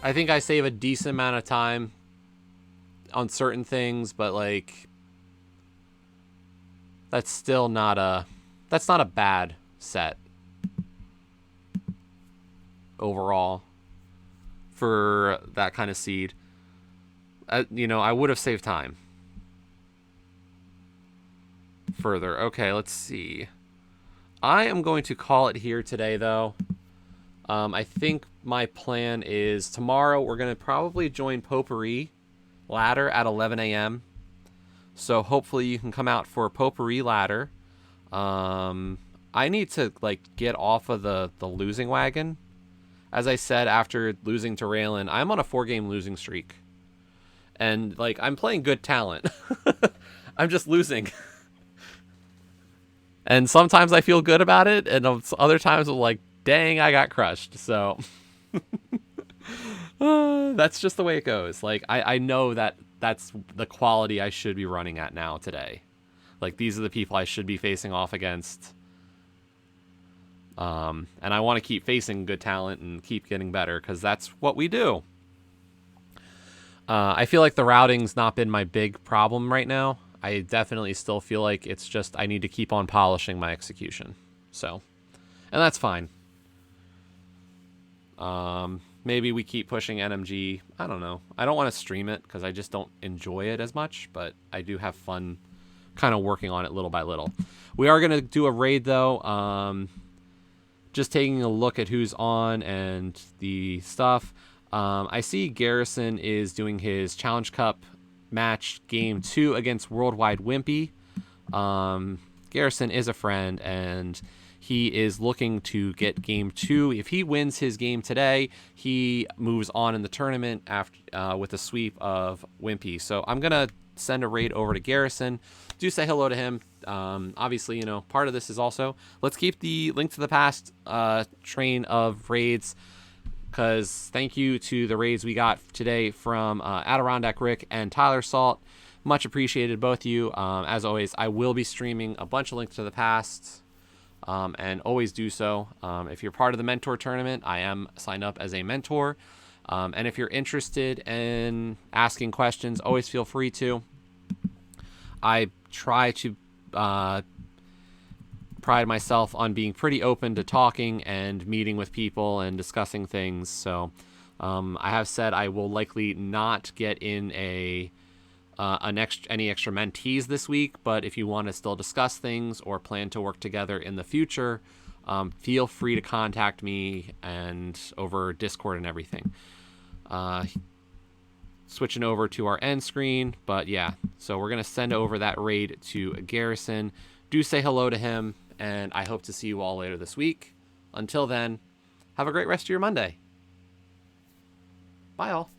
I think I save a decent amount of time on certain things, but like that's still not a bad set overall. For that kind of seed, you know, I would have saved time further. Okay, let's see. I am going to call it here today, though. I think my plan is tomorrow we're going to probably join Potpourri Ladder at 11 a.m. So hopefully you can come out for a Potpourri Ladder. I need to like get off of the losing wagon. As I said, after losing to Raylan, I'm on a 4-game losing streak. And, like, I'm playing good talent. I'm just losing. And sometimes I feel good about it, and other times I'm like, dang, I got crushed. So, that's just the way it goes. Like, I know that that's the quality I should be running at now today. Like, these are the people I should be facing off against. And I want to keep facing good talent and keep getting better because that's what we do. I feel like the routing's not been my big problem right now. I definitely still feel like it's just I need to keep on polishing my execution. So, and that's fine. maybe we keep pushing NMG. I don't know. I don't want to stream it because I just don't enjoy it as much, but I do have fun kind of working on it little by little. We are going to do a raid, though. Just taking a look at who's on and the stuff. I see Garrison is doing his Challenge Cup match game 2 against Worldwide Wimpy. Garrison is a friend, and he is looking to get game 2. If he wins his game today, he moves on in the tournament after with a sweep of Wimpy. So I'm going to send a raid over to Garrison. Do say hello to him. Obviously, part of this is also, let's keep the Link to the Past train of raids, because thank you to the raids we got today from Adirondack Rick and Tyler Salt. Much appreciated, both of you. As always, I will be streaming a bunch of Link to the Past, and always do so. If you're part of the mentor tournament, I am signed up as a mentor. And if you're interested in asking questions, always feel free to. I try to pride myself on being pretty open to talking and meeting with people and discussing things. So I have said I will likely not get in any extra mentees this week, but if you want to still discuss things or plan to work together in the future, feel free to contact me and over Discord and everything. Switching over to our end screen, but yeah, so we're going to send over that raid to Garrison. Do say hello to him, and I hope to see you all later this week. Until then, have a great rest of your Monday. Bye all.